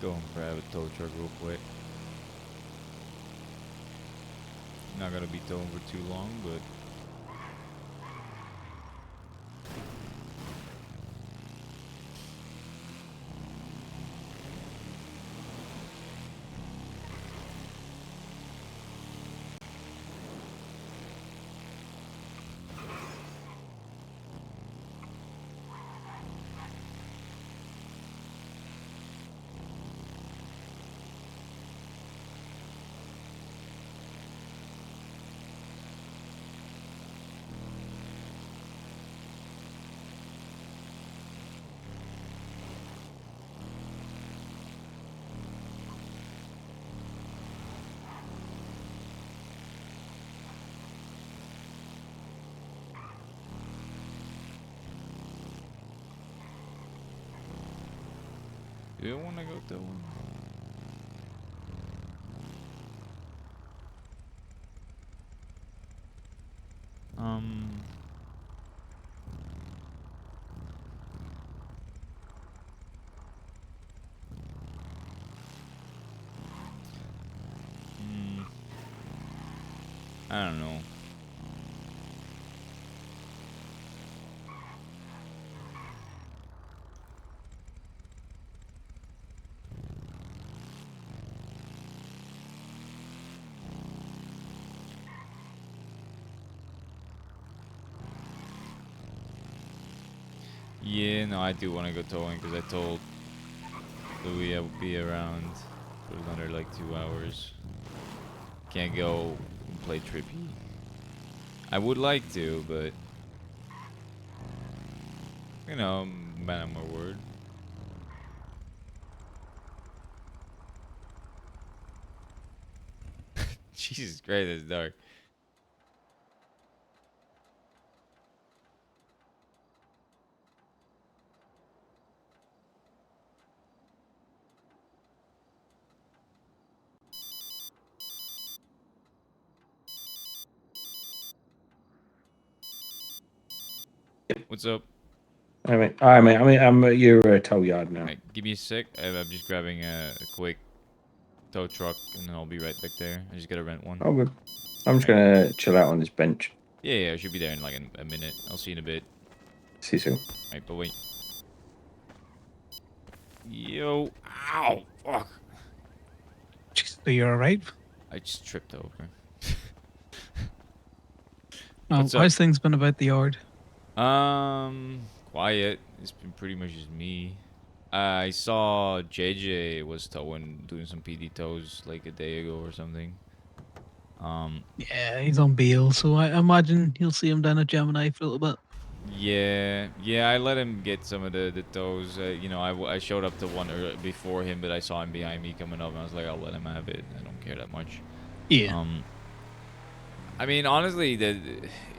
go and grab a tow truck real quick. Not gonna be towing for too long, but do you wanna go towing? Um. I don't know. Yeah, no, I do want to go towing because I told Louis I would be around for another like 2 hours. Can't go and play Trippy. I would like to, but you know, man of my word. Jesus Christ, it's dark. What's up? All right, mate. I'm at your tow yard now. Right, give me a sec. I'm just grabbing a quick tow truck, and then I'll be right back there. I just gotta rent one. Oh, good. I'm just gonna chill out on this bench. Yeah, I should be there in like a minute. I'll see you in a bit. See you soon. Right, but wait. Yo, ow, fuck. Jeez, so you're alright? I just tripped over. Oh, What's up? how's things been about the yard? Quiet. It's been pretty much just me. I saw JJ was towing, doing some PD tows like a day ago or something. Yeah, he's on bail, so I imagine you'll see him down at Gemini for a little bit. Yeah, I let him get some of the tows. You know, I showed up to one before him, but I saw him behind me coming up, and I was like, I'll let him have it. I don't care that much. Yeah. I mean, honestly,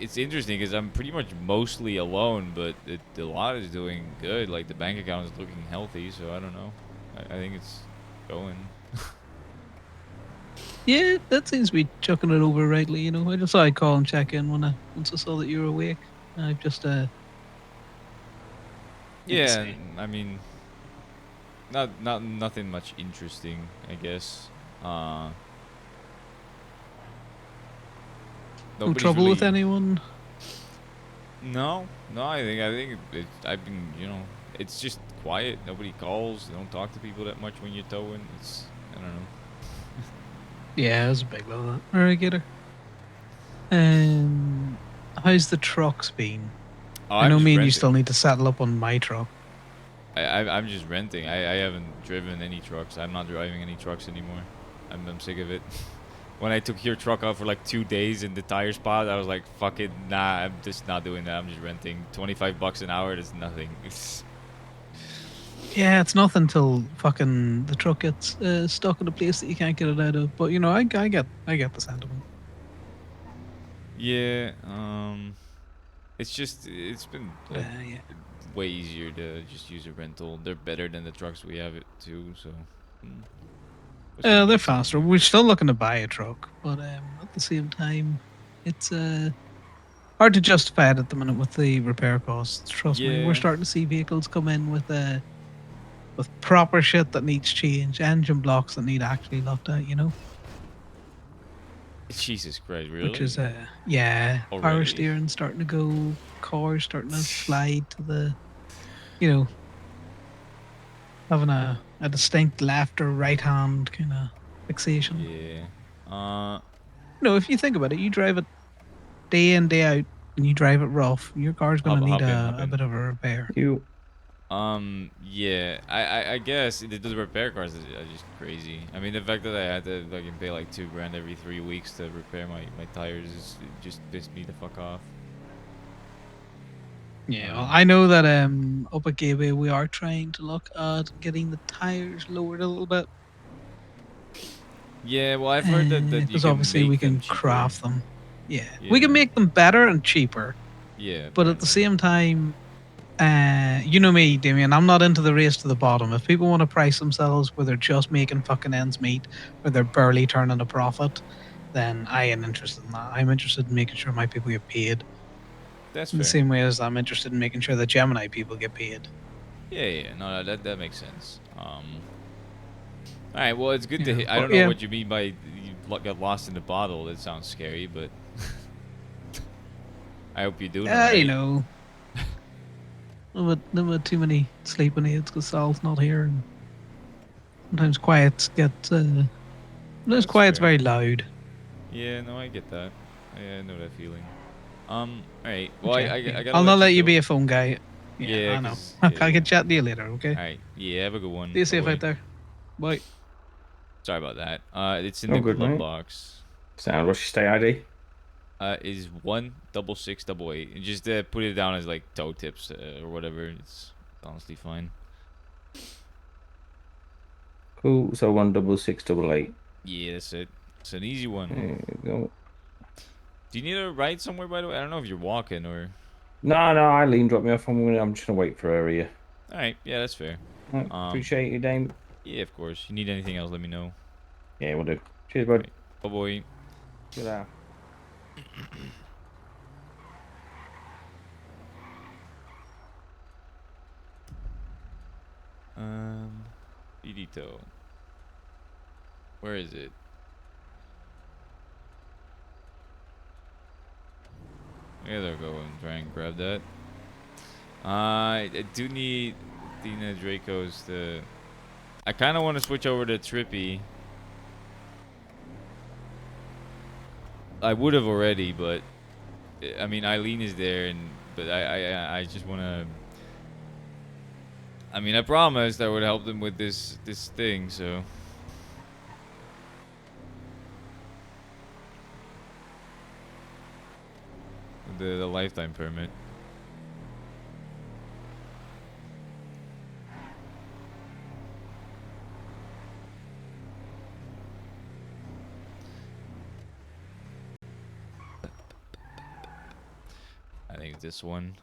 it's interesting because I'm pretty much mostly alone, but the lot is doing good. Like, the bank account is looking healthy, so I don't know. I think it's going. Yeah, that seems to be chucking it over rightly, you know. I just thought I'd call and check in once I saw that you were awake. I've just Yeah, I mean, nothing much interesting, I guess. No trouble with anyone? No, I think I've been, you know, it's just quiet. Nobody calls. They don't talk to people that much when you're towing. I don't know. Yeah, it was a big load of that. Alright, get her. How's the trucks been? I know me and you still need to settle up on my truck. I'm just renting. I haven't driven any trucks. I'm not driving any trucks anymore. I'm sick of it. When I took your truck out for like 2 days in the tire spot, I was like, fuck it, nah, I'm just not doing that. I'm just renting. $25 an hour, that's nothing. Yeah, it's nothing till fucking the truck gets stuck in a place that you can't get it out of. But you know, I get the sentiment. Yeah, it's been Yeah. way easier to just use a rental. They're better than the trucks we have it too, so. They're faster. We're still looking to buy a truck, but at the same time, it's hard to justify it at the minute with the repair costs. Trust me, we're starting to see vehicles come in with with proper shit that needs change, engine blocks that need actually looked at, you know? Jesus Christ, Which really? is, yeah, power Already? steering starting to go, cars starting to slide to the, you know, having a distinct left or right hand kind of fixation. Yeah. You know, if you think about it, you drive it day in, day out, and you drive it rough, your car's going to need Hop in, hop a in. bit of a repair. You. Yeah. I guess the repair cars are just crazy. I mean, the fact that I had to fucking pay like $2,000 every 3 weeks to repair my tires it just pissed me the fuck off. Yeah, well, I know that up at Gateway we are trying to look at getting the tires lowered a little bit, Yeah, well, I've heard that you because can obviously we make them can cheaper. craft them. Yeah, we can Yeah. make them better and cheaper, Yeah, but at the apparently. same time, you know me, Damien. I'm not into the race to the bottom. If people want to price themselves where they're just making fucking ends meet, where they're barely turning a profit, then I ain't interested in that. I'm interested in making sure my people get paid That's in the fair. same way as I'm interested in making sure the Gemini people get paid. Yeah. No, that makes sense. All right. Well, it's good You to. know, I but don't know yeah, what you mean by you got lost in the bottle. That sounds scary, but I hope you're doing all you right. know, there were too many sleeping aids because Sal's not here, and sometimes sometimes That's quiet's fair. very loud. Yeah. No, I get that. I know that feeling. All right. Well, Okay, I yeah. gotta I'll not let you let you go. be a phone guy. Yeah, Yeah, I know. cause I'll yeah. chat to you later, okay? All right. Yeah. Have a good one. Stay Bye safe out bye. there. Bye. Sorry about that. It's in Oh, the good, glove mate. box. Sound. What's your stay ID? Is 16688. And just put it down as like toe tips or whatever. It's honestly fine. Cool. So 16688. Yeah, that's it. It's an easy one. There you go. Do you need a ride somewhere, by the way? I don't know if you're walking or. No, Eileen dropped me off. I'm just gonna wait for her here. All right, yeah, that's fair. Right, Um, appreciate you, Dame. yeah, of course. You need anything else? Let me know. Yeah, we'll do. Cheers, All bud. right, bye boy. Good out. Um, Edito. Where is it? I gotta go and try and grab that. I do need Dina Draco's to. I kind of want to switch over to Trippy. I would have already, but I mean Eileen is there, and but I just want to. I mean, I promised I would help them with this thing, so. The lifetime permit. I think this one.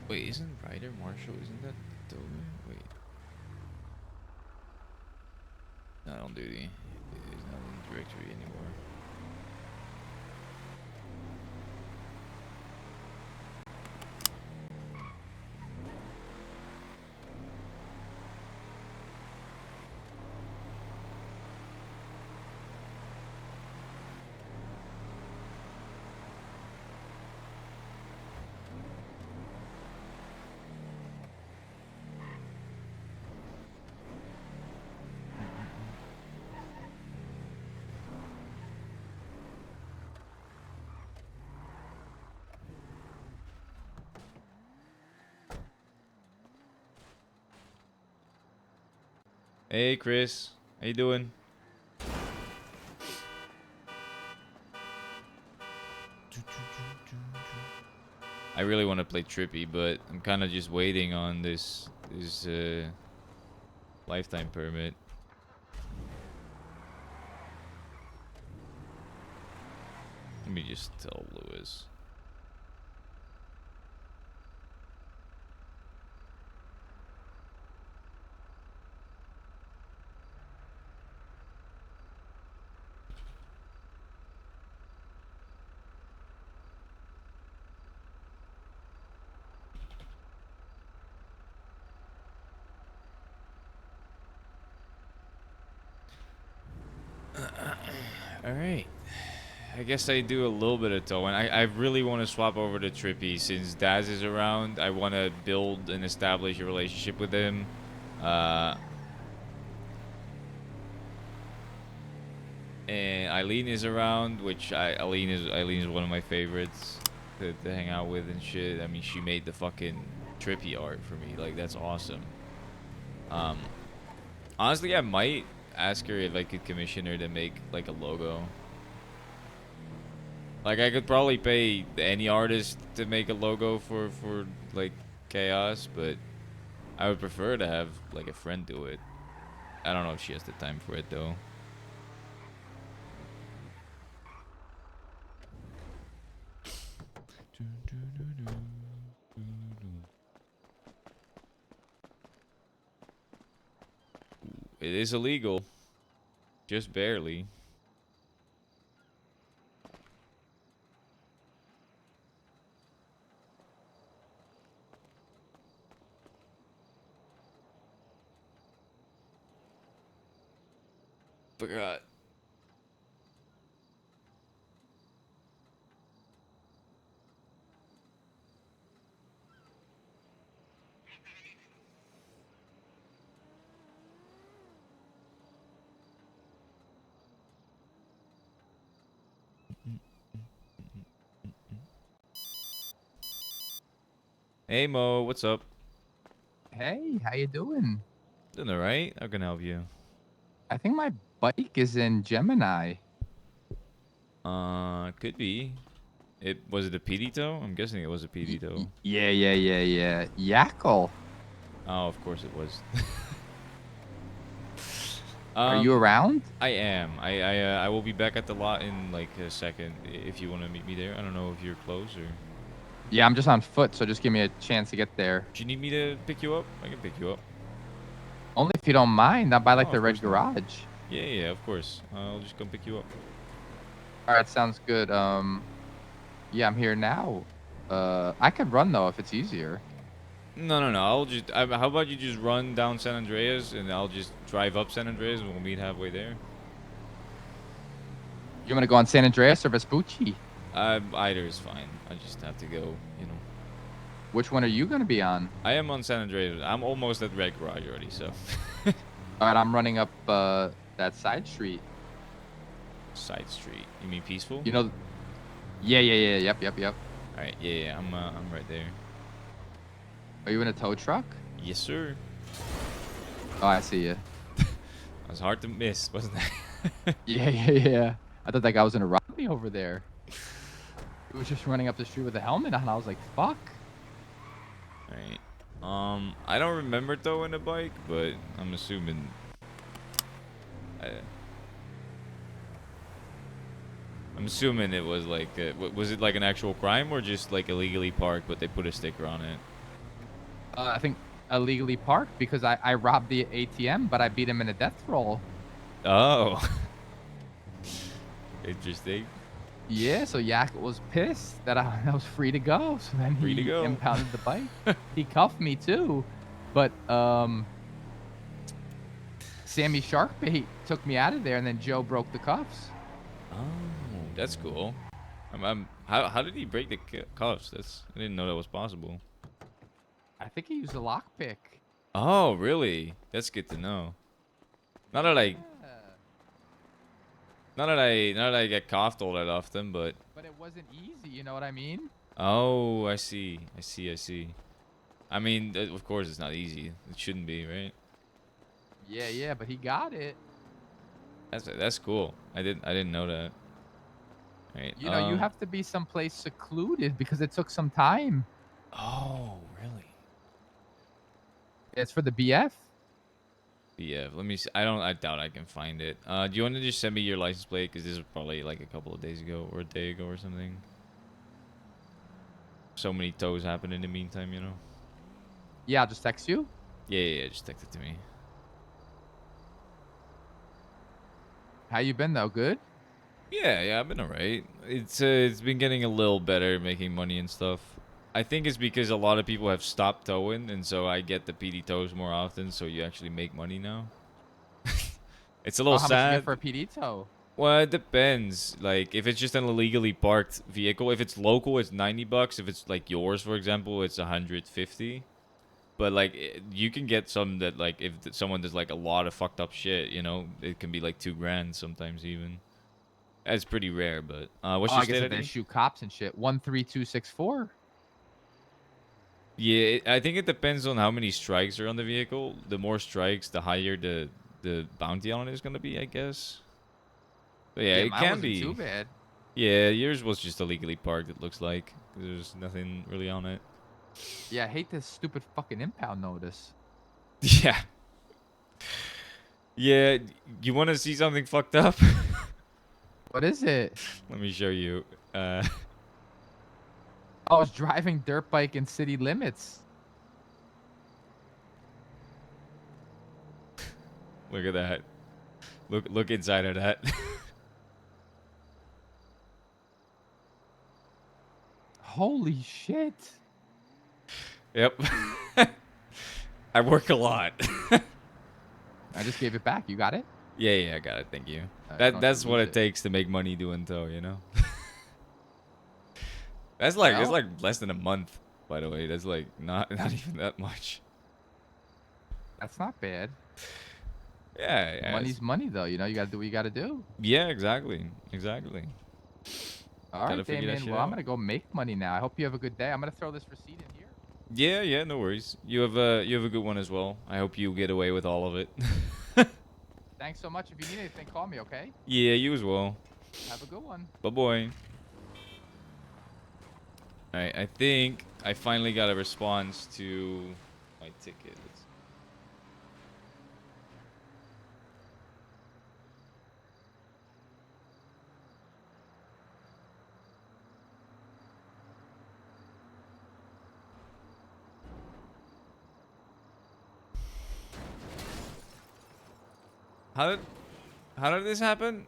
Wait, isn't Ryder Marshall? Isn't that Dover? Wait. No, I don't do the. He's not in the directory anymore. Hey, Chris. How you doing? I really want to play Trippy, but I'm kind of just waiting on this lifetime permit. Let me just tell Lewis. All right. I guess I do a little bit of towing. I really want to swap over to Trippy since Daz is around. I want to build and establish a relationship with him. And Eileen is around, which Eileen is one of my favorites to hang out with and shit. I mean, she made the fucking Trippy art for me. Like, that's awesome. Honestly, I might ask her if I could commission her to make like a logo. Like, I could probably pay any artist to make a logo for like Chaos, but I would prefer to have like a friend do it. I don't know if she has the time for it though. It is illegal. Just barely. Forgot. Hey Mo, what's up? Hey, how you doing? Doing alright? How can I help you? I think my bike is in Gemini. Could be. Was it a PD tow? I'm guessing it was a PD tow. Yeah. Yackle. Oh, of course it was. Are you around? I am. I will be back at the lot in like a second if you want to meet me there. I don't know if you're close or. Yeah, I'm just on foot, so just give me a chance to get there. Do you need me to pick you up? I can pick you up. Only if you don't mind. Not by like Oh, the of red course not. garage. Yeah, of course. I'll just come pick you up. All right, sounds good. Yeah, I'm here now. I could run though if it's easier. No. I'll just. How about you just run down San Andreas and I'll just drive up San Andreas and we'll meet halfway there. You want to go on San Andreas or Vespucci? Either is fine. I just have to go. You know. Which one are you gonna be on? I am on San Andreas. I'm almost at Red Garage already. So. All right, I'm running up that side street. Side street. You mean peaceful? You know. Yeah. Yep. All right. Yeah. I'm right there. Are you in a tow truck? Yes, sir. Oh, I see you. It was hard to miss, wasn't it? Yeah. I thought that guy was gonna rob me over there. He was just running up the street with a helmet on. I was like, fuck. Alright. I don't remember towing a bike, but I'm assuming. I'm assuming it was like. Was it like an actual crime or just like illegally parked, but they put a sticker on it? I think illegally parked because I robbed the ATM, but I beat him in a death roll. Oh. Interesting. Yeah, so Yak was pissed that I was free to go. So then Free to he go. impounded the bike. He cuffed me too, but Sammy Sharkbait took me out of there, and then Joe broke the cuffs. Oh, that's cool. How did he break the cuffs? I didn't know that was possible. I think he used a lockpick. Oh, really? That's good to know. Not that I get coughed all that often, but it wasn't easy, you know what I mean? oh, I see. I mean, of course it's not easy. It shouldn't be, right? Yeah, but he got it. That's cool. I didn't know that. Right. You know, you have to be someplace secluded because it took some time. Oh, really? It's for the BF. Yeah. Let me see. I doubt I can find it. Do you want to just send me your license plate? Because this was probably like a couple of days ago or a day ago or something. So many tows happened in the meantime, you know. Yeah, I'll just text you. Yeah. Just text it to me. How you been though? Good. Yeah. I've been alright. It's been getting a little better making money and stuff. I think it's because a lot of people have stopped towing, and so I get the PD tows more often. So you actually make money now. It's a Oh, little how much you get for a sad. PD tow? Well, it depends. Like, if it's just an illegally parked vehicle, if it's local, it's $90. If it's like yours, for example, it's 150. But like, you can get some that like, if someone does like a lot of fucked up shit, you know, it can be like 2 grand sometimes even. That's pretty rare, but what's Oh, your I guess state if they ID? shoot cops and shit. 13264. Yeah, I think it depends on how many strikes are on the vehicle. The more strikes, the higher the bounty on it is gonna be, I guess. But yeah, Yeah, it mine can wasn't too be. bad. Yeah, yours was just illegally parked, it looks like. There's nothing really on it. Yeah, I hate this stupid fucking impound notice. Yeah. Yeah, you want to see something fucked up? What is it? Let me show you. Oh, I was driving dirt bike in city limits. Look at that. Look inside of that. Holy shit. Yep. I work a lot. I just gave it back. You got it? Yeah, I got it. Thank you. Don't you That's what lose it it. takes to make money doing tow, you know? That's Well, like less than a month, by the way. That's like not even that much. that's not bad. Yeah, Money's money, though. You know, you got to do what you got to do. yeah, exactly. All Gotta right, figure that Damien. shit Well, I'm out. going to go make money now. I hope you have a good day. I'm going to throw this receipt in here. Yeah, no worries. You have a good one as well. I hope you get away with all of it. Thanks so much. If you need anything, call me, okay? Yeah, you as well. Have a good one. Bye boy. Alright, I think I finally got a response to my ticket. How did this happen?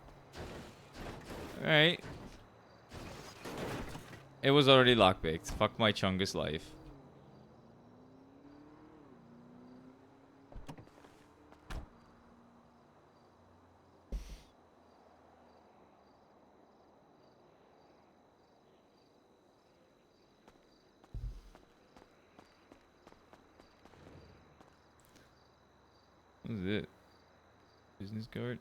Alright. It was already lockpicked. Fuck my Chungus life. What is it? Business card?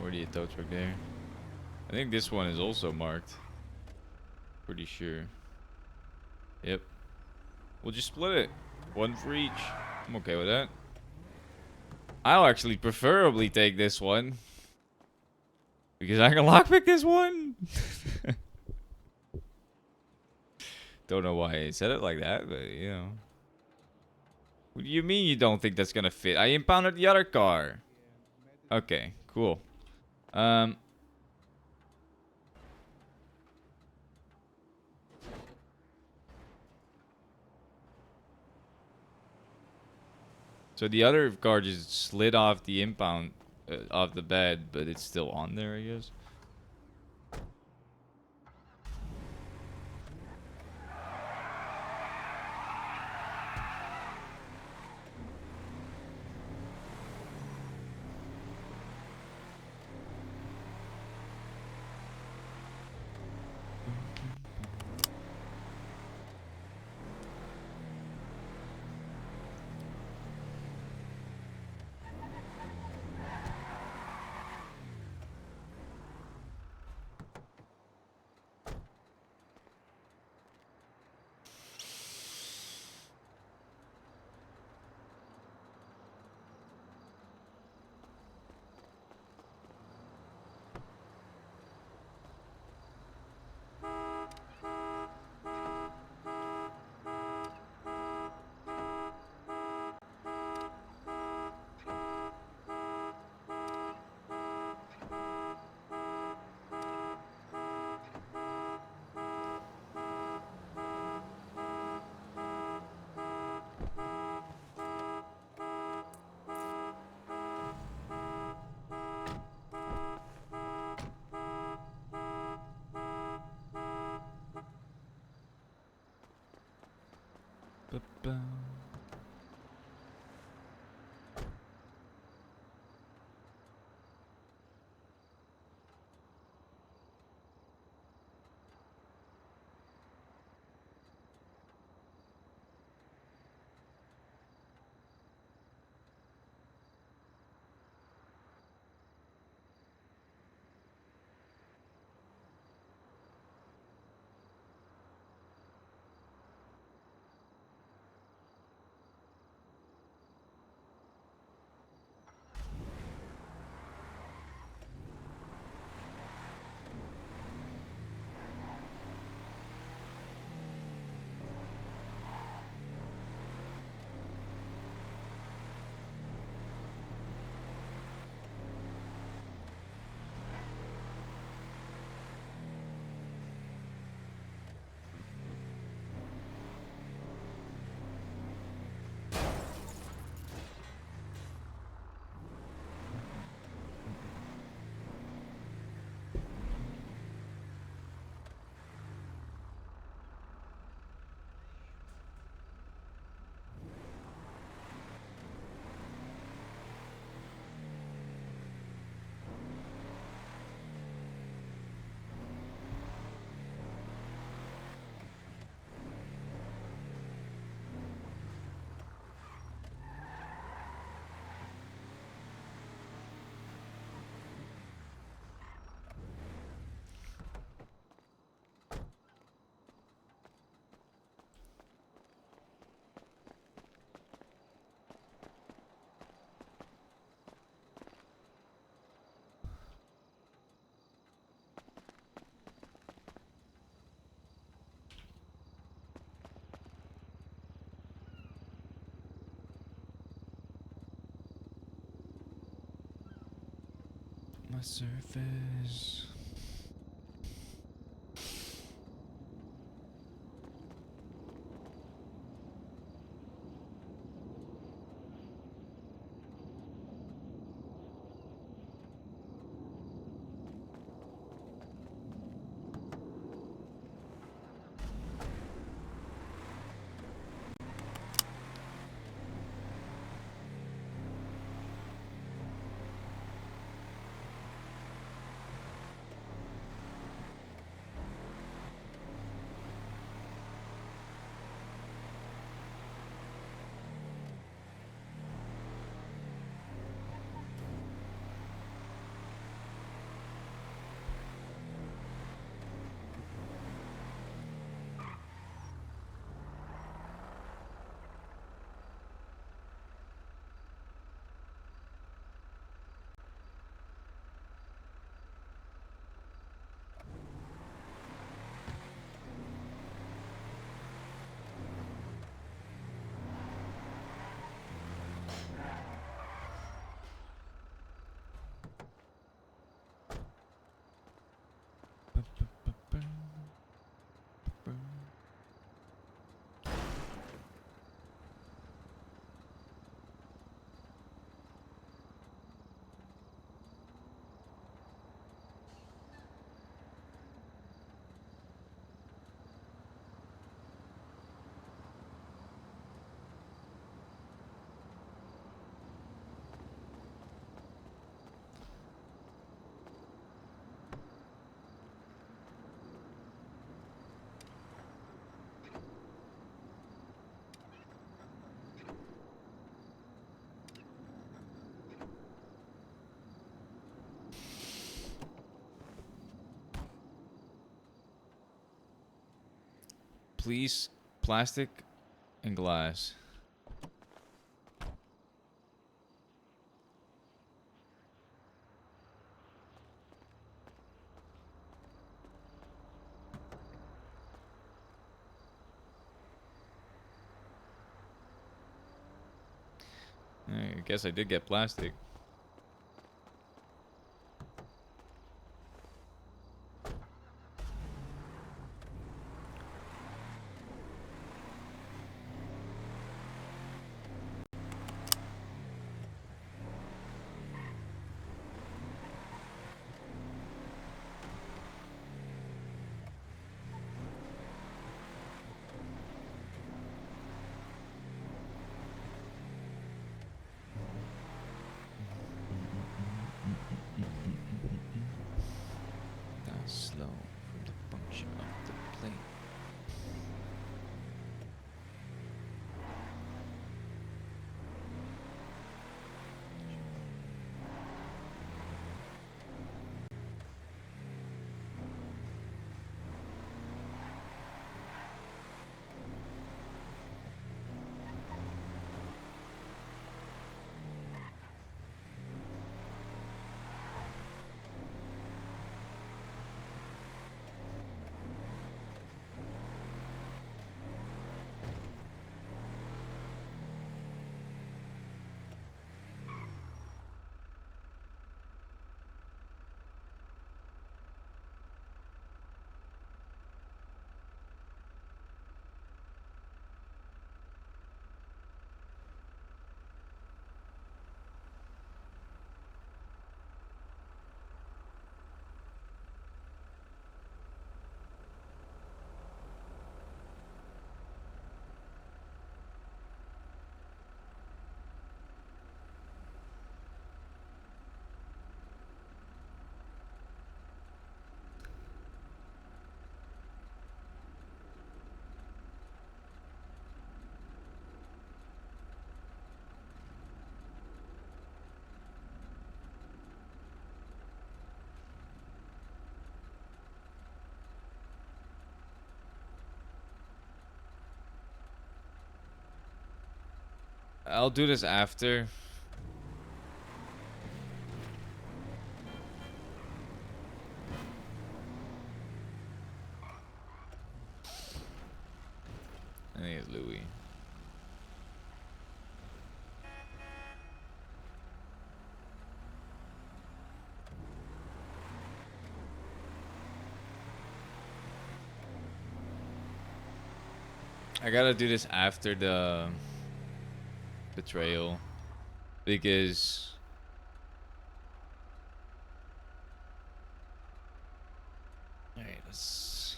Already a tow truck there. I think this one is also marked. Pretty sure. Yep. We'll just split it. One for each. I'm okay with that. I'll actually preferably take this one. Because I can lockpick this one. Don't know why I said it like that, but you know. What do you mean you don't think that's gonna fit? I impounded the other car. Okay, cool. So the other car just slid off the impound off the bed, but it's still on there, I guess. Ba-ba. My surface. Please, plastic and glass. I guess I did get plastic. I'll do this after. I think it's Louis. I gotta do this after the betrayal because alright, let's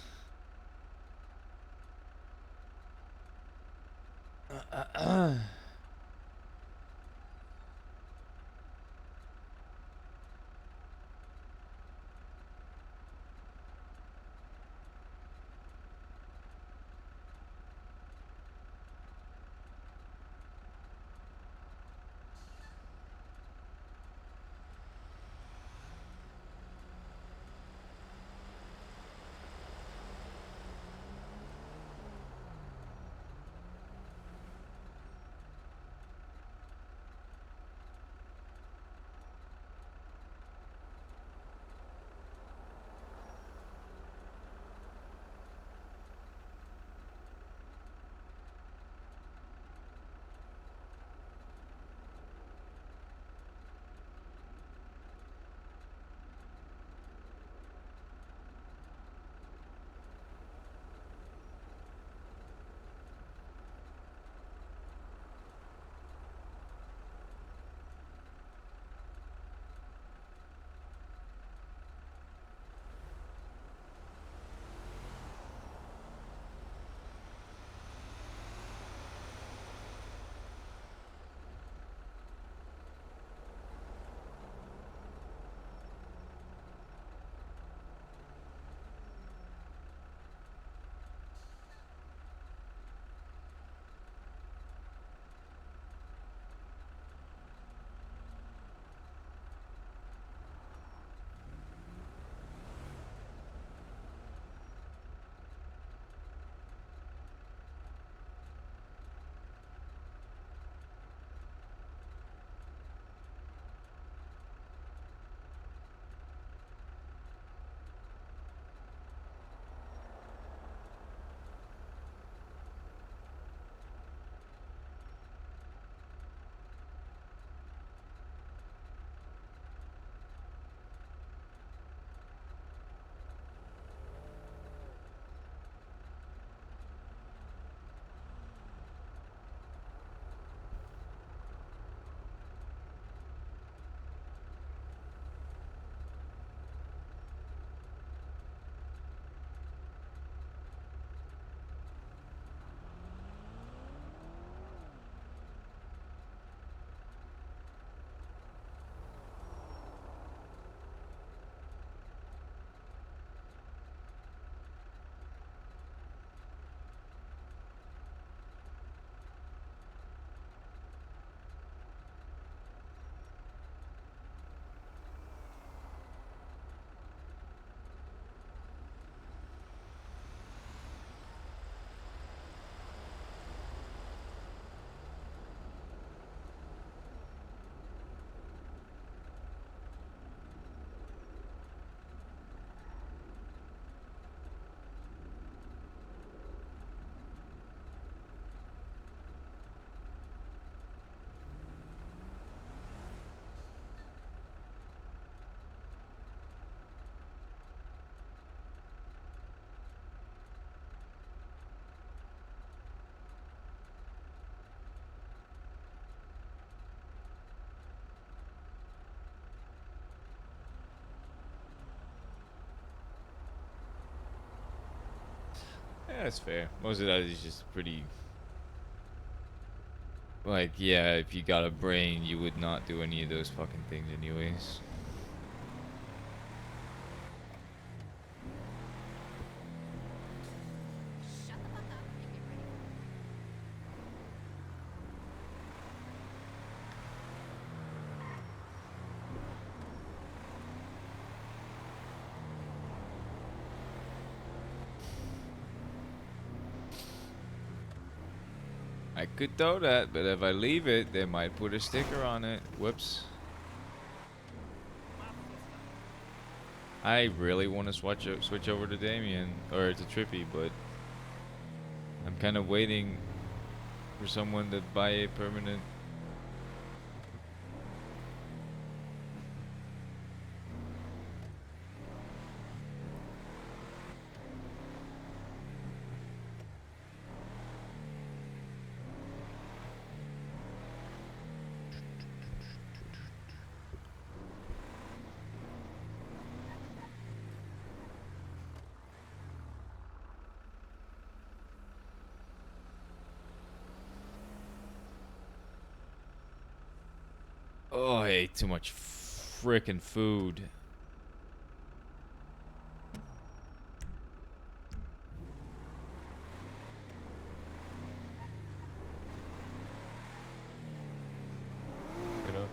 yeah, that's fair. Most of that is just pretty. Like, yeah, if you got a brain, you would not do any of those fucking things, anyways. I I could do that, but if I leave it, they might put a sticker on it. Whoops. I really want to switch over to Damien or to Trippy, but I'm kind of waiting for someone to buy a permanent. Oh, I ate too much frickin' food. Get up.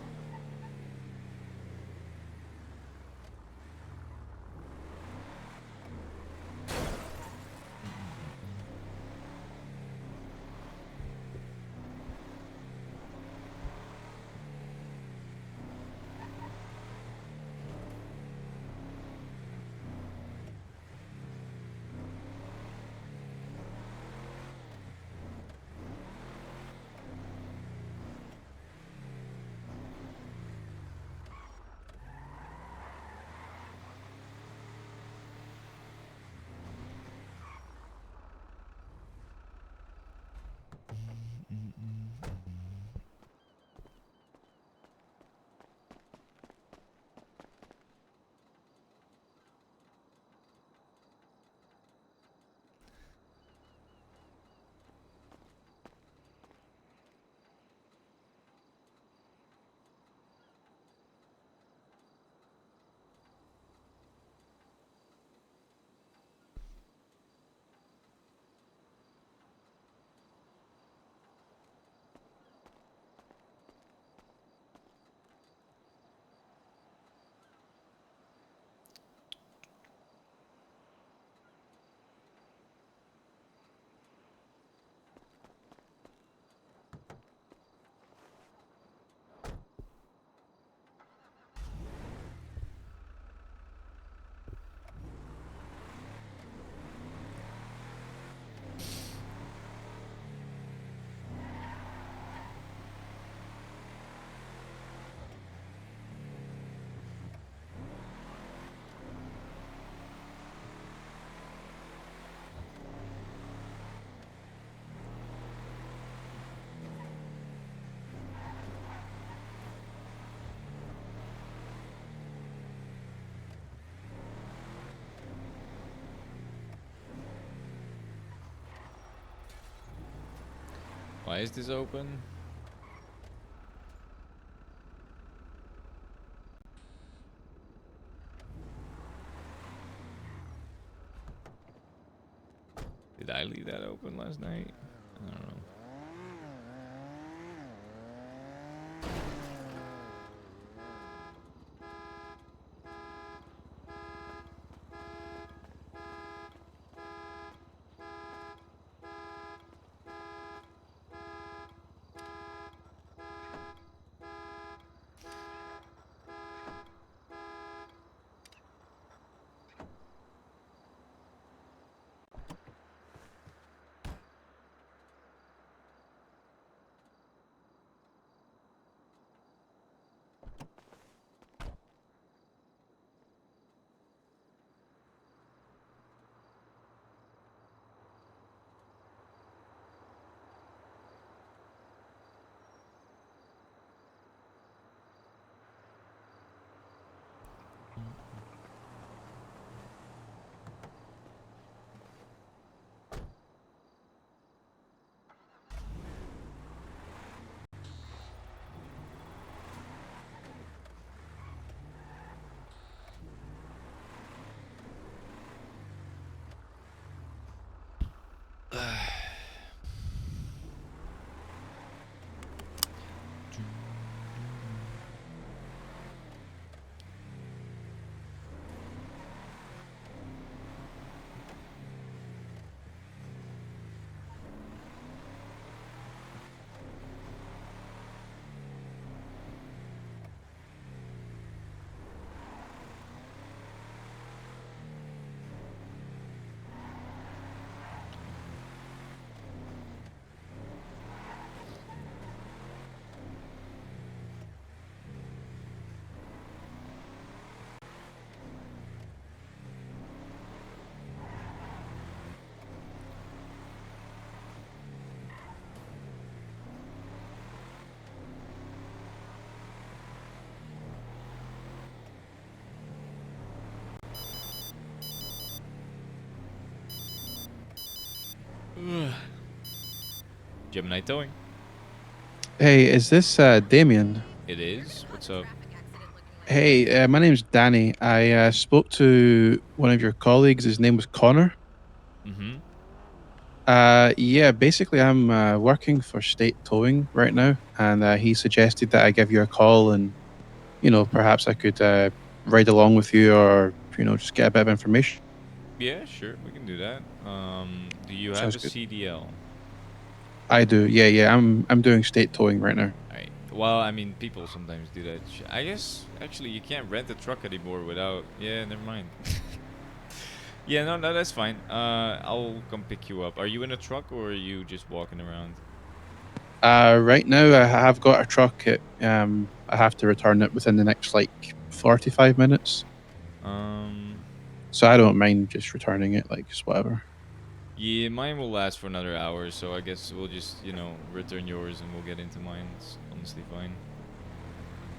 Why is this open? Did I leave that open last night? I don't know. Gemini Towing. Hey, is this Damien? It is. What's up? Hey, my name's Danny. I spoke to one of your colleagues. His name was Connor. Mm-hmm. Yeah, basically, I'm working for State Towing right now, and he suggested that I give you a call, and perhaps I could ride along with you, or just get a bit of information. Yeah, sure. We can do that. Do you have Sounds a good. CDL? I do. Yeah, yeah. I'm doing State Towing right now. Alright. Well, I mean, people sometimes do that. I guess, actually, you can't rent a truck anymore without... Yeah, never mind. Yeah, no, that's fine. I'll come pick you up. Are you in a truck or are you just walking around? Right now, I have got a truck. I have to return it within the next 45 minutes. Um, So I don't mind just returning it, just whatever. yeah, mine will last for another hour, so I guess we'll just, return yours and we'll get into mine. It's honestly fine.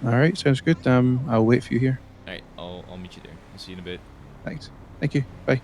All right, sounds good. I'll wait for you here. Alright, I'll meet you there. I'll see you in a bit. Thanks. Thank you. Bye.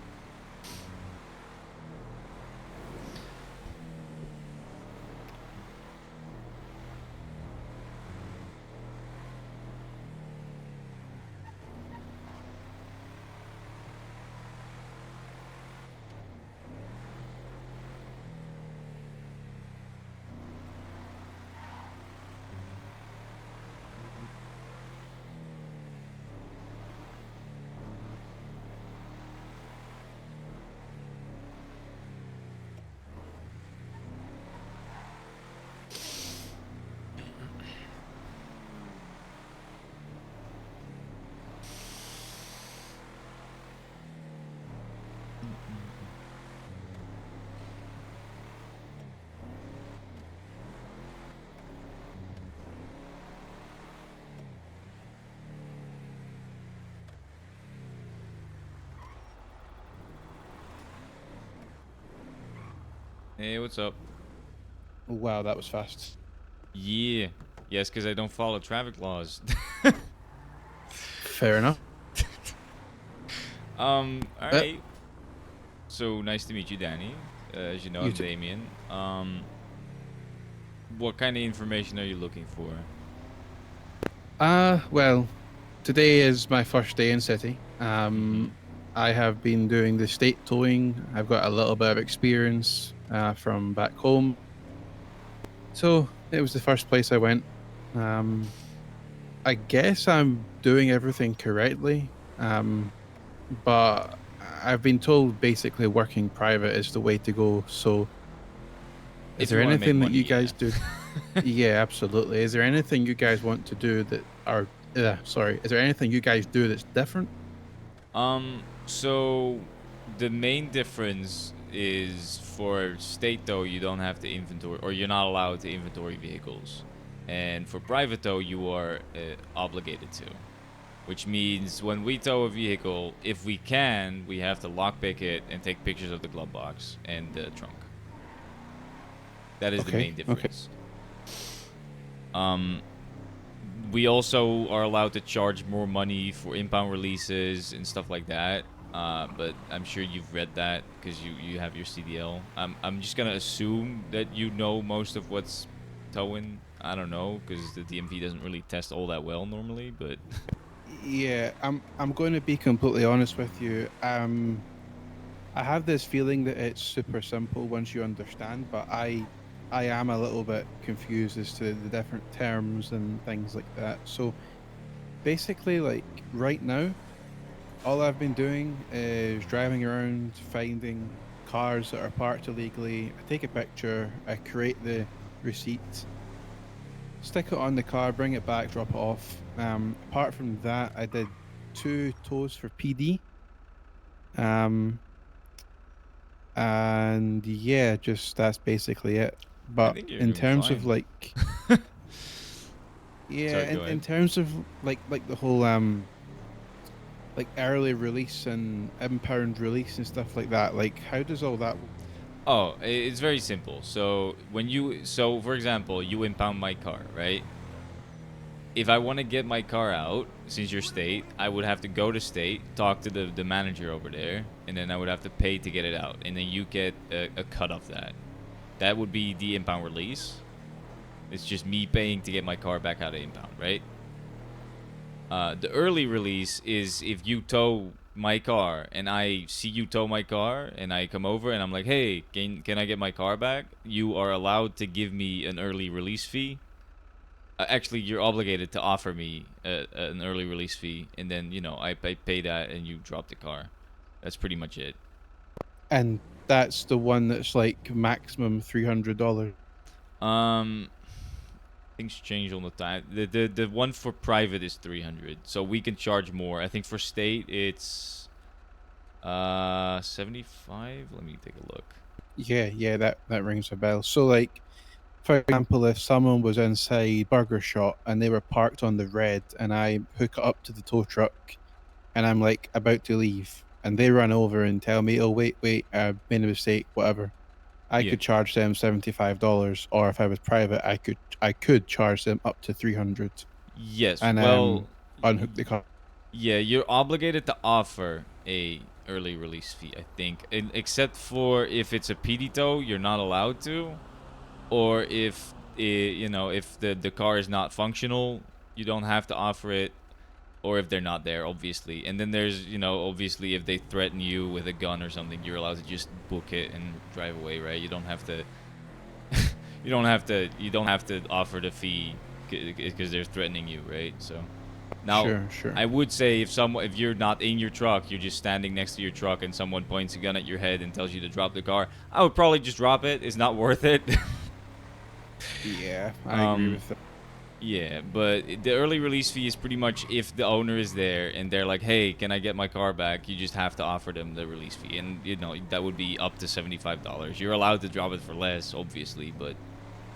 Hey, what's up? Wow, that was fast. Yeah. Yes, because I don't follow traffic laws. Fair enough. Alright. So, nice to meet you, Danny. As you know, You I'm too. Damien. What kind of information are you looking for? Well, today is my first day in city. Mhm. I have been doing the state towing. I've got a little bit of experience from back home. So it was the first place I went. I guess I'm doing everything correctly. But I've been told basically working private is the way to go. So is If you there want to make anything that money, you yeah. guys do? Yeah, absolutely. Is there anything you guys want to do that are sorry, is there anything you guys do that's different? So the main difference is for state though you don't have to inventory or you're not allowed to inventory vehicles, and for private though you are obligated to, which means when we tow a vehicle, if we can, we have to lockpick it and take pictures of the glove box and the trunk. That is the Okay, main okay. difference. We also are allowed to charge more money for impound releases and stuff like that. But I'm sure you've read that because you have your CDL. I'm just gonna assume that you know most of what's towing. I don't know because the DMV doesn't really test all that well normally. But Yeah, I'm going to be completely honest with you. I have this feeling that it's super simple once you understand, but I am a little bit confused as to the different terms and things like that. So basically, right now, all I've been doing is driving around, finding cars that are parked illegally. I take a picture, I create the receipt, stick it on the car, bring it back, drop it off. Apart from that, I did 2 tows for PD. Um, and yeah, just that's basically it. I But think you're in doing terms of fine. yeah, Sorry, go in ahead. terms of the whole early release and impound release and stuff like that, how does all that Oh, it's very simple. So for example, you impound my car, right? if I want to get my car out, since you're state, I would have to go to state, talk to the manager over there, and then I would have to pay to get it out, and then you get a cut of that. That would be the impound release. It's just me paying to get my car back out of impound, right? The early release is if you tow my car and I see you tow my car and I come over and I'm like, hey, can I get my car back? You are allowed to give me an early release fee. Actually, you're obligated to offer me an early release fee, and then, you know, I pay that and you drop the car. That's pretty much it. And that's the one that's like maximum $300. Things change all the time. The one for private is 300, so we can charge more. I think for state it's 75. Let me take a look. Yeah, that rings a bell. So like, for example, if someone was inside Burger Shot and they were parked on the red, and I hook it up to the tow truck, and I'm like about to leave, and they run over and tell me, "Oh wait, made a mistake," whatever. I Yeah. could charge them $75, or if I was private, I could charge them up to 300 Yes. and Well, unhook the car. yeah, you're obligated to offer a early release fee, I think, except for if it's a PD tow, you're not allowed to, or if you know, if the car is not functional, you don't have to offer it, or if they're not there, obviously. And then there's, you know, obviously if they threaten you with a gun or something, you're allowed to just book it and drive away, right? You don't have to you don't have to offer the fee because they're threatening you, right? So now, Sure. I would say if you're not in your truck, you're just standing next to your truck and someone points a gun at your head and tells you to drop the car, I would probably just drop it. It's not worth it. Yeah, I agree with that. Yeah, but the early release fee is pretty much if the owner is there and they're like, hey, can I get my car back? You just have to offer them the release fee. And, you know, that would be up to $75. You're allowed to drop it for less, obviously, but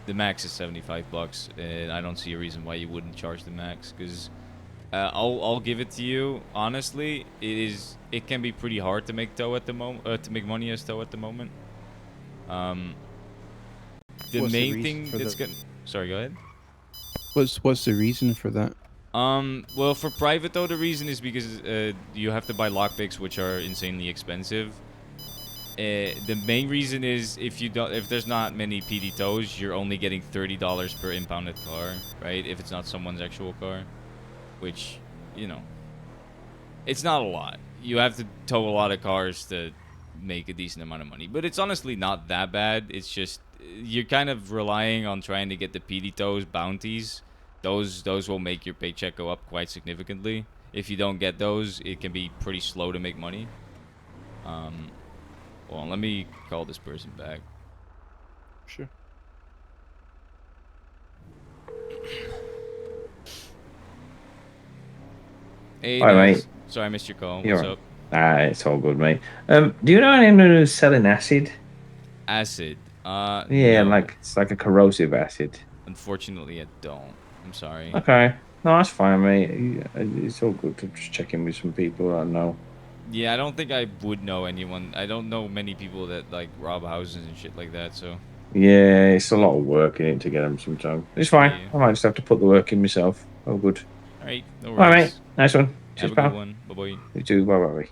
the max is $75. And I don't see a reason why you wouldn't charge the max, because I'll give it to you. Honestly, it can be pretty hard to make tow at the moment, to make money as tow at the moment. The What's the main reason thing for that's the- gonna... Sorry, go ahead. What's the reason for that? Well, for private though, the reason is because you have to buy lockpicks, which are insanely expensive. The main reason is if there's not many PD tows, you're only getting $30 per impounded car, right? If it's not someone's actual car, which, you know, it's not a lot. You have to tow a lot of cars to make a decent amount of money, but it's honestly not that bad. It's just you're kind of relying on trying to get the PD tows bounties. Those will make your paycheck go up quite significantly. If you don't get those, it can be pretty slow to make money. Well, let me call this person back. Sure. Hey, Hi, Naz. mate. Sorry I missed your call. You're What's right. up? It's all good, mate. Do you know anyone who's selling acid? Acid. Yeah, No. it's like a corrosive acid. Unfortunately, I don't. I'm sorry. Okay. No, that's fine, mate. It's all good to just check in with some people I know. Yeah, I don't think I would know anyone. I don't know many people that like rob houses and shit like that. So Yeah, it's a lot of work in it to get them sometimes. It's fine. Yeah. I might just have to put the work in myself. Oh, good. all right, no All right, worries. mate. Nice one. Have Cheers, a good pal. one. Bye bye. You too. Bye.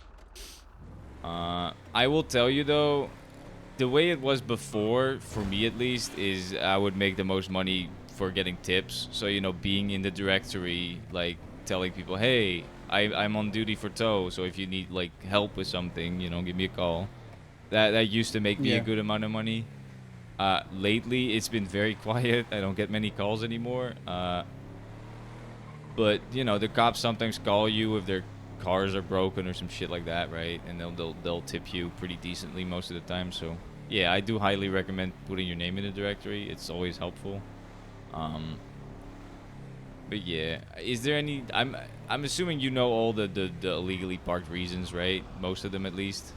I will tell you though, the way it was before, for me at least, is I would make the most money for getting tips. So, you know, being in the directory, like telling people, hey, I'm on duty for tow, so if you need like help with something, you know, give me a call. That used to make me a Yeah. good amount of money. Lately, it's been very quiet. I don't get many calls anymore. But you know, the cops sometimes call you if their cars are broken or some shit like that, right? And they'll tip you pretty decently most of the time. So yeah, I do highly recommend putting your name in the directory. It's always helpful. But yeah, is there any? I'm assuming you know all the illegally parked reasons, right? Most of them at least.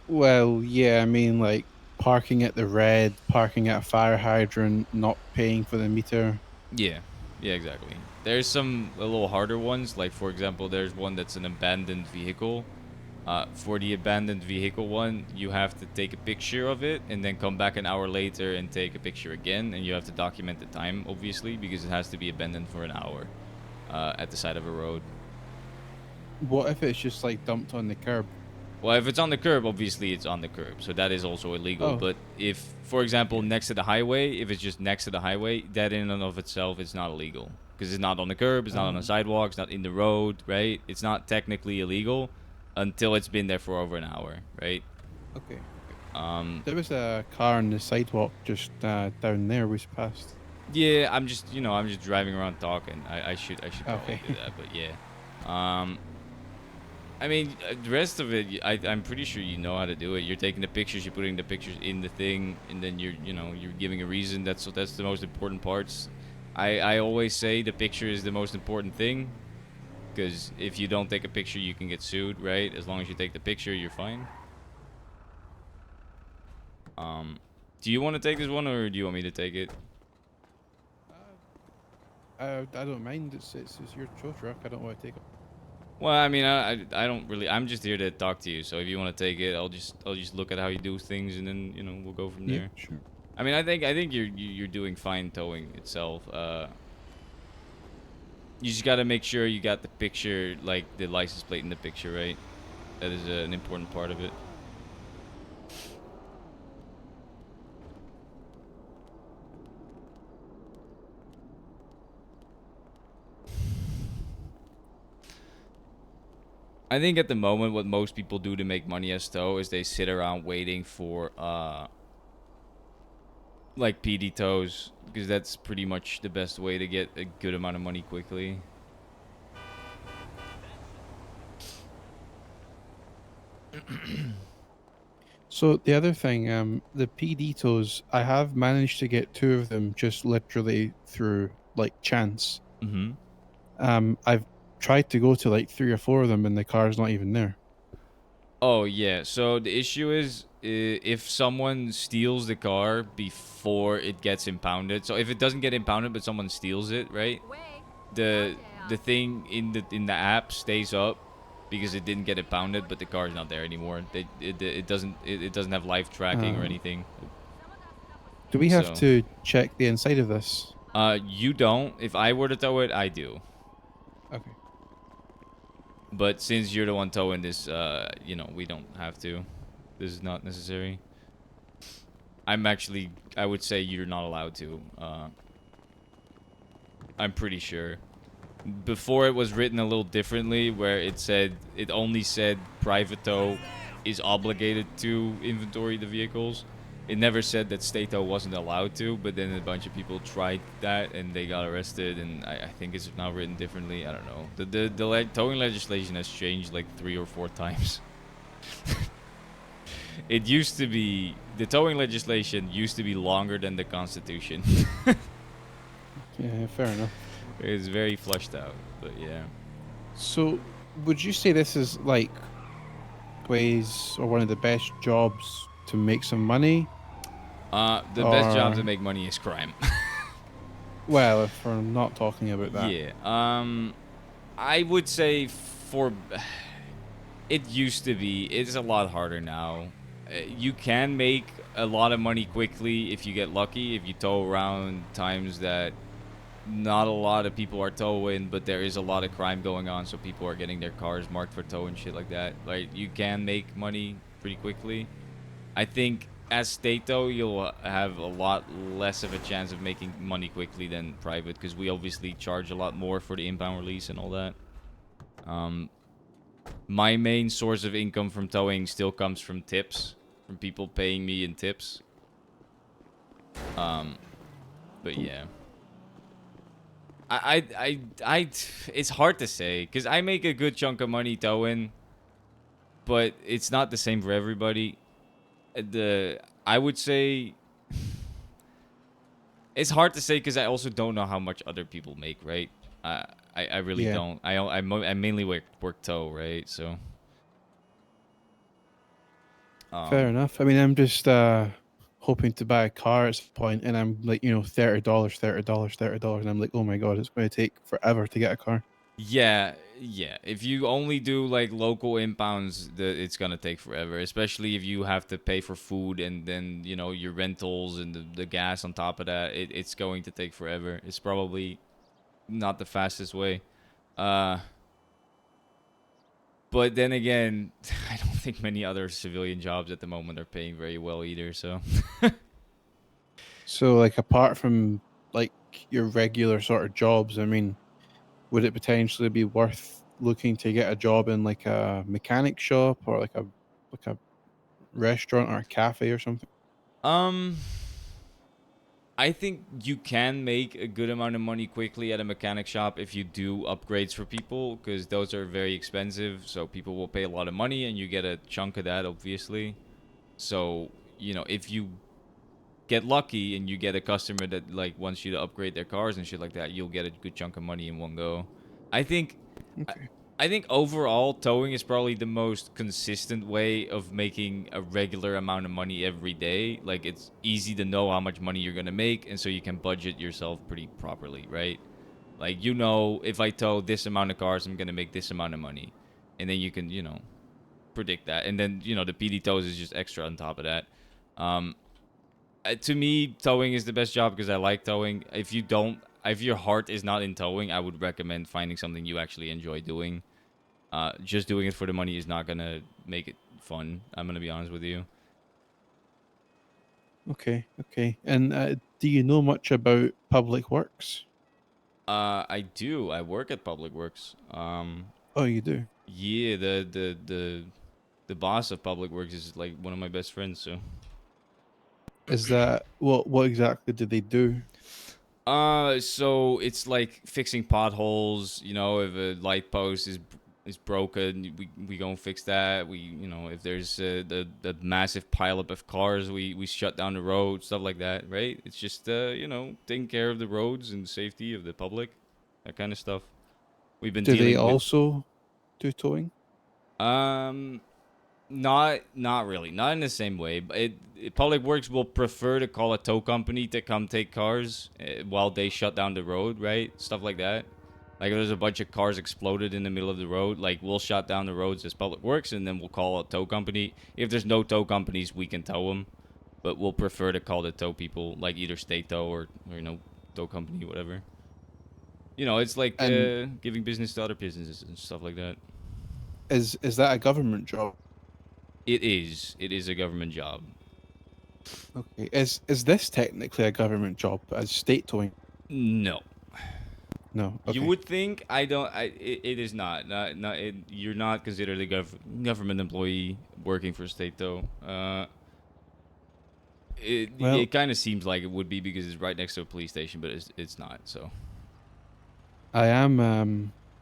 Well, yeah, I mean, like parking at the red, parking at a fire hydrant, not paying for the meter. Yeah, exactly. There's some a little harder ones, like for example, there's one that's an abandoned vehicle. For the abandoned vehicle one, you have to take a picture of it and then come back an hour later and take a picture again, and you have to document the time, obviously, because it has to be abandoned for an hour at the side of a road. What if it's just like dumped on the curb? Well, if it's on the curb, obviously it's on the curb, so that is also illegal. Oh. But if, for example, next to the highway, if it's just next to the highway, that in and of itself is not illegal. Because it's not on the curb, it's not on the sidewalk, it's not in the road, right? It's not technically illegal until it's been there for over an hour, right? Okay. Um, There was a car on the sidewalk just down there we passed. yeah, I'm just, I'm just driving around talking. I should probably Okay. do that, but yeah. I mean, the rest of it, I'm pretty sure you know how to do it. You're taking the pictures, you're putting the pictures in the thing, and then you're giving a reason. That's the most important parts. I always say the picture is the most important thing, because if you don't take a picture, you can get sued, right? As long as you take the picture, you're fine. Do you want to take this one, or do you want me to take it? I don't mind. It's your tow truck. I don't want to take it. Well, I mean, I don't really. I'm just here to talk to you. So if you want to take it, I'll just look at how you do things, and then we'll go from there. Yeah, sure. I mean, I think you're doing fine towing itself. You just gotta make sure you got the picture, like the license plate in the picture, right? That is an important part of it. I think at the moment, what most people do to make money as tow is they sit around waiting for like PD tows, because that's pretty much the best way to get a good amount of money quickly. So the other thing, the PD tows, I have managed to get 2 of them just literally through like chance. Mm-hmm. I've tried to go to like 3 or 4 of them, and the car's not even there. Oh yeah. So the issue is if someone steals the car before it gets impounded. So if it doesn't get impounded, but someone steals it, right? The thing in the app stays up because it didn't get impounded, but the car is not there anymore. It doesn't have live tracking or anything. Do we have So- to check the inside of this? You don't. If I were to tow it, I do. Okay. But since you're the one towing this, we don't have to. This is not necessary. I would say you're not allowed to. I'm pretty sure. Before it was written a little differently, where it only said private tow is obligated to inventory the vehicles. It never said that state tow wasn't allowed to, but then a bunch of people tried that and they got arrested, and I think it's now written differently. I don't know. The towing legislation has changed like 3 or 4 times. It used to be, the towing legislation used to be longer than the Constitution. Yeah, fair enough. It's very flushed out, but yeah. So, would you say this is like ways or one of the best jobs to make some money? The best job to Or- make money is crime. Well, if we're not talking about that. Yeah. I would say it used to be. It's a lot harder now. You can make a lot of money quickly if you get lucky. If you tow around times that not a lot of people are towing, but there is a lot of crime going on, so people are getting their cars marked for tow and shit like that. Like, you can make money pretty quickly. I think as state tow, you'll have a lot less of a chance of making money quickly than private, because we obviously charge a lot more for the impound release and all that. My main source of income from towing still comes from tips, from people paying me in tips. But yeah. It's hard to say, because I make a good chunk of money towing, but it's not the same for everybody. I would say it's hard to say, because I also don't know how much other people make, right? I really Yeah. don't. I mainly work tow, right? So Fair enough. I mean, I'm just hoping to buy a car at some point, and I'm like, $30, $30, $30, and I'm like, oh my god, it's going to take forever to get a car. Yeah, yeah. If you only do like local impounds, it's gonna take forever. Especially if you have to pay for food and then your rentals and the gas on top of that. It's going to take forever. It's probably not the fastest way. Uh, but then again, I don't think many other civilian jobs at the moment are paying very well either. So So, like, apart from like your regular sort of jobs, I mean, would it potentially be worth looking to get a job in like a mechanic shop or like a restaurant or a cafe or something? um. I think you can make a good amount of money quickly at a mechanic shop if you do upgrades for people, because those are very expensive. So people will pay a lot of money, and you get a chunk of that, obviously. So if you get lucky and you get a customer that like wants you to upgrade their cars and shit like that, you'll get a good chunk of money in one go. I think I, Okay. I think overall towing is probably the most consistent way of making a regular amount of money every day. Like it's easy to know how much money you're going to make, and so you can budget yourself pretty properly, right? Like if I tow this amount of cars, I'm going to make this amount of money. And then you can, predict that. And then, the PD tows is just extra on top of that. Um to me, towing is the best job because I like towing. If your heart is not in towing, I would recommend finding something you actually enjoy doing. Just doing it for the money is not gonna make it fun. I'm gonna be honest with you. Okay. Okay. And do you know much about public works? I do. I work at Public Works. Oh, you do. Yeah, the boss of Public Works is like one of my best friends. So, Is that what exactly do they do? so it's like fixing potholes. If a light post is broken, we go and fix that. If there's the massive pileup of cars, we shut down the road, stuff like that, right? It's just taking care of the roads and safety of the public, that kind of stuff. We've been Do they dealing with also do towing? um not really, not in the same way. But Public Works will prefer to call a tow company to come take cars while they shut down the road, right? Stuff like that. Like if there's a bunch of cars exploded in the middle of the road, like we'll shut down the roads as Public Works, and then we'll call a tow company. If there's no tow companies, we can tow them, but we'll prefer to call the tow people, like either State Tow or tow company, whatever. It's like And giving business to other businesses and stuff like that. is that a government job? It is. It is a government job. Okay. Is this technically a government job as state towing? No. No. You Okay. would think I don't. It is not. You're not considered a government employee working for state though. Well, It kind of seems like it would be because it's right next to a police station, but it's not. So I am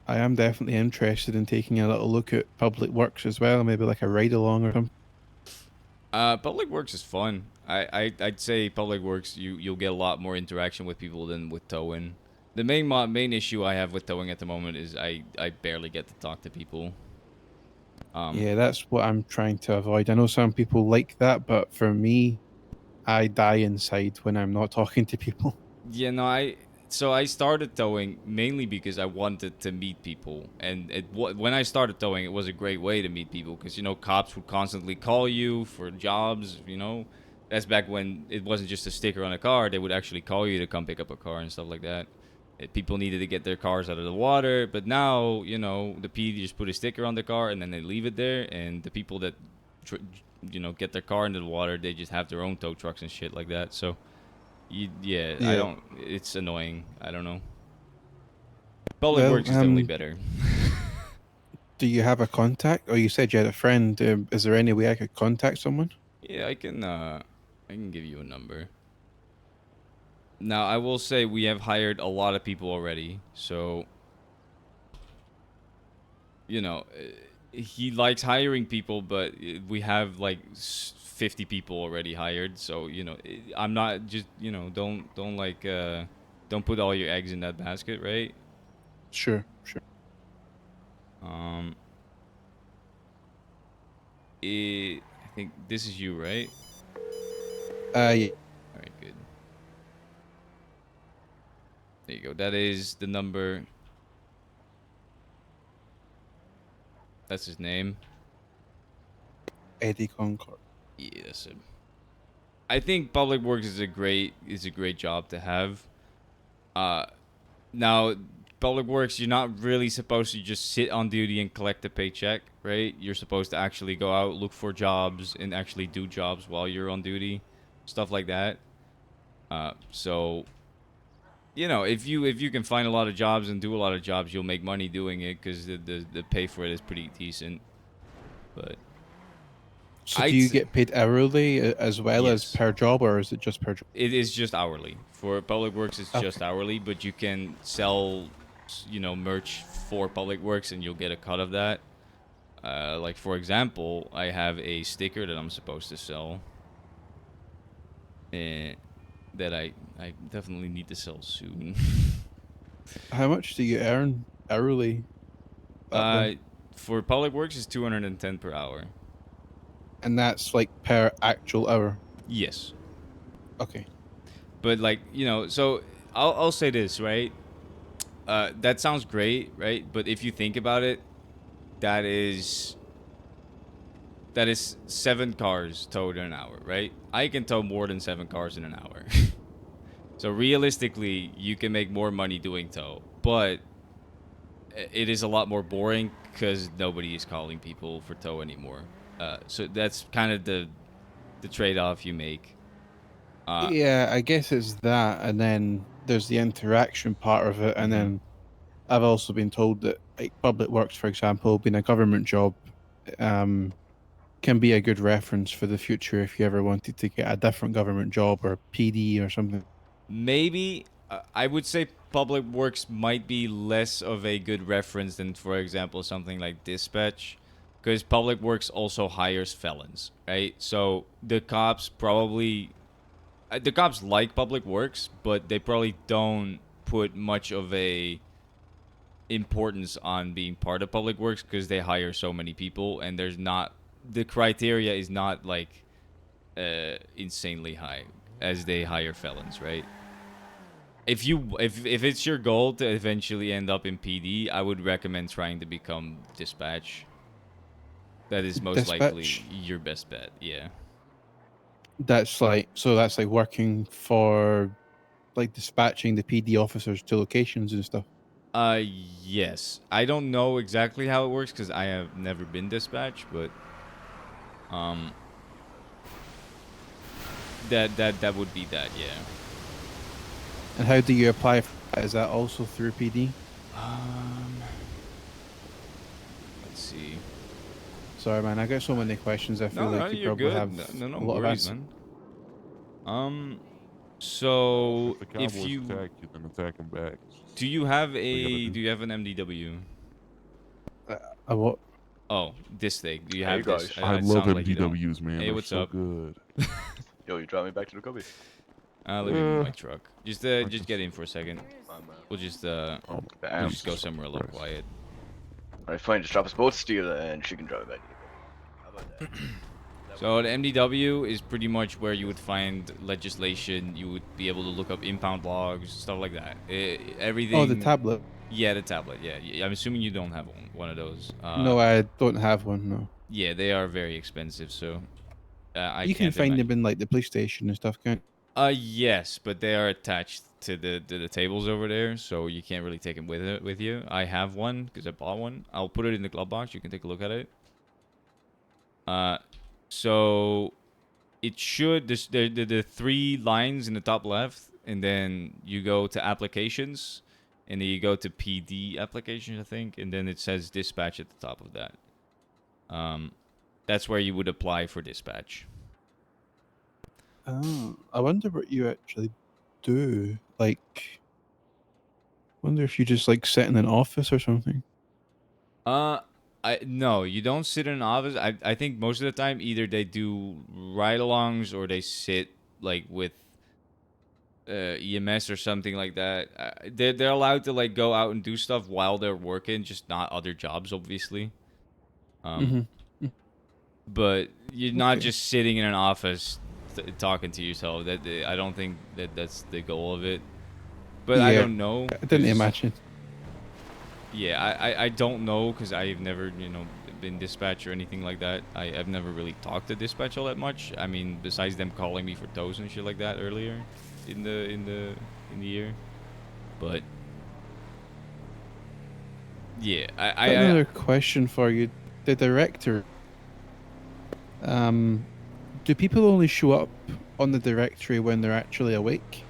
I am definitely interested in taking a little look at public works as well, maybe like a ride along or something. Public Works is fun. I'd say Public Works you'll get a lot more interaction with people than with towing. The main issue I have with towing at the moment is I barely get to talk to people. Yeah, that's what I'm trying to avoid. I know some people like that, but for me, I die inside when I'm not talking to people. Yeah, no, I started towing mainly because I wanted to meet people, and when I started towing, it was a great way to meet people because cops would constantly call you for jobs. That's back when it wasn't just a sticker on a car; they would actually call you to come pick up a car and stuff like that. People needed to get their cars out of the water, but now the PD just put a sticker on the car and then they leave it there, and the people that get their car into the water, they just have their own tow trucks and shit like that. So. Yeah, I Yeah. don't. It's annoying. I don't know. Public Well, Works is definitely better. do you have a contact? Or you said you had a friend. Is there any way I could contact someone? Yeah, I can. I can give you a number. Now, I will say we have hired a lot of people already. So, he likes hiring people, but we have like 50 people already hired. So, I'm not just don't like don't put all your eggs in that basket, right? Sure, sure. Um, I think this is you, right? Yeah. All right, good. There you go. That is the number. That's his name. Eddie Concord. Yeah, that's it. I think public works is a great job to have. Now, public works, you're not really supposed to just sit on duty and collect a paycheck, right? You're supposed to actually go out, look for jobs, and actually do jobs while you're on duty, stuff like that. So, you know, if you can find a lot of jobs and do a lot of jobs, you'll make money doing it because the pay for it is pretty decent. But So I'd do you s- get paid hourly as well as Yes. per job, or is it just per job? it is just hourly. For public works, it's just Okay. hourly, but you can sell, you know, merch for public works, and you'll get a cut of that. Like for example, I have a sticker that I'm supposed to sell, that I definitely need to sell soon. How much do you earn hourly up uh, there? for public works, is 210 per hour. And that's like per actual hour. Yes, Okay. but like, you know, so I'll say this, right? That sounds great, right? But if you think about it, that is 7 cars towed in an hour, right? I can tow more than 7 cars in an hour. So realistically, you can make more money doing tow, but it is a lot more boring because nobody is calling people for tow anymore. So that's kind of the trade-off you make. Yeah, I guess it's that, and then there's the interaction part of it, and Mhm. then I've also been told that like public works, for example, being a government job, um, can be a good reference for the future if you ever wanted to get a different government job or PD or something. Maybe I would say public works might be less of a good reference than, for example, something like dispatch, because public works also hires felons, right? So the cops like public works, but they probably don't put much of a importance on being part of public works because they hire so many people, and the criteria is not like insanely high as they hire felons, right? If it's your goal to eventually end up in PD, I would recommend trying to become dispatch. That is most likely Dispatch. your best bet. Yeah. That's like working for like dispatching the PD officers to locations and stuff. Yes. I don't know exactly how it works because I have never been dispatched, but um, that would be that. Yeah. And how do you apply for that? Is that also through PD? Let's see. Sorry, man. I got so many questions. I feel No, like you you're probably good. have No a lot of worries, answers. man. So If the if Cowboys you attack you, then attack them back. do you have gotta a do. do you have an MDW? What? Oh, this thing. Do you Hey, have this? guys. I It love sounds like you don't. MDWs, man. Hey, They're what's so up? good. Yo, you drive me back to the cubby? Let me move my truck. Just just- get in for a second. My man. We'll just Oh, we'll Damn. just go somewhere a little Christ. quiet. Alright, fine. Just drop us both steel and she can drive it back. How about that? So the MDW is pretty much where you would find legislation. You would be able to look up impound logs, stuff like that. Everything. Oh, the tablet. Yeah, the tablet. Yeah. I'm assuming you don't have one of those. No, I don't have one. No. Yeah, they are very expensive. So I You can can't find imagine. them in like the police station and stuff, can't? Yes, but they are attached to the tables over there, so you can't really take them with you. I have one because I bought one. I'll put it in the glove box. You can take a look at it. So it should the 3 lines in the top left, and then you go to applications, and then you go to PD applications, I think, and then it says dispatch at the top of that. That's where you would apply for dispatch. Oh, I wonder what you actually do. Like, wonder if you just like sit in an office or something. No, you don't sit in an office. I think most of the time either they do ride-alongs or they sit like with EMS or something like that. They're allowed to like go out and do stuff while they're working, just not other jobs, obviously. But you're not Okay. just sitting in an office talking to yourself. I don't think that's the goal of it. But I Yeah, don't know. I didn't 'cause- imagine. Yeah, I don't know because I've never been dispatched or anything like that. I've never really talked to dispatch all that much. I mean, besides them calling me for tows and shit like that earlier in the year. But yeah, Got another question for you. The director. Do people only show up on the directory when they're actually awake?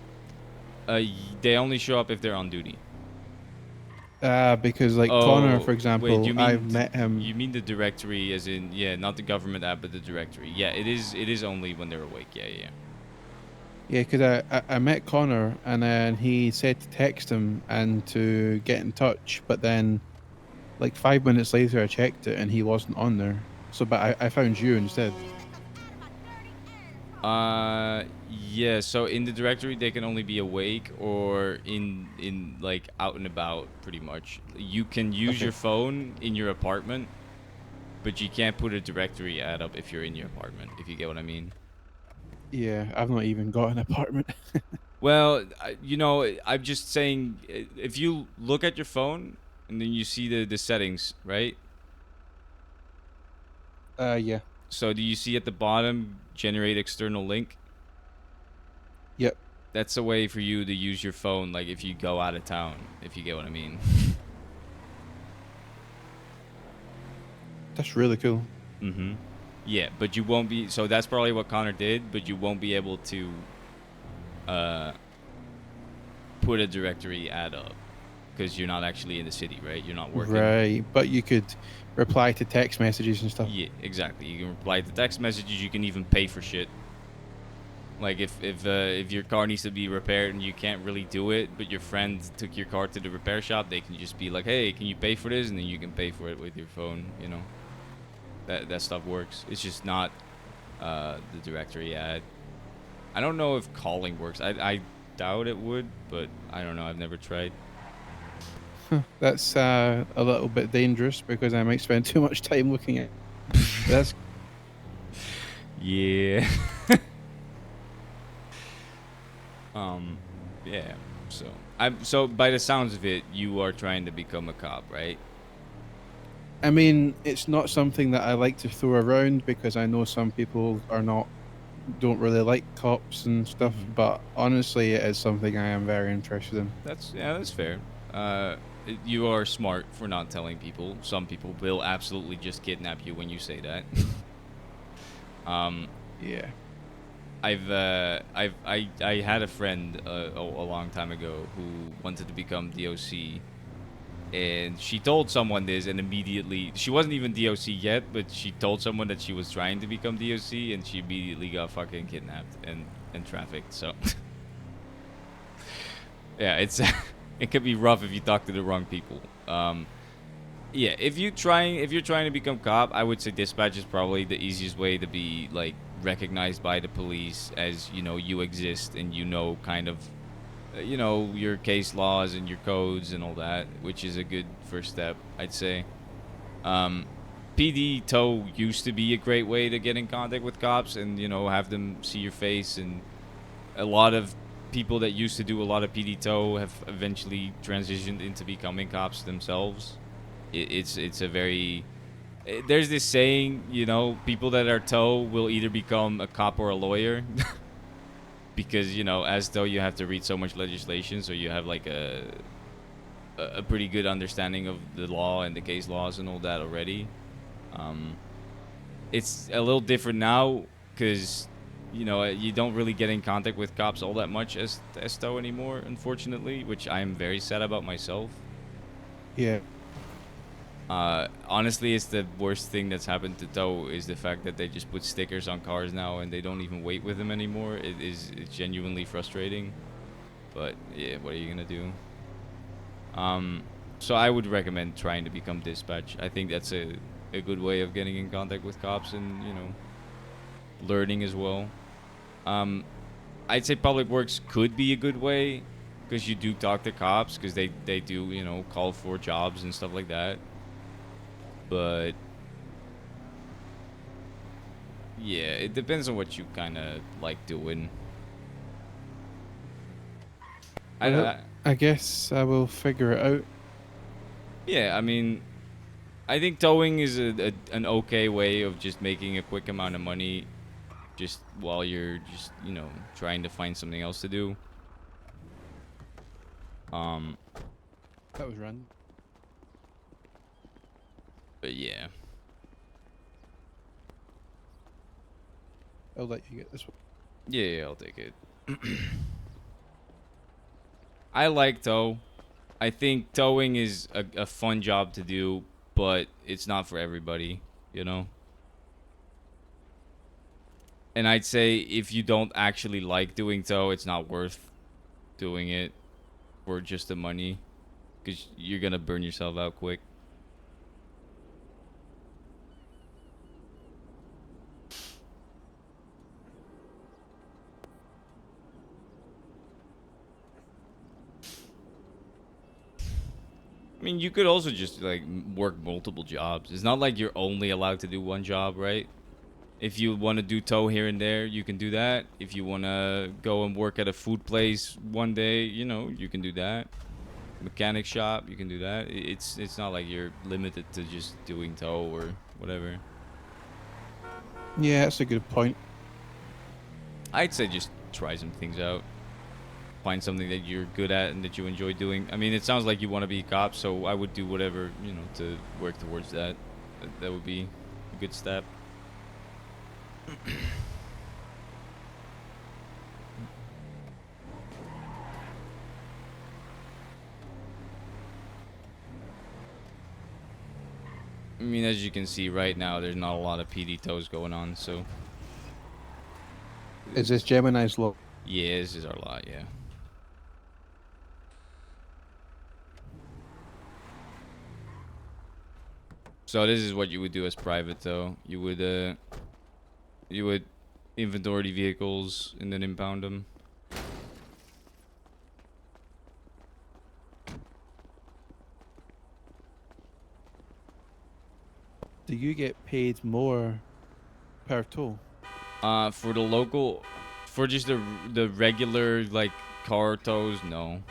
They only show up if they're on duty. Because like Connor, for Wait, example, you mean I've met him. You mean the directory, as in not the government app, but the directory? Yeah, it is only when they're awake. Yeah. Yeah, because I met Connor and then he said to text him and to get in touch, but then like 5 minutes later I checked it and he wasn't on there. So, but I found you instead. Yeah. So in the directory, they can only be awake or in like out and about, pretty much. You can use your phone in your apartment, but you can't put a directory ad up if you're in your apartment. If you get what I mean. Yeah, I've not even got an apartment. Well, I'm just saying, if you look at your phone and then you see the settings, right? Yeah. So do you see at the bottom, generate external link? Yep. That's a way for you to use your phone, like if you go out of town, if you get what I mean. That's really cool. Mm-hmm. Yeah, but you won't be, so that's probably what Connor did, but you won't be able to put a directory ad up because you're not actually in the city, right? You're not working. Right, but you could reply to text messages and stuff. Yeah, exactly. You can reply to text messages. You can even pay for shit. Like if your car needs to be repaired and you can't really do it, but your friend took your car to the repair shop, they can just be like, "Hey, can you pay for this?" And then you can pay for it with your phone. You know, that stuff works. It's just not the directory ad. I don't know if calling works. I doubt it would, but I don't know. I've never tried. That's a little bit dangerous because I might spend too much time looking at. That's Yeah. Yeah. So by the sounds of it, you are trying to become a cop, right? I mean, it's not something that I like to throw around because I know some people don't really like cops and stuff. But honestly, it is something I am very interested in. That's fair. You are smart for not telling people. Some people will absolutely just kidnap you when you say that. Yeah. I had a friend a long time ago who wanted to become DOC, and she told someone this, and immediately she wasn't even DOC yet, but she told someone that she was trying to become DOC, and she immediately got fucking kidnapped and trafficked. So yeah, it could be rough if you talk to the wrong people. Yeah, if you're trying to become cop, I would say dispatch is probably the easiest way to be like recognized by the police as you exist and kind of your case laws and your codes and all that, which is a good first step, I'd say. PD tow used to be a great way to get in contact with cops and have them see your face, and a lot of people that used to do a lot of PD tow have eventually transitioned into becoming cops themselves. It's a very there's this saying, people that are tow will either become a cop or a lawyer. Because as though you have to read so much legislation, so you have like a pretty good understanding of the law and the case laws and all that already. It's a little different now because you don't really get in contact with cops all that much as tow anymore, unfortunately, which I am very sad about myself. Yeah. Honestly, it's the worst thing that's happened to tow is the fact that they just put stickers on cars now and they don't even wait with them anymore. It's genuinely frustrating, but yeah, what are you gonna do? So I would recommend trying to become dispatch. I think that's a good way of getting in contact with cops and learning as well. I'd say public works could be a good way because you do talk to cops because they do call for jobs and stuff like that. But yeah, it depends on what you kind of like doing. I guess I will figure it out. Yeah, I mean, I think towing is an okay way of just making a quick amount of money, just while you're just trying to find something else to do. That was random. But yeah. I'll let you get this one. Yeah, I'll take it. I like tow. I think towing is a fun job to do, but it's not for everybody, And I'd say if you don't actually like doing tow, it's not worth doing it for just the money, because you're gonna burn yourself out quick. I mean, you could also just like work multiple jobs. It's not like you're only allowed to do one job, right? If you want to do tow here and there, you can do that. If you want to go and work at a food place one day, you can do that. Mechanic shop, you can do that. It's not like you're limited to just doing tow or whatever. Yeah, that's a good point. I'd say just try some things out. Find something that you're good at and that you enjoy doing. I mean, it sounds like you want to be a cop, so I would do whatever, to work towards that. That would be a good step. I mean, as you can see right now, there's not a lot of PD tows going on, so... Is this Gemini's law? Yeah, this is our lot, yeah. So this is what you would do as private, though. You would inventory the vehicles and then impound them. Do you get paid more per tow? For the local, for just the regular like car tows, no.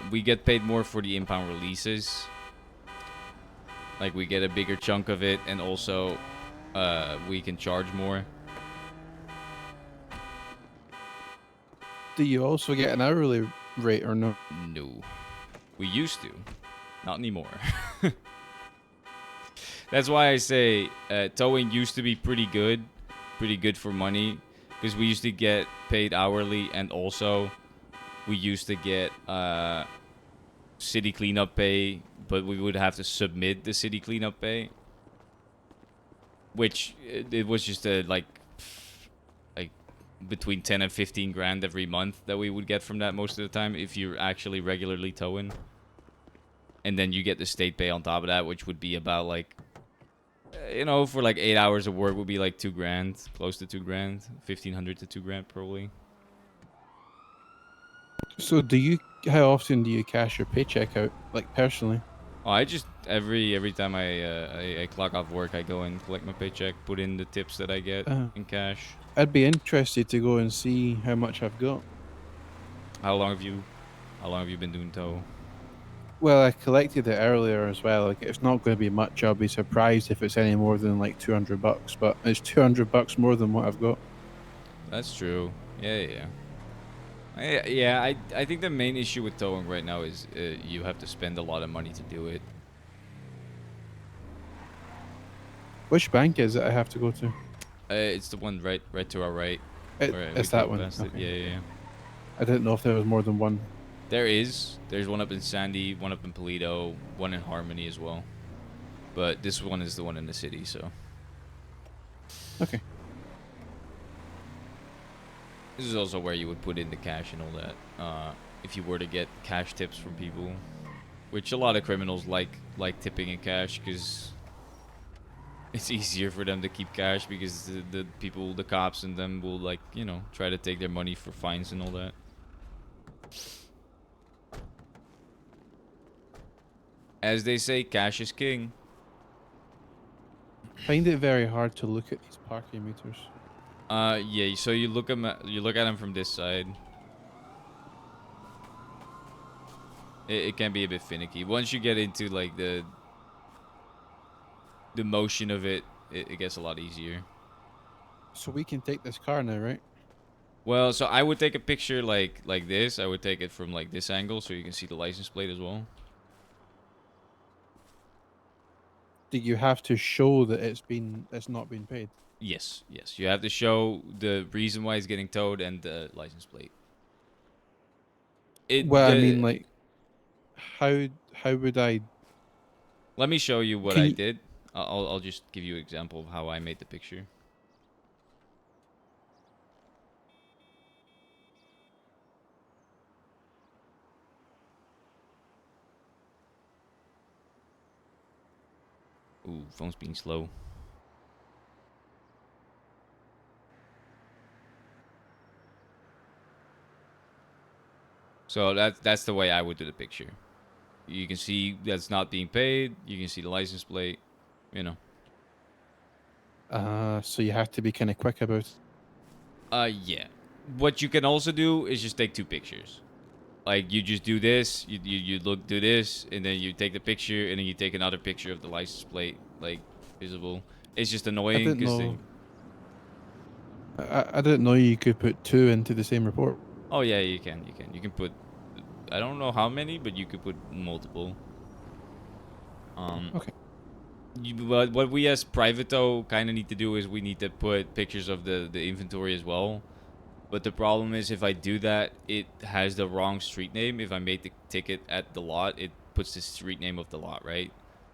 We get paid more for the impound releases. Like we get a bigger chunk of it, and also, we can charge more. Do you also get an hourly rate or no? No, we used to, not anymore. That's why I say towing used to be pretty good for money, because we used to get paid hourly, and also we used to get city cleanup pay, but we would have to submit the city cleanup pay, which it was just like between 10 and 15 grand every month that we would get from that most of the time if you're actually regularly towing. And then you get the state pay on top of that, which would be about like, for like 8 hours of work would be like 2 grand, close to 2 grand, 1,500 to 2 grand probably. So how often do you cash your paycheck out, like personally? Oh, I just every time I clock off work, I go and collect my paycheck, put in the tips that I get in cash. I'd be interested to go and see how much I've got. How long have you been doing tow? Well, I collected it earlier as well. Like, it's not going to be much. I'll be surprised if it's any more than like $200, but it's $200 more than what I've got. That's true. Yeah. I think the main issue with towing right now is you have to spend a lot of money to do it. Which bank is it I have to go to? It's the one right to our right. It's that one. Okay. Yeah. I didn't know if there was more than one. There's one up in Sandy, one up in Polito, one in Harmony as well. But this one is the one in the city, so. Okay. This is also where you would put in the cash and all that. If you were to get cash tips from people, which a lot of criminals like tipping in cash because it's easier for them to keep cash, because the people, the cops and them will try to take their money for fines and all that. As they say, cash is king. Find it very hard to look at these parking meters. Yeah. So you look at them from this side. It can be a bit finicky once you get into like the motion of it, it gets a lot easier. So we can take this car now, right? Well, so I would take a picture like this. I would take it from like this angle so you can see the license plate as well. Do you have to show that it's not been paid? Yes, yes. You have to show the reason why it's getting towed and the license plate. Well, I mean, like, how would I? Let me show you what Can I you, did. I'll just give you an example of how I made the picture. Ooh, phone's being slow. So that's the way I would do the picture. You can see that's not being paid. You can see the license plate. You know. so you have to be kind of quick about it. Yeah. What you can also do is just take two pictures. Like you just do this, you do this, and then you take the picture, and then you take another picture of the license plate, like visible. It's just I annoying didn't because know. I didn't know you could put two into the same report. Oh yeah, you can. You can put. I don't know how many, but you could put multiple. Okay. But what we as Private kind of need to do is we need to put pictures of the inventory as well. But the problem is if I do that, it has the wrong street name. If I made the ticket at the lot, it puts the street name of the lot, right?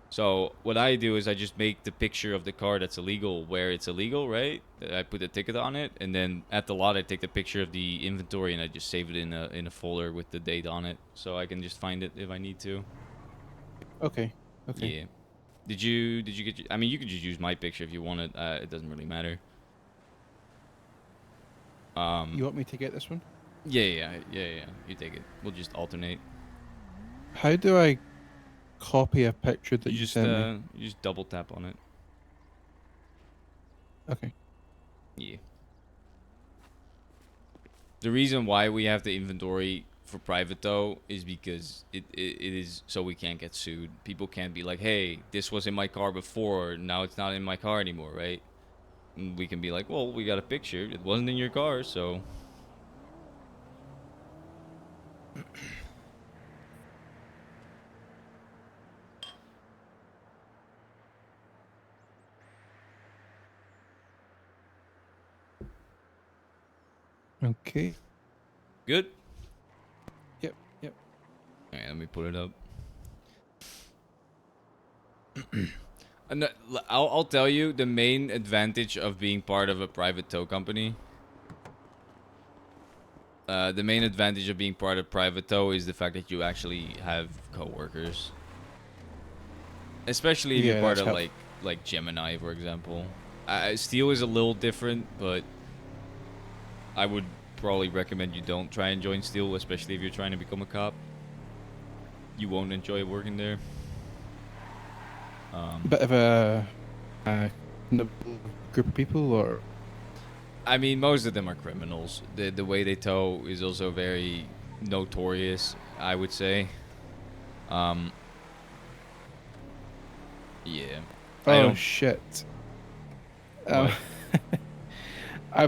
So what I do is I just make the picture of the car that's illegal where it's illegal, right? I put a ticket on it, and then at the lot I take the picture of the inventory and I just save it in a folder with the date on it, so I can just find it if I need to. Okay. Okay. Yeah. Did you get? I mean, you could just use my picture if you wanted. It doesn't really matter. You want me to get this one? Yeah. You take it. We'll just alternate. How do I copy a picture that you just sent me? you just double tap on it. Okay. Yeah. The reason why we have the inventory for Private is because it is so we can't get sued. People can't be like, hey, this was in my car before, now it's not in my car anymore, right? And we can be like, well, we got a picture. It wasn't in your car, so. Okay. Good? Yep. Yep. Alright, let me put it up. And I'll tell you the main advantage of being part of a private tow company. The main advantage of being part of private tow is the fact that you actually have coworkers. Especially if you're part of like Gemini, for example. Steel is a little different, but I would probably recommend you don't try and join Steel, especially if you're trying to become a cop. You won't enjoy working there. Bit of a group of people, or I mean, most of them are criminals. The way they tow is also very notorious, I would say. Yeah. oh shit. What? I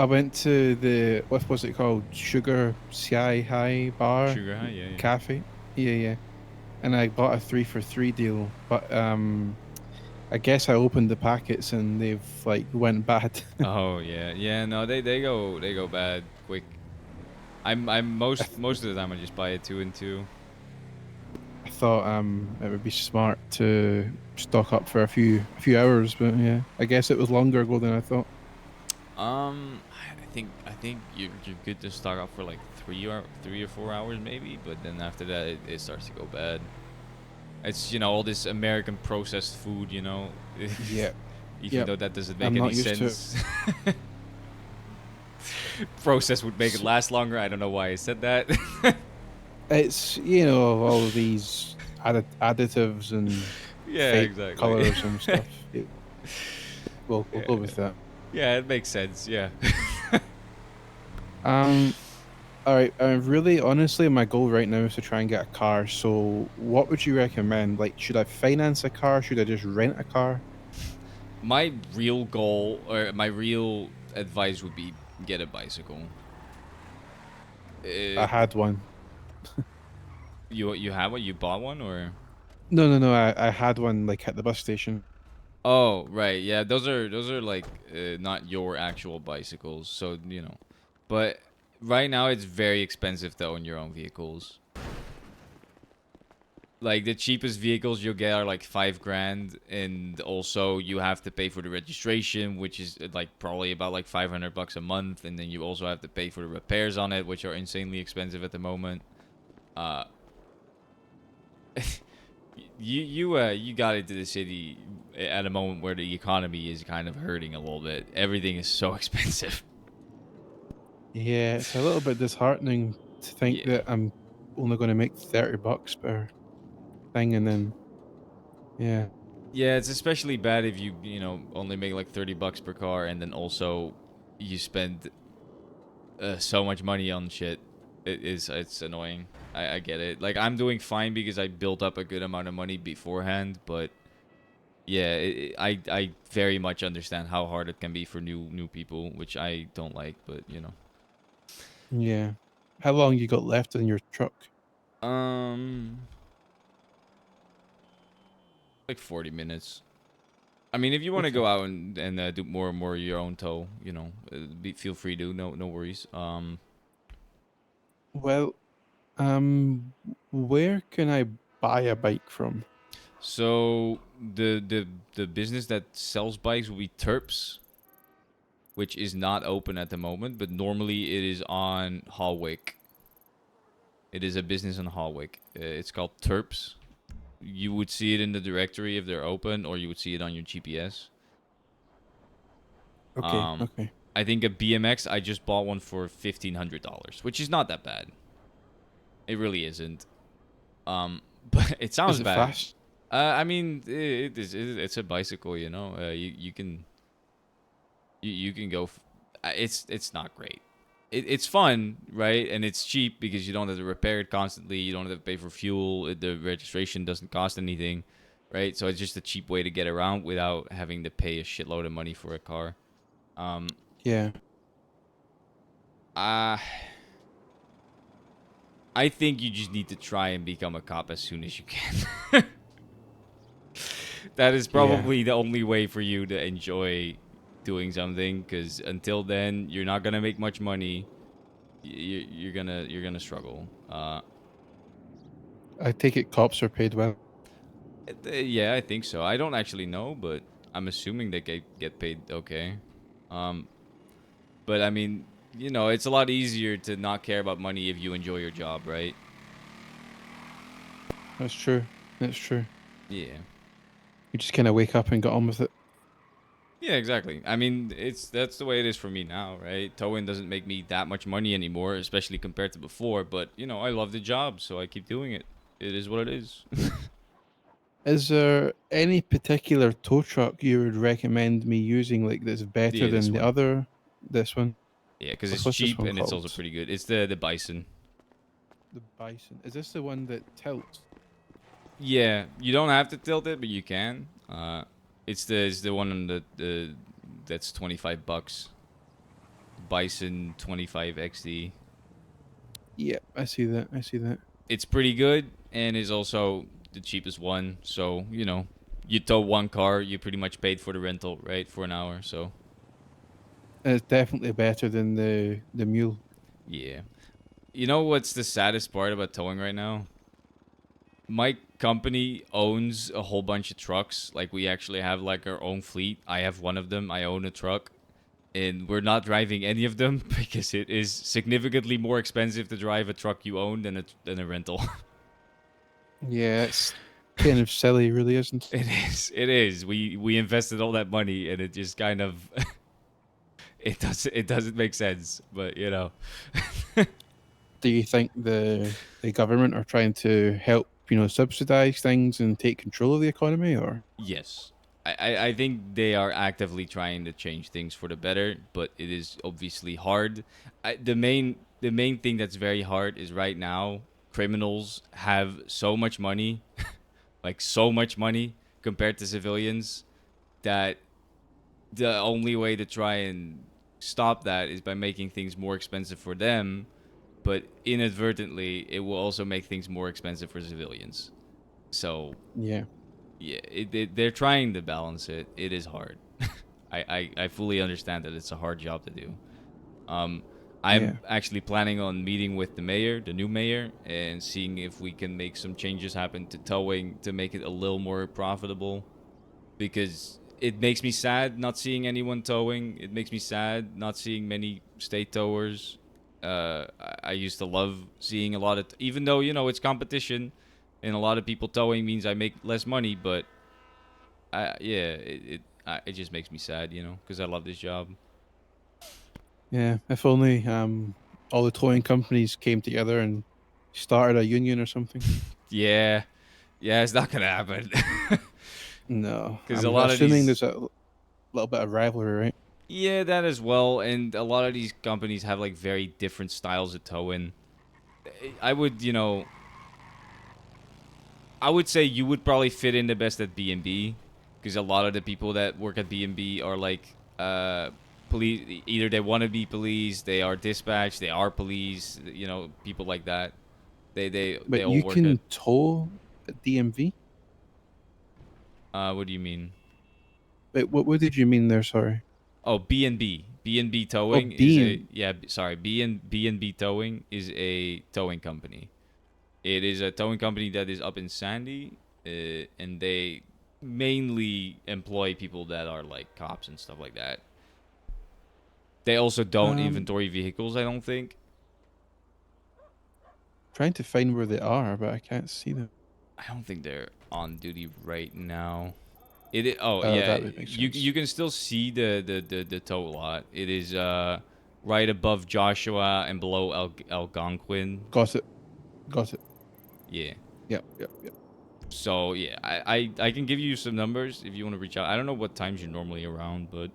went to the what was it called? Sugar Sky High Bar Sugar High, yeah. Cafe. Yeah. And I bought a 3 for 3 deal, but I guess I opened the packets and they've like went bad. Oh yeah. No, they go bad quick. I'm most of the time I just buy a 2 and 2. I thought it would be smart to stock up for a few hours, but yeah, I guess it was longer ago than I thought. I think you're good to stock up for like 3 or 4 hours maybe, but then after that it starts to go bad. It's all this American processed food, Yeah. Even though that doesn't make I'm any not used to sense. Process would make it last longer. I don't know why I said that. It's all these additives and Yeah, fake exactly. colors and stuff. We'll go with that. Yeah, it makes sense. Yeah. All right. Really, honestly, my goal right now is to try and get a car. So, what would you recommend? Like, should I finance a car? Should I just rent a car? My real goal, or my real advice would be get a bicycle. I Uh, had one. you have one? You bought one, or? No, no, no. I had one like at the bus station. Oh, right. Yeah, those are like not your actual bicycles, so you know. But right now it's very expensive to own your own vehicles. Like the cheapest vehicles you'll get are like 5 grand, and also you have to pay for the registration, which is like probably about like 500 bucks a month, and then you also have to pay for the repairs on it, which are insanely expensive at the moment. Uh, you got into the city at a moment where the economy is kind of hurting a little bit. Everything is so expensive. Yeah, it's a little bit disheartening to think Yeah. that I'm only going to make 30 bucks per thing, and then yeah, Yeah, it's especially bad if you know, only make like 30 bucks per car, and then also you spend so much money on shit. It's annoying. I get it. Like I'm doing fine because I built up a good amount of money beforehand, but yeah, I very much understand how hard it can be for new people, which I don't like, but you know. yeah. How long you got left in your truck? Um, like 40 minutes. I mean, if you want to Okay. go out and do more and more your own tow, you know, feel free to. No worries. Well, where can I buy a bike from? So the business that sells bikes will be Terps, which is not open at the moment, but normally it is on Hallwick. It is a business on Hallwick. It's called Terps. You would see it in the directory if they're open, or you would see it on your GPS. Okay, Um, okay. I think a BMX. I just bought one for $1,500, which is not that bad. It really isn't. But it sounds Is it bad. fast? I mean, it's a bicycle, you know. You can go. It's not great. It's fun, right? And it's cheap because you don't have to repair it constantly. You don't have to pay for fuel. The registration doesn't cost anything, right? So it's just a cheap way to get around without having to pay a shitload of money for a car. Um, Yeah. uh, I think you just need to try and become a cop as soon as you can. That is Yeah. probably the only way for you to enjoy doing something, because until then you're not gonna make much money. You're gonna struggle. I take it cops are paid well. Yeah, I think so. I don't actually know, but I'm assuming they get paid okay. Um, but I mean, you know, it's a lot easier to not care about money if you enjoy your job, right? That's true. That's true. Yeah. You just kind of wake up and get on with it. Yeah, exactly. I mean, that's the way it is for me now, right? Towing doesn't make me that much money anymore, especially compared to before. But you know, I love the job, so I keep doing it. It is what it is. Is there any particular tow truck you would recommend me using, like that's better Yeah, this than the one. other? This one. Yeah, because it's What's this cheap one and it's also called? pretty good. It's the Bison. The Bison. Is this the one that tilts? Yeah, you don't have to tilt it, but you can. It's the one on the that's 25 bucks. Bison 25 XD. Yeah, I see that. I see that. It's pretty good and is also the cheapest one. So you know, you tow one car, you pretty much paid for the rental, right, for an hour. So It's definitely better than the mule. yeah. You know what's the saddest part about towing right now? My company owns a whole bunch of trucks. Like we actually have like our own fleet. I have one of them. I own a truck. And we're not driving any of them because it is significantly more expensive to drive a truck you own than a rental. Yeah, it's kind of silly, really, isn't it? It is. It is. We invested all that money and it just kind of it doesn't make sense. But you know, Do you think the government are trying to help, subsidize things and take control of the economy, or? yes. I think they are actively trying to change things for the better, but it is obviously hard. The main the main thing that's very hard is right now criminals have so much money, like so much money compared to civilians, that the only way to try and stop that is by making things more expensive for them, but inadvertently it will also make things more expensive for civilians. So Yeah. yeah, they're trying to balance it. It is hard. I fully understand that it's a hard job to do. Um, Yeah. I'm actually planning on meeting with the mayor, the new mayor, and seeing if we can make some changes happen to towing to make it a little more profitable. Because it makes me sad not seeing anyone towing. It makes me sad not seeing many state towers. I used to love seeing a lot of, even though it's competition, and a lot of people towing means I make less money. But it just makes me sad, because I love this job. Yeah. If only all the towing companies came together and started a union or something. Yeah, it's not gonna happen. No, Because a I'm lot of assuming these, there's a little bit of rivalry, right? yeah, that as well, and a lot of these companies have like very different styles of towing. I would, I would say you would probably fit in the best at B&B, because a lot of the people that work at B&B are like police. Either they want to be police, they are dispatch, they are police. People like that. They But all you work at. can tow at DMV. What do you mean? Wait, what did you mean there? Sorry. Oh, B&B. B&B Oh, Towing is a being. sorry. B&B Towing is a towing company. It is a towing company that is up in Sandy, and they mainly employ people that are like cops and stuff like that. They also don't Um, inventory vehicles, I don't think. trying to find where they are, but I can't see them. I don't think they're on duty right now. Oh Oh, yeah, that would make you sense. can still see the tow lot. It is right above Joshua and below Algonquin. Got it. Got it. Yeah. Yep. Yep. Yep. So yeah, I can give you some numbers if you want to reach out. I don't know what times you're normally around, but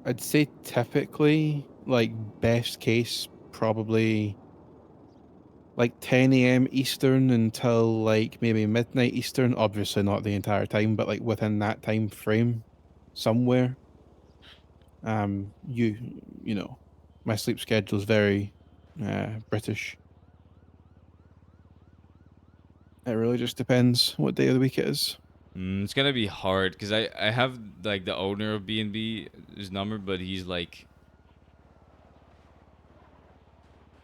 I'd say typically, like best case, probably like 10 a.m. Eastern until like maybe midnight Eastern. Obviously not the entire time, but like within that time frame, somewhere. You know, my sleep schedule is very British. It really just depends what day of the week it is. it's gonna be hard because I have like the owner of B&B his number, but he's like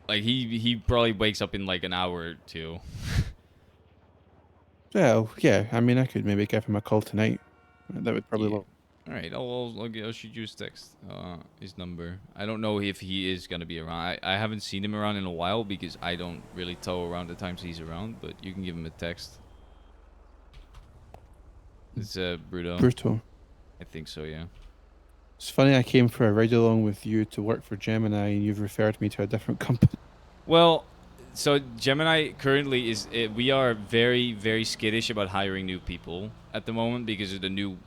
he probably wakes up in like an hour or two. Well, yeah, I mean, I could maybe give him a call tonight. That would probably Yeah. work. All right, I'll shoot you his text, his number. I don't know if he is gonna be around. I haven't seen him around in a while because I don't really tow around the times he's around. But you can give him a text. It's Bruto. Brutal. I think so, yeah. It's funny I came for a ride along with you to work for Gemini and you've referred me to a different company. Well, so Gemini currently we are very very skittish about hiring new people at the moment because of the new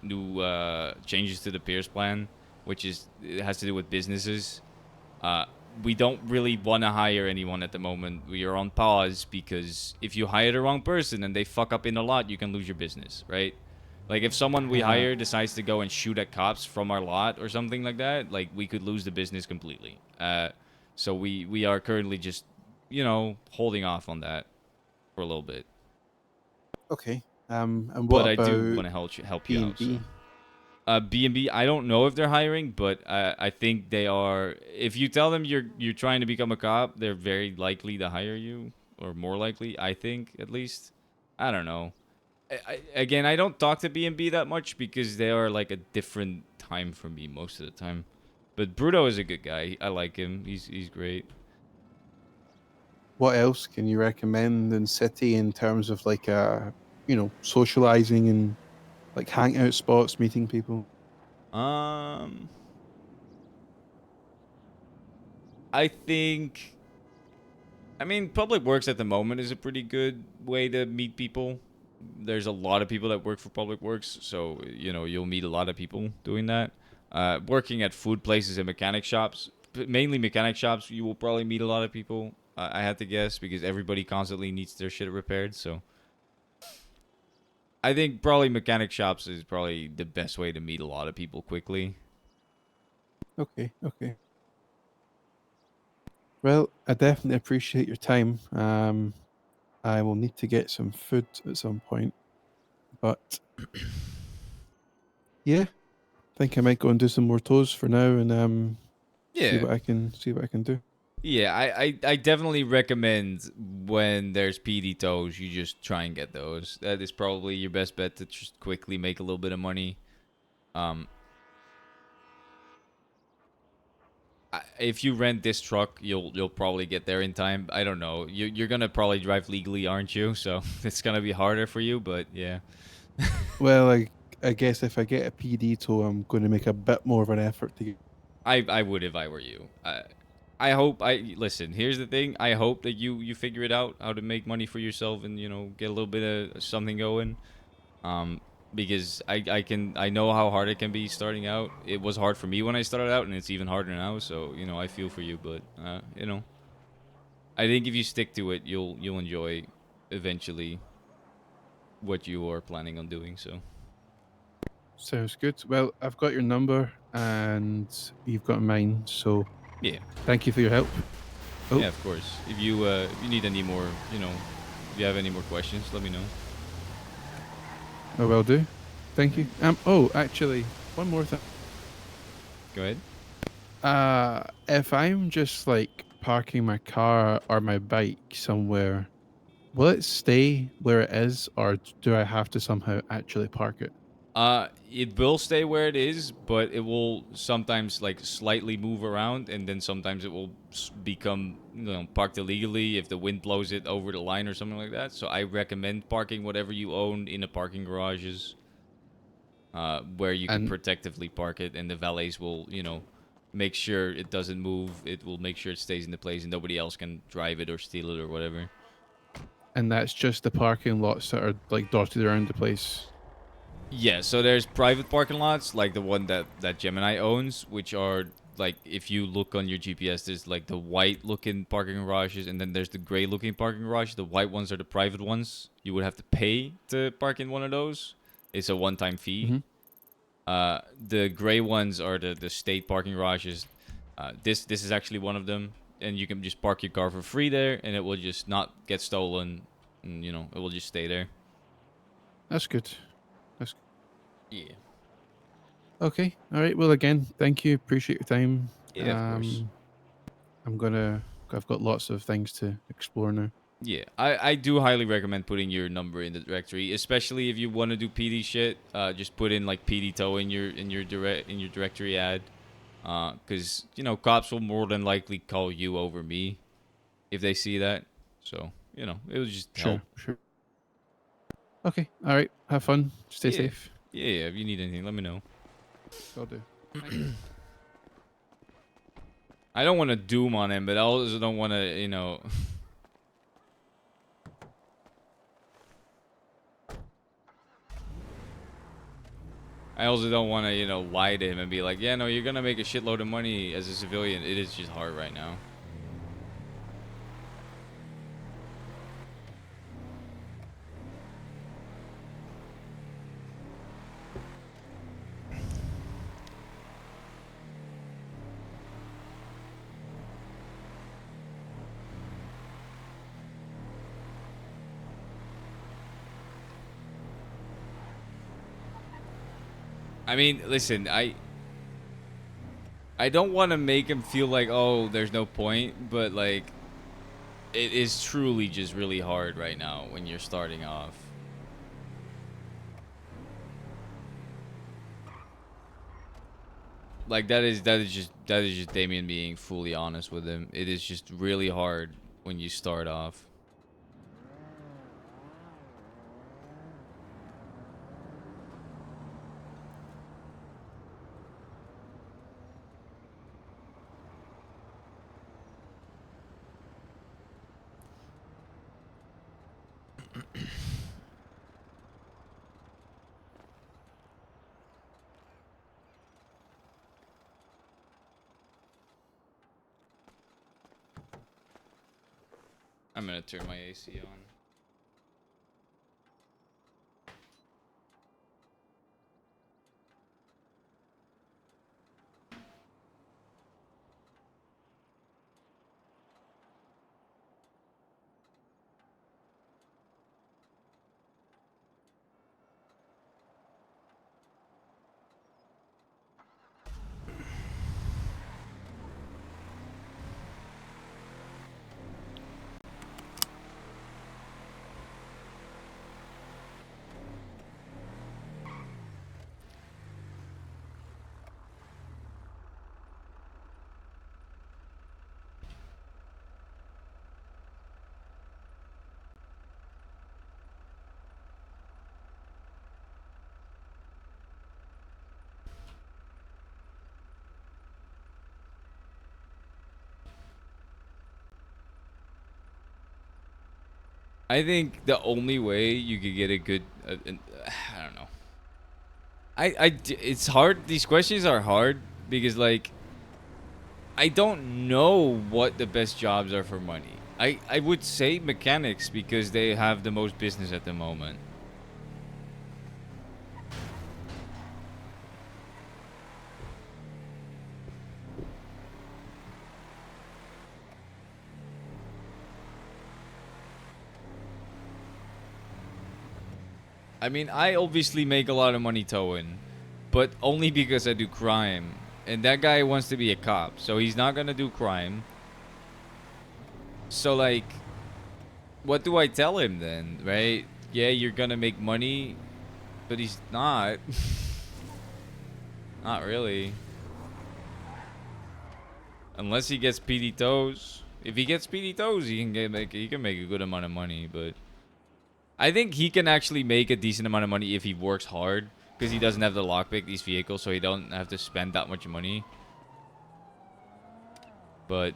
changes to the Peers plan, which it has to do with businesses. We don't really want to hire anyone at the moment. We are on pause because if you hire the wrong person and they fuck up in a lot, you can lose your business, right? Like if someone we hire decides to go and shoot at cops from our lot or something like that, like we could lose the business completely. So we are currently just holding off on that for a little bit. Okay. And But what I do about want to help you out. B&B? So. B&B, I don't know if they're hiring, but I think they are. If you tell them you're trying to become a cop, they're very likely to hire you, or more likely, I think, at least. I don't know. Again, I don't talk to B&B that much because they are like a different time from me most of the time. But Bruto is a good guy. I like him. He's great. What else can you recommend in city in terms of like socializing and like hangout spots, meeting people? I think. I mean, Public Works at the moment is a pretty good way to meet people. There's a lot of people that work for Public Works, so you'll meet a lot of people doing that. Working at food places and mechanic shops, mainly mechanic shops. You will probably meet a lot of people. I had to guess because everybody constantly needs their shit repaired. So I think probably mechanic shops is probably the best way to meet a lot of people quickly. Okay, okay. Well, I definitely appreciate your time. I will need to get some food at some point, but yeah, I think I might go and do some more tows for now, and see Yeah. what I can do. Yeah, I definitely recommend when there's PD tows, you just try and get those. That is probably your best bet to just quickly make a little bit of money. Um, if you rent this truck, you'll probably get there in time. I don't know. You're gonna probably drive legally, aren't you? So it's gonna be harder for you, but yeah. Well, I guess if I get a PD tow, I'm going to make a bit more of an effort to get. I would if I were you. I hope I listen. Here's the thing. I hope that you figure it out how to make money for yourself and get a little bit of something going. Um, because I know how hard it can be starting out. It was hard for me when I started out, and it's even harder now. So I feel for you, but I think if you stick to it, you'll enjoy eventually what you are planning on doing. So Sounds good. Well, I've got your number and you've got mine, so yeah, thank you for your help. Oh. yeah, of course. If you need any more, if you have any more questions, let me know. I will do. Thank you. Oh, actually, one more thing. Go ahead. If I'm just like parking my car or my bike somewhere, will it stay where it is, or do I have to somehow actually park it? It will stay where it is, but it will sometimes like slightly move around, and then sometimes it will become parked illegally if the wind blows it over the line or something like that. So I recommend parking whatever you own in the parking garages, where you can And protectively park it, and the valets will make sure it doesn't move. It will make sure it stays in the place, and nobody else can drive it or steal it or whatever. and that's just the parking lots that are like dotted around the place. Yeah, so there's private parking lots like the one that Gemini owns, which are like if you look on your GPS, there's like the white looking parking garages, and then there's the gray looking parking garage. The white ones are the private ones. You would have to pay to park in one of those. It's a one-time fee. Mm-hmm. The gray ones are the state parking garages. This is actually one of them, and you can just park your car for free there, and it will just not get stolen, and it will just stay there. That's good. That's Yeah. okay. All right. Well, again, thank you. Appreciate your time. Yeah, of course. I've got lots of things to explore now. Yeah, I do highly recommend putting your number in the directory, especially if you want to do PD shit. Just put in like PD tow in your directory ad, because cops will more than likely call you over me if they see that. So it will just help. Sure. Okay. All right. Have fun. Stay Yeah. safe. Yeah. If you need anything, let me know. Will do. I don't want to doom on him, but I also don't want to I also don't want to, lie to him and be like, yeah, no, you're going to make a shitload of money as a civilian. It is just hard right now. I mean, listen, I don't want to make him feel like, oh, there's no point, but like it is truly just really hard right now when you're starting off. Like that is just Damien being fully honest with him. It is just really hard when you start off. I'm gonna turn my AC on. I think the only way you could get a good, I don't know. It's hard. These questions are hard because like, I don't know what the best jobs are for money. I would say mechanics because they have the most business at the moment. I mean, I obviously make a lot of money towing, but only because I do crime. And that guy wants to be a cop, so he's not gonna do crime. So, like, what do I tell him then, right? Yeah, you're gonna make money, but he's not. Not really. Unless he gets PD tows. If he gets PD tows, he can make a good amount of money, but I think he can actually make a decent amount of money if he works hard, because he doesn't have to lockpick these vehicles, so he don't have to spend that much money. But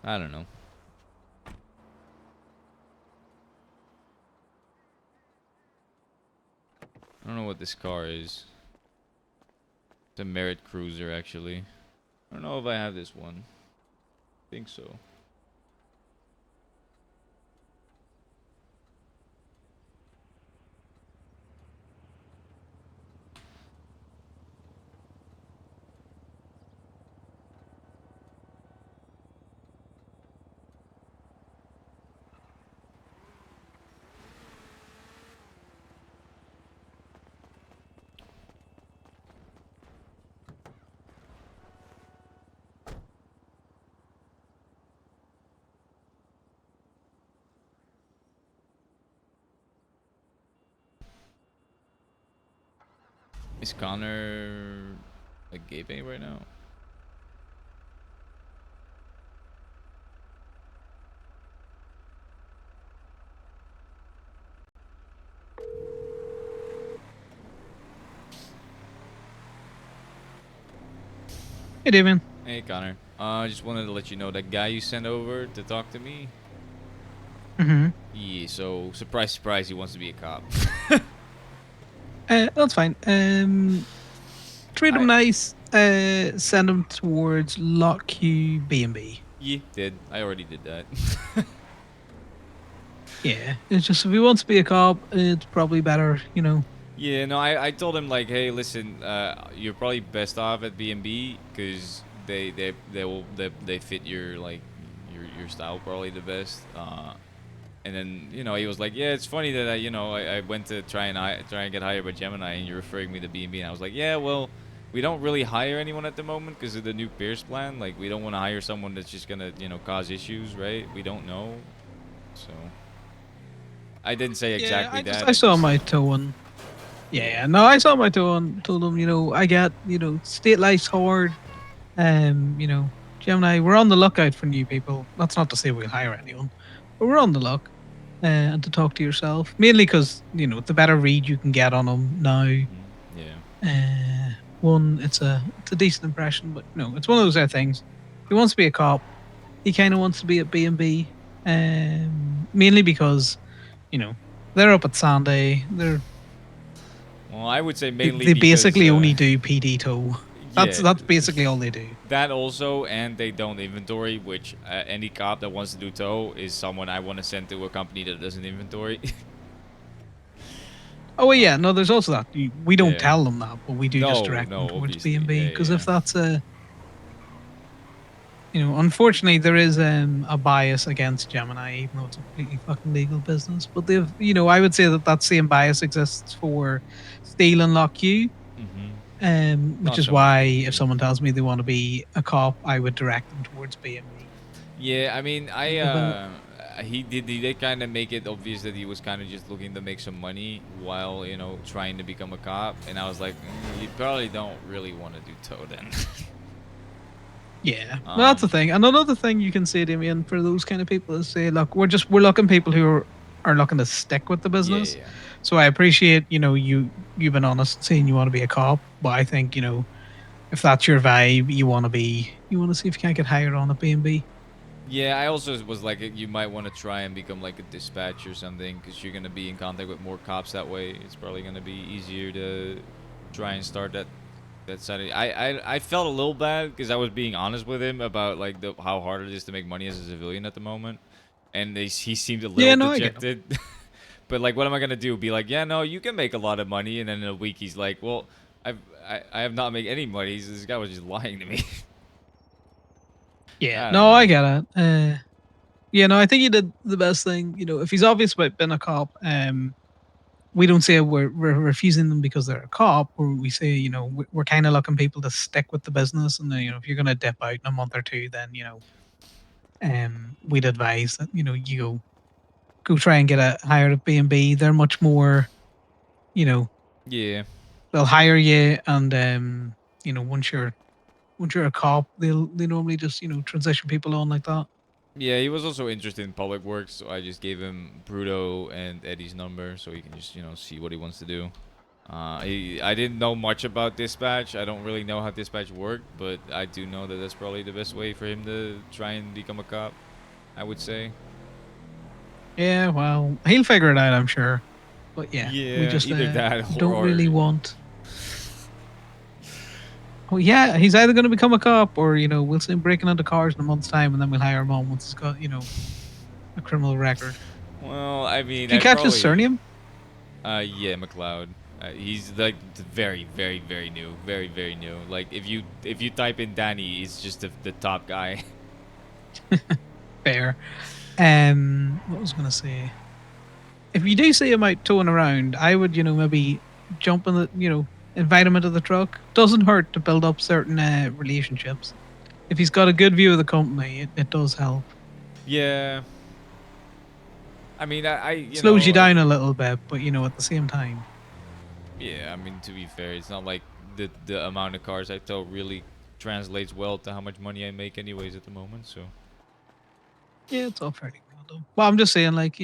I don't know. I don't know what this car is. It's a Merit Cruiser, actually. I don't know if I have this one. I think so. Is Connor like gaping right now? Hey, Damien. Hey Connor. I just wanted to let you know that guy you sent over to talk to me. Mm-hmm. Yeah, so surprise, surprise, he wants to be a cop. That's fine. Treat him nice. Send him towards Lot Q B&B. Yeah, did. I already did that. Yeah, it's just if he wants to be a cop, it's probably better, you know. Yeah, no, I told him like, hey, listen, you're probably best off at B&B because they fit your like your style probably the best. And then he was like, yeah, it's funny that I went to try and get hired by Gemini and you're referring me to B&B, and I was like, yeah, well, we don't really hire anyone at the moment because of the new Pierce plan. Like, we don't want to hire someone that's just gonna cause issues, right? We don't know, so I didn't say exactly that. I saw my tone. Yeah, no, I saw my tone. Told him, I get, state life's hard. Gemini, we're on the lookout for new people. That's not to say we'll hire anyone, but we're on the look. And to talk to yourself, mainly because the better read you can get on them now. Yeah. One, it's a decent impression, but no, it's one of those things. He wants to be a cop. He kind of wants to be at B&B, mainly because they're up at Sanday. They're Well, I would say mainly They because, basically only do PD tow. That's yeah, basically all they do. that also, and they don't inventory, which any cop that wants to do tow is someone I want to send to a company that doesn't inventory. Oh well, yeah, no, there's also that. We don't Yeah. tell them that, but we do just No, direct them no, towards obviously. B&B, Yeah, because yeah. if that's unfortunately there is a bias against Gemini, even though it's a completely fucking legal business. But I would say that same bias exists for Steel and Lock Q, which Not is so much why if B&B. someone tells me they want to be a cop, I would direct them towards B&B. Yeah, I mean, Think of it. he did kind of make it obvious that he was kind of just looking to make some money while, trying to become a cop. And I was like, you probably don't really want to do tow then. Yeah, well, that's the Um, thing. And another thing you can say, Damien, for those kind of people is say, look, we're looking people who are looking to stick with the yeah, business. yeah. So I appreciate, you've been honest saying you want to be a cop, but I think, if that's your vibe, you want to see if you can't get hired on at B&B. Yeah, I also was like, you might want to try and become like a dispatch or something, because you're gonna be in contact with more cops that way. It's probably gonna be easier to try and start that side. I felt a little bad because I was being honest with him about like how hard it is to make money as a civilian at the moment, and he seemed a Yeah, little no, I get it. dejected. But like, what am I gonna do? Be like, yeah, no, you can make a lot of money, and then in a week he's like, well, I have not made any money. This guy was just lying to me. Yeah, I don't no, know. I get it. Yeah, no, I think you did the best thing. If he's obvious about being a cop, we don't say we're refusing them because they're a cop, or we say, we're kind of looking people to stick with the business, and if you're gonna dip out in a month or two, then we'd advise that you go try and get a hire at B&B. They're much more, you know, Yeah. they'll hire you, and once you're a cop, they normally just transition people on like that. Yeah, he was also interested in public works, so I just gave him Bruto and Eddie's number so he can just, see what he wants to do. I didn't know much about dispatch. I don't really know how dispatch worked, but I do know that that's probably the best way for him to try and become a cop, I would say. Yeah, well, he'll figure it out, I'm sure. But yeah, we Yeah, just either that don't or really want. Oh yeah, he's either going to become a cop, or we'll see him breaking into cars in a month's time, and then we'll hire him on once he's got a criminal record. well, I mean, Did you I catch his probably surname? yeah, McLeod. He's like very, very, very new, very, very new. Like if you type in Danny, he's just the top guy. Fair. What was I going to say? If you do see him out towing around, I would maybe jump in invite him into the truck. Doesn't hurt to build up certain relationships. If he's got a good view of the company, it does help. Yeah. I mean, I Slows you down a little bit, but at the same time. yeah, I mean, to be fair, it's not like the amount of cars I tow really translates well to how much money I make anyways at the moment, so. Yeah, it's all fairly random. Well, I'm just saying, like,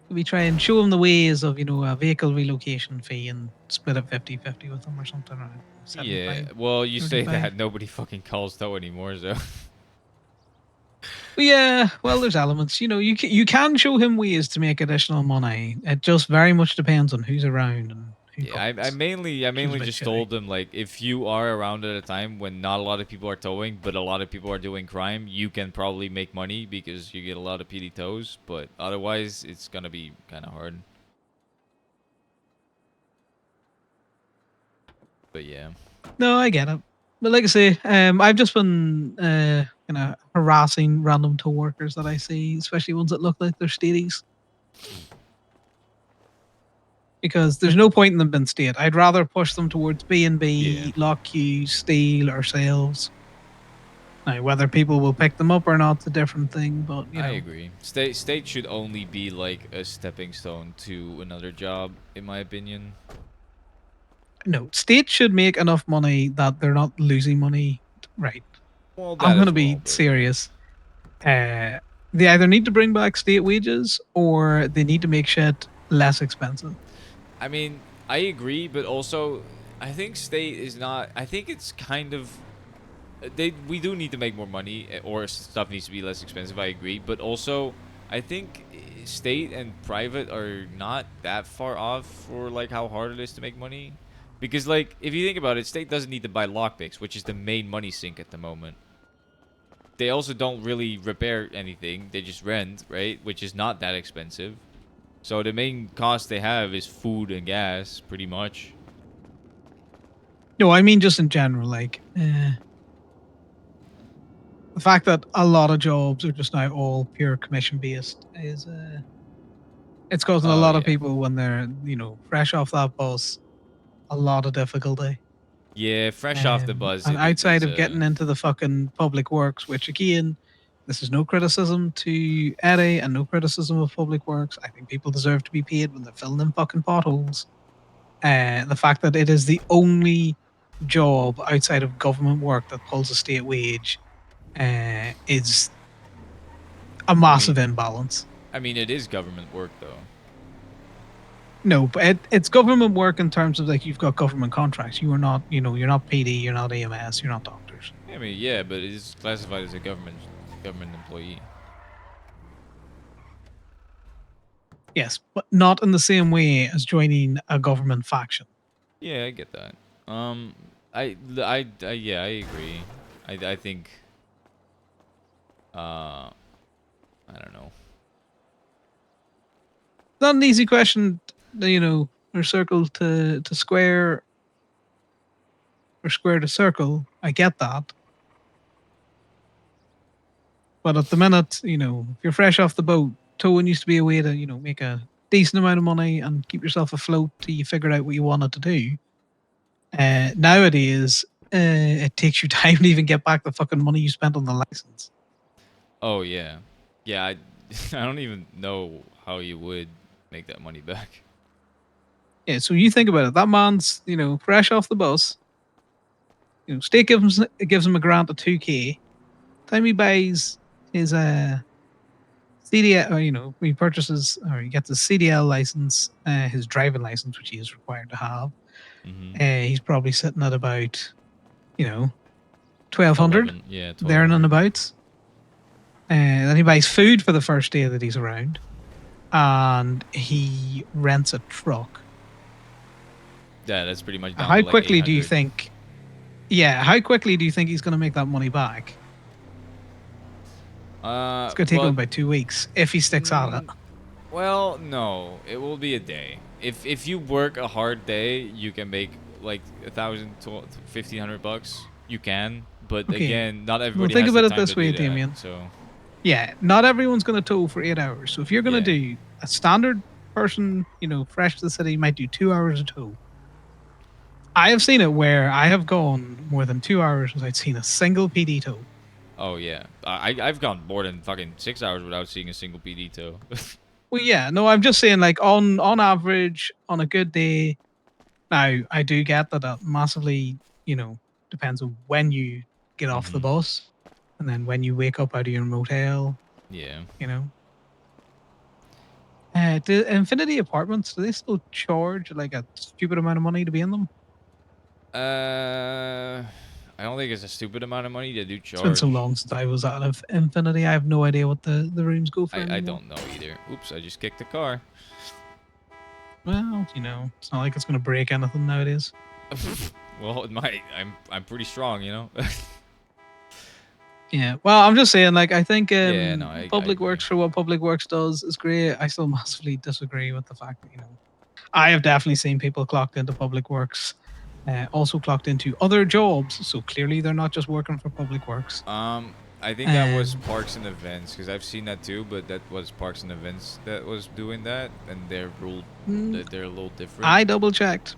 we try and show him the ways of, a vehicle relocation fee and split it 50-50 with them or something. Or Yeah, 75, well, you say 35. that, nobody fucking calls tow anymore, so. But yeah, well, there's elements. You can show him ways to make additional money. It just very much depends on who's around and who Yeah, I calls. mainly Which is a bit just shitty. told them, like, if you are around at a time when not a lot of people are towing, but a lot of people are doing crime, you can probably make money because you get a lot of PD tows, but otherwise it's gonna be kind of hard. But yeah. No, I get it. But like I say, I've just been harassing random tow workers that I see, especially ones that look like they're steadies. Because there's no point in them being state. I'd rather push them towards B&B, Yeah. Lock Q, Steel, ourselves. Now, whether people will pick them up or not, is a different thing. But I agree. State should only be like a stepping stone to another job, in my opinion. no, state should make enough money that they're not losing money. Right. Well, I'm that going as to well, be but serious. They either need to bring back state wages or they need to make shit less expensive. I mean, I agree, but also I think state is not. I think it's kind of. We do need to make more money, or stuff needs to be less expensive. I agree, but also I think state and private are not that far off for like how hard it is to make money, because like if you think about it, state doesn't need to buy lockpicks, which is the main money sink at the moment. They also don't really repair anything; they just rent, right? Which is not that expensive. So the main cost they have is food and gas, pretty much. No, I mean just in general, like the fact that a lot of jobs are just now all pure commission based is it's causing a Oh lot of yeah, people when they're fresh off that bus a lot of difficulty. yeah. Fresh off the bus, And it outside is of getting into the fucking public works, which again, this is no criticism to Eddie and no criticism of public works. I think people deserve to be paid when they're filling in fucking potholes. The fact that it is the only job outside of government work that pulls a state wage is a massive imbalance. I mean, it is government work though. No, but it's government work in terms of like you've got government contracts. You are not, you're not PD, you're not AMS, you're not doctors. I mean, yeah, but it is classified as a government employee. Yes, but not in the same way as joining a government faction. Yeah, I get that. Yeah, I agree. I think. I don't know. It's not an easy question, or circle to square, or square to circle. I get that. But at the minute, if you're fresh off the boat, towing used to be a way to, make a decent amount of money and keep yourself afloat till you figured out what you wanted to do. Nowadays, it takes you time to even get back the fucking money you spent on the license. Oh yeah, yeah. I don't even know how you would make that money back. Yeah, so you think about it. That man's, fresh off the bus. State gives him a grant of 2K. Time he buys his CDL, or he purchases or he gets his CDL license, his driving license, which he is required to have. He's probably sitting at about, 1,200. Yeah, there and 1200. abouts. Then he buys food for the first day that he's around, and he rents a truck. Yeah, that's pretty much down How to like quickly do you 800. think? Yeah, how quickly do you think he's going to make that money back? It's going to take him about 2 weeks if he sticks at it. Well, no, it will be a day. If you work a hard day, you can make like 1,000 to 1,500 bucks. You can, but Okay. again, not Well, everybody think has about the it time this to way, do that, Damien. So Yeah, not everyone's going to tow for 8 hours. So if you're going to Yeah. do a standard person, fresh to the city, might do 2 hours of tow. I have seen it where I have gone more than 2 hours without seeing a single PD tow. oh yeah, I've gone more than fucking 6 hours without seeing a single PD tow. Well, yeah, no, I'm just saying, like on average, on a good day. Now, I do get that that massively, depends on when you get off the Mhm. bus, and then when you wake up out of your motel. Yeah. Do Infinity Apartments, do they still charge like a stupid amount of money to be in them? I don't think it's a stupid amount of money they do It's been charge. so long since I was out of Infinity. I have no idea what the rooms go for I anymore. don't know either. Oops, I just kicked the car. Well, it's not like it's going to break anything nowadays. Well, it might. I'm pretty strong, Yeah, well, I'm just saying, like, I think Yeah, no, I Public agree. Works for what Public Works does is great. I still massively disagree with the fact that, I have definitely seen people clocked into Public Works, also clocked into other jobs. So clearly they're not just working for Public Works. I think that was Parks and Events, because I've seen that too, but that was Parks and Events that was doing that, and they're they're a little different. I double checked.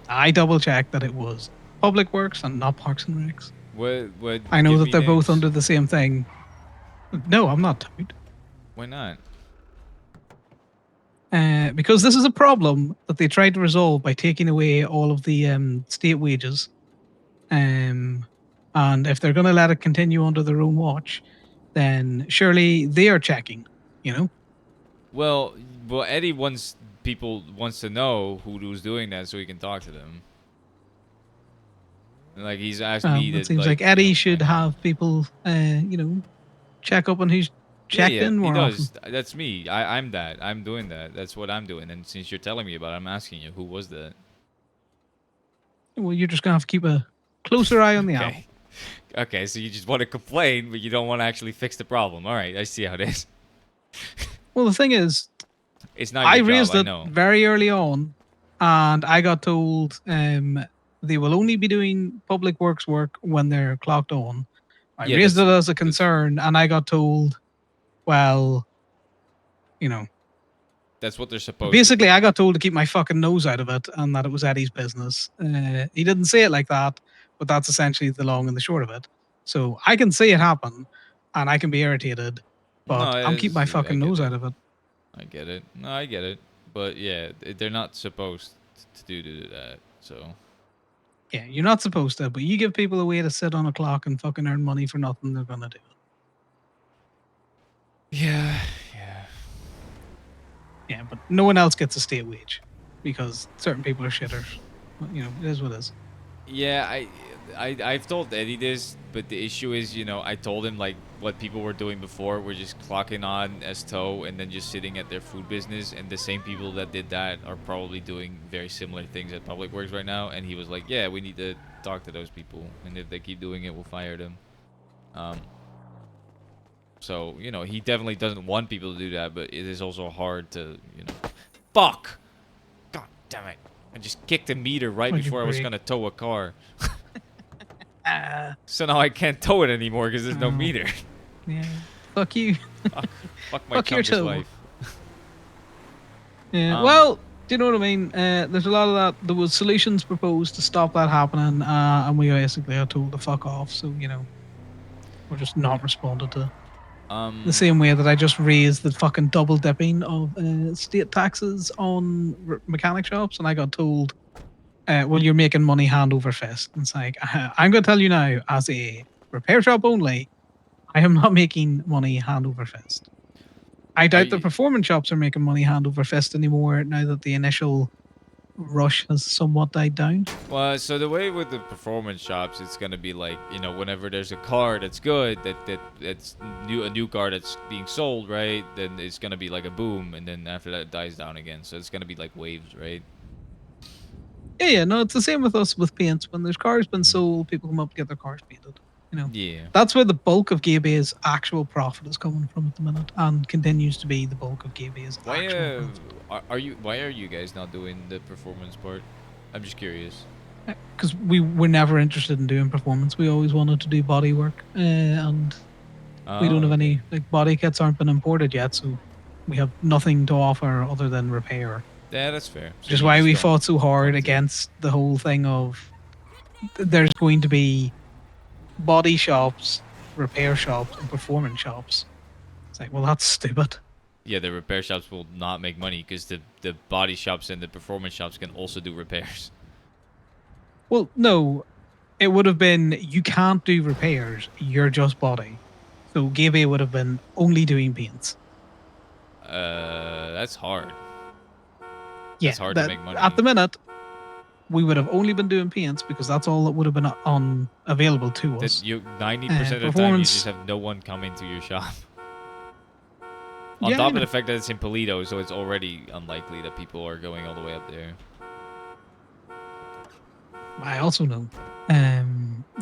that it was Public Works and not Parks and Recs. What? I know give that me they're both names. under the same thing. No, I'm not tied. Why not? Because this is a problem that they tried to resolve by taking away all of the state wages. And if they're going to let it continue under their own watch, then surely they are checking, Well, Eddie wants to know who's doing that so he can talk to them. And, like he's asked me It to. seems like Eddie should like, have people, check up on who's checked yeah, in he more does. often. That's me. I'm that. I'm doing that. That's what I'm doing. And since you're telling me about it, I'm asking you, who was that? Well, you're just gonna have to keep a closer eye on the app. Okay. Okay, so you just want to complain, but you don't want to actually fix the problem. All right, I see how it is. Well, the thing is, It's not I your job, raised I it know. very early on, and I got told they will only be doing public works work when they're clocked on. I Yeah, raised it as a that's concern, and I got told, well, you know, that's what they're supposed to basically, do. I got told to keep my fucking nose out of it, and that it was Eddie's business. He didn't say it like that, but that's essentially the long and the short of it. So I can see it happen, and I can be irritated, No, but I'm keeping my I fucking get nose it. out of it. I get it. No, I get it. But yeah, they're not supposed to do that. So Yeah, you're not supposed to, but you give people a way to sit on a clock and fucking earn money for nothing, they're gonna do it. yeah, yeah. Yeah, but no one else gets a state wage because certain people are shitters. But, you know, it is what it is. Yeah, I've told Eddie this, but the issue is, I told him like what people were doing before were just clocking on as tow and then just sitting at their food business, and the same people that did that are probably doing very similar things at Public Works right now. And he was like, "Yeah, we need to talk to those people, and if they keep doing it, we'll fire them." Um, so he definitely doesn't want people to do that, but it is also hard to, fuck. God damn it! I just kicked a meter right Why'd you before I was break? gonna tow a car. Uh, So now I can't tow it anymore because there's no Oh. meter. yeah. Fuck you. Fuck my Fuck your chungus toe. life. Yeah. Um, Well, do you know what I mean? There's a lot of that. There was solutions proposed to stop that happening, and we basically are told to fuck off. So we're just not responded to. The same way that I just raised the fucking double dipping of state taxes on mechanic shops, and I got told, "Well, you're making money hand over fist." And it's like, I'm going to tell you now, as a repair shop only, I am not making money hand over fist. I doubt the you- performance shops are making money hand over fist anymore now that the initial rush has somewhat died down. Well, so the way with the performance shops, it's gonna be like, whenever there's a car that's good, that's a new car that's being sold, right? Then it's gonna be like a boom, and then after that it dies down again. So it's gonna be like waves, right? Yeah, no, it's the same with us with paints. When there's cars been sold, people come up to get their cars painted. Yeah. That's where the bulk of Gabe's actual profit is coming from at the minute, and continues to be the bulk of Gabe's Why actual profit. why are you guys not doing the performance part? I'm just curious. Because we were never interested in doing performance. We always wanted to do body work, and we don't have any body kits aren't been imported yet, so we have nothing to offer other than repair. Yeah, that's fair. So Which is you why just we don't fought so hard want to. against the whole thing of there's going to be body shops, repair shops, and performance shops. It's like, well, that's stupid. Yeah, the repair shops will not make money because the body shops and the performance shops can also do repairs. Well, no, it would have been you can't do repairs, you're just body. So Gabe would have been only doing paints. That's hard. Yeah, It's hard to make money. At the minute, we would have only been doing paints because that's all that would have been on available to us. That you 90% of the time you just have no one coming to your shop. On Yeah, top I of know. the fact that it's in Polito, so it's already unlikely that people are going all the way up there. I also know.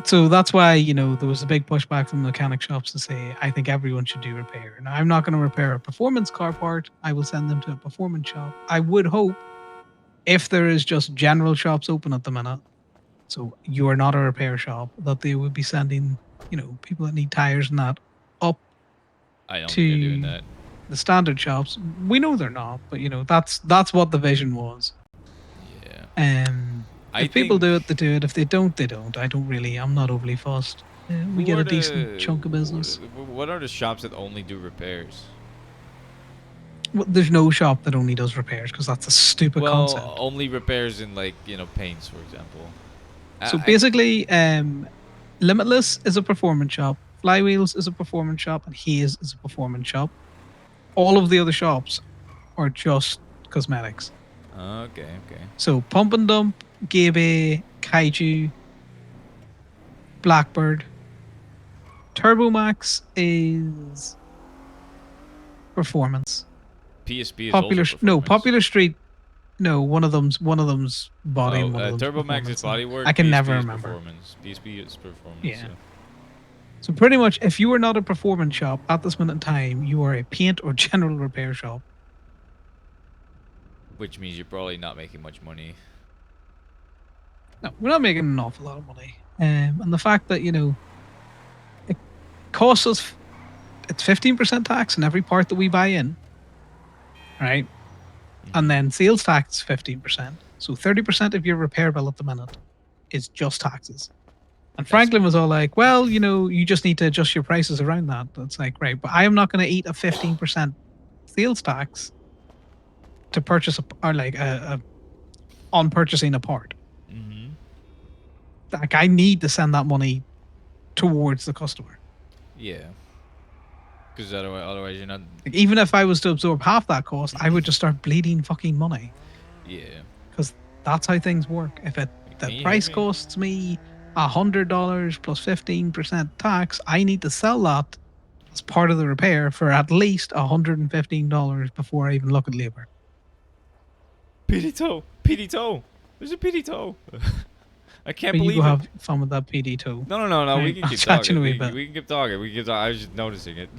So that's why, there was a big pushback from mechanic shops to say, I think everyone should do repair. Now, I'm not going to repair a performance car part. I will send them to a performance shop. I would hope if there is just general shops open at the minute, so you are not a repair shop, that they would be sending, people that need tires and that up I don't to think they're doing that. the standard shops. We know they're not, but, that's what the vision was. Yeah. If people do it, they do it. If they don't, they don't. I'm not overly fussed. We get a decent chunk of business. What are the shops that only do repairs? Well, there's no shop that only does repairs because that's a stupid Well, concept. only repairs in paints, for example. So basically, Limitless is a performance shop, Flywheels is a performance shop, and Haze is a performance shop. All of the other shops are just cosmetics. Okay. So Pump and Dump, Gabe, Kaiju, Blackbird. Turbomax is Performance. PSP is Popular. also No, performance. Popular Street. No, one of them's body Oh, and one of them's Turbo Max is performance. body work. I can PSP never is remember. performance. PSP is performance. Yeah. So pretty much, if you are not a performance shop at this minute in time, you are a paint or general repair shop. Which means you're probably not making much money. No, we're not making an awful lot of money. And the fact that, it costs us, it's 15% tax on every part that we buy in, right? And then sales tax is 15%. So 30% of your repair bill at the minute is just taxes. And Franklin was all like, well, you just need to adjust your prices around that. That's like, right. But I am not going to eat a 15% sales tax to purchase on purchasing a part. Mm-hmm. Like, I need to send that money towards the customer. Yeah. Because otherwise you're not. Like, even if I was to absorb half that cost, I would just start bleeding fucking money. Yeah. Because that's how things work. If the price costs me $100 plus 15% tax, I need to sell that as part of the repair for at least $115 before I even look at labor. PD toe. PD toe. There's a PD toe. I can't But believe you go it. have fun with that PD toe. No. Right, We can I'll keep chat talking. you in a We wee bit. can keep talking. I was just noticing it.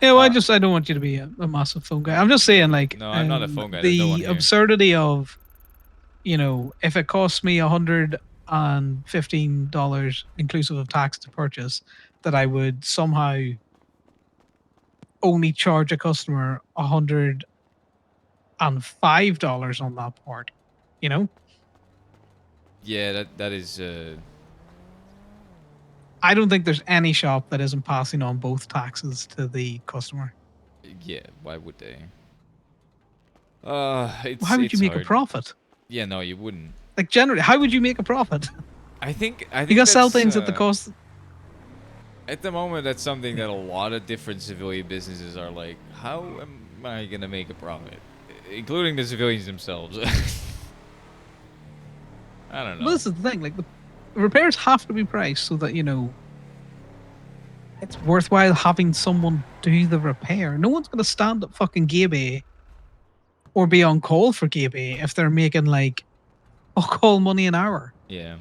Yeah, well, I don't want you to be a massive phone guy. I'm just saying, like, No, I'm not a phone guy. There's no one the here. absurdity of, if it costs me $115 inclusive of tax to purchase, that I would somehow only charge a customer $105 on that part. Yeah, that is. I don't think there's any shop that isn't passing on both taxes to the customer. Yeah, why would they? Why would you make hard. a profit? Yeah, no, you wouldn't. Like, generally, how would you make a profit? I think You gotta sell things at the cost. At the moment, that's something that a lot of different civilian businesses are like, how am I gonna make a profit? Including the civilians themselves. I don't know. Well, this is the thing. Like, the repairs have to be priced so that, it's worthwhile having someone do the repair. No one's gonna stand at fucking Gabe or be on call for Gabe if they're making like call money an hour. Yeah.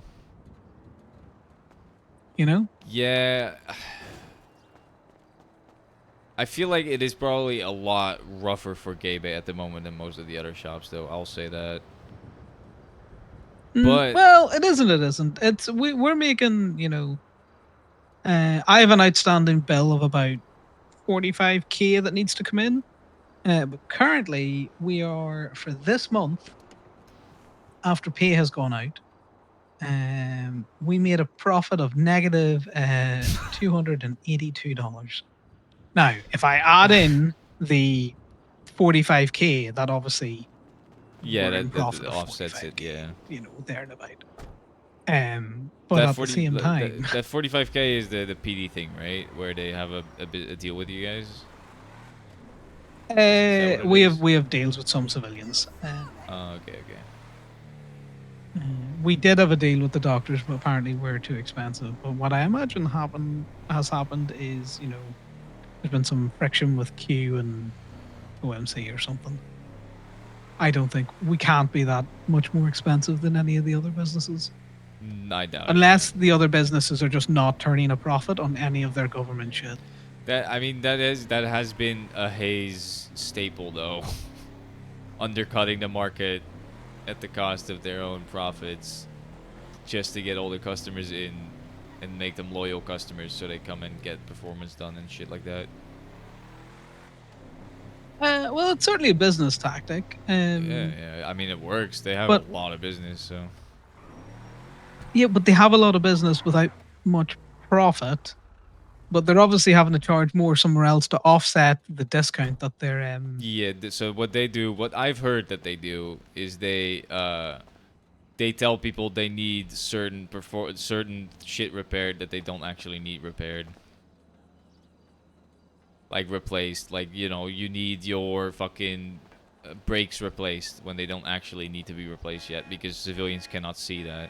Yeah. I feel like it is probably a lot rougher for Gabe at the moment than most of the other shops, though. I'll say that. But well, it isn't. It isn't. It's we're making. I have an outstanding bill of about 45K that needs to come in. But currently, we are for this month, after pay has gone out, we made a profit of negative $282. Now, if I add in the 45K, that obviously yeah, we're in that profit of offsets it. 45K, Yeah. There and about. But at the same time, that 45K is the PD thing, right? Where they have a deal with you guys. we have deals with some civilians. Okay. We did have a deal with the doctors, but apparently we're too expensive. But what I imagine has happened is, there's been some friction with Q and OMC or something. I don't think we can't be that much more expensive than any of the other businesses. I doubt Unless the other businesses are just not turning a profit on any of their government shit. that has been a Hayes staple though. Undercutting the market at the cost of their own profits just to get all the customers in and make them loyal customers so they come and get performance done and shit like that. Well, it's certainly a business tactic. Yeah. I mean, it works. They have a lot of business, so. Yeah, but they have a lot of business without much profit. But they're obviously having to charge more somewhere else to offset the discount that they're. Yeah. So what they do, what I've heard that they do, is they tell people they need certain shit repaired that they don't actually need repaired. Like replaced, like you need your fucking brakes replaced when they don't actually need to be replaced yet because civilians cannot see that.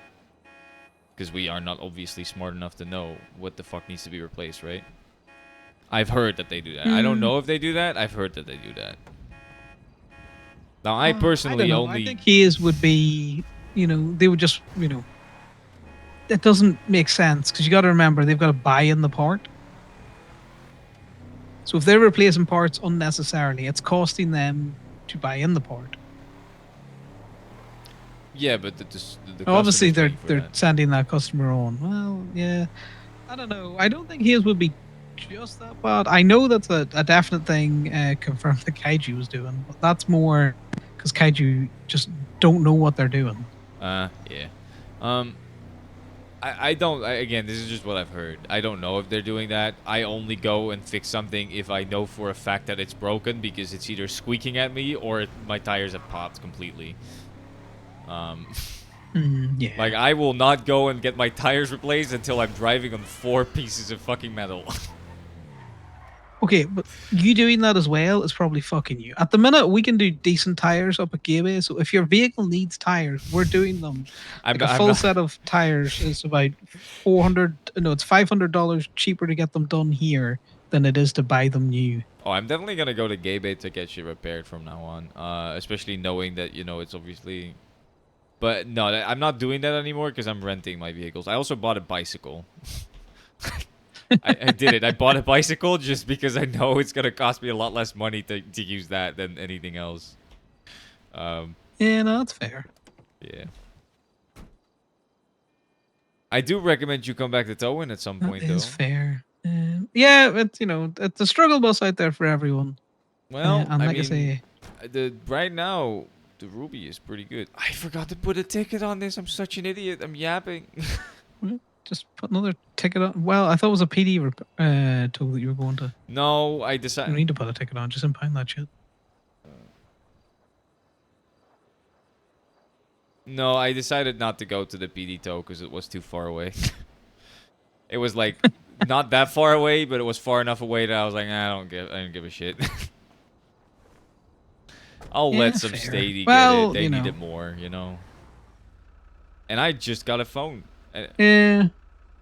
Because we are not obviously smart enough to know what the fuck needs to be replaced, right? I've heard that they do that. I don't Mm. know if they do that. I've heard that they do that. Now, I I don't personally know. only... I think his would be, they would just, it doesn't make sense because you got to remember they've got to buy in the part. So if they're replacing parts unnecessarily, it's costing them to buy in the part. Yeah, but the Obviously, customer's they're paying for they're that. sending that customer on. Well, yeah, I don't know. I don't think his would be just that bad. I know that's a definite thing confirmed that Kaiju was doing, but that's more because Kaiju just don't know what they're doing. Yeah. Again, this is just what I've heard. I don't know if they're doing that. I only go and fix something if I know for a fact that it's broken because it's either squeaking at me or my tires have popped completely. Yeah. Like, I will not go and get my tires replaced until I'm driving on 4 pieces of fucking metal. Okay, but you doing that as well is probably fucking you. At the minute, we can do decent tires up at Gateway, so if your vehicle needs tires, we're doing them. I'm Like not, a I'm full not, set of tires is about it's $500 cheaper to get them done here than it is to buy them new. Oh, I'm definitely gonna go to Gaybay to get shit repaired from now on. Especially knowing that, it's obviously... But no, I'm not doing that anymore because I'm renting my vehicles. I also bought a bicycle. I did it. I bought a bicycle just because I know it's gonna cost me a lot less money to use that than anything else. Yeah, no, that's fair. Yeah. I do recommend you come back to Towin at some That point, is though. fair. Yeah, it's it's a struggle bus out there for everyone. Well, and I like I mean, say, right now the Ruby is pretty good. I forgot to put a ticket on this. I'm such an idiot. I'm yapping. just put another ticket on. Well, I thought it was a PD tool that you were going to. No, I You don't decided. need to put a ticket on. Just impound that shit. No, I decided not to go to the PD tow because it was too far away. It was like not that far away, but it was far enough away that I was like, I don't give a shit. I'll Yeah, let some fair. Stady Well, get it. They need it more, And I just got a phone. Yeah.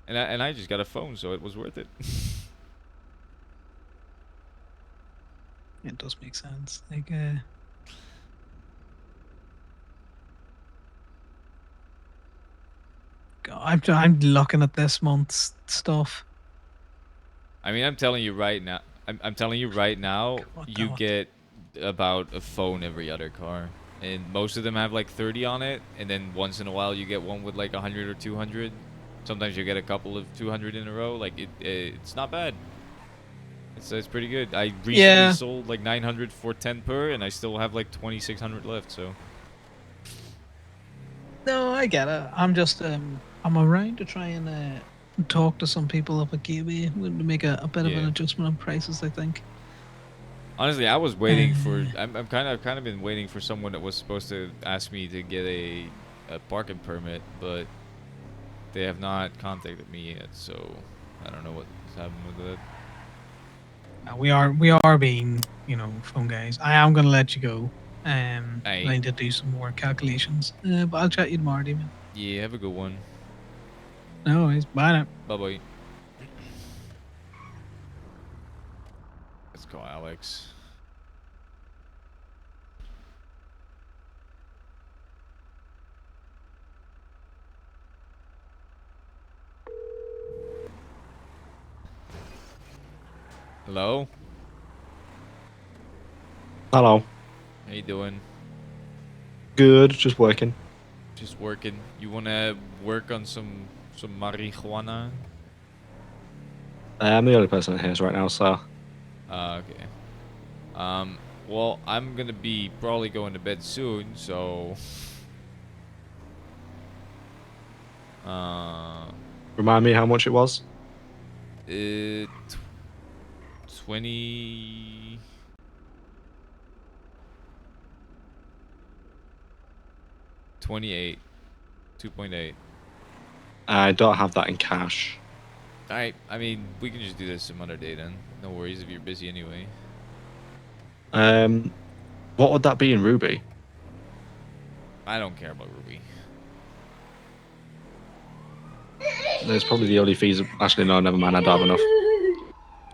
And I just got a phone, so it was worth it. It does make sense. Like, God, I'm looking at this month's stuff. I mean, I'm telling you right now. I'm telling you right now. You get about a phone every other car, and most of them have like 30 on it. And then once in a while, you get one with like 100 or 200. Sometimes you get a couple of 200 in a row. Like it's not bad. It's pretty good. I recently sold like 900 for 10 per, and I still have like 2,600 left. So. No, I get it. I'm just I'm around to try and talk to some people up at Gateway to make a bit of an adjustment on prices. I think. Honestly, I was waiting for. I've kind of been waiting for someone that was supposed to ask me to get a parking permit, but they have not contacted me yet. So I don't know what's happening with that. We are being phone guys. I am gonna let you go. I need to do some more calculations. But I'll chat you tomorrow, Damien. Yeah, have a good one. No worries. Bye now. Bye bye. Let's go, Alex. Hello? Hello. How you doing? Good, just working. Just working. You wanna work on some marijuana? I'm the only person here right now, so. Okay. Well, I'm gonna be probably going to bed soon, so. Remind me how much it was? 20. 28. 2.8. I don't have that in cash. Alright, I mean, we can just do this some other day then. No worries if you're busy anyway. What would that be in Ruby? I don't care about Ruby. There's probably the only fees. Actually, no, never mind. I don't have enough.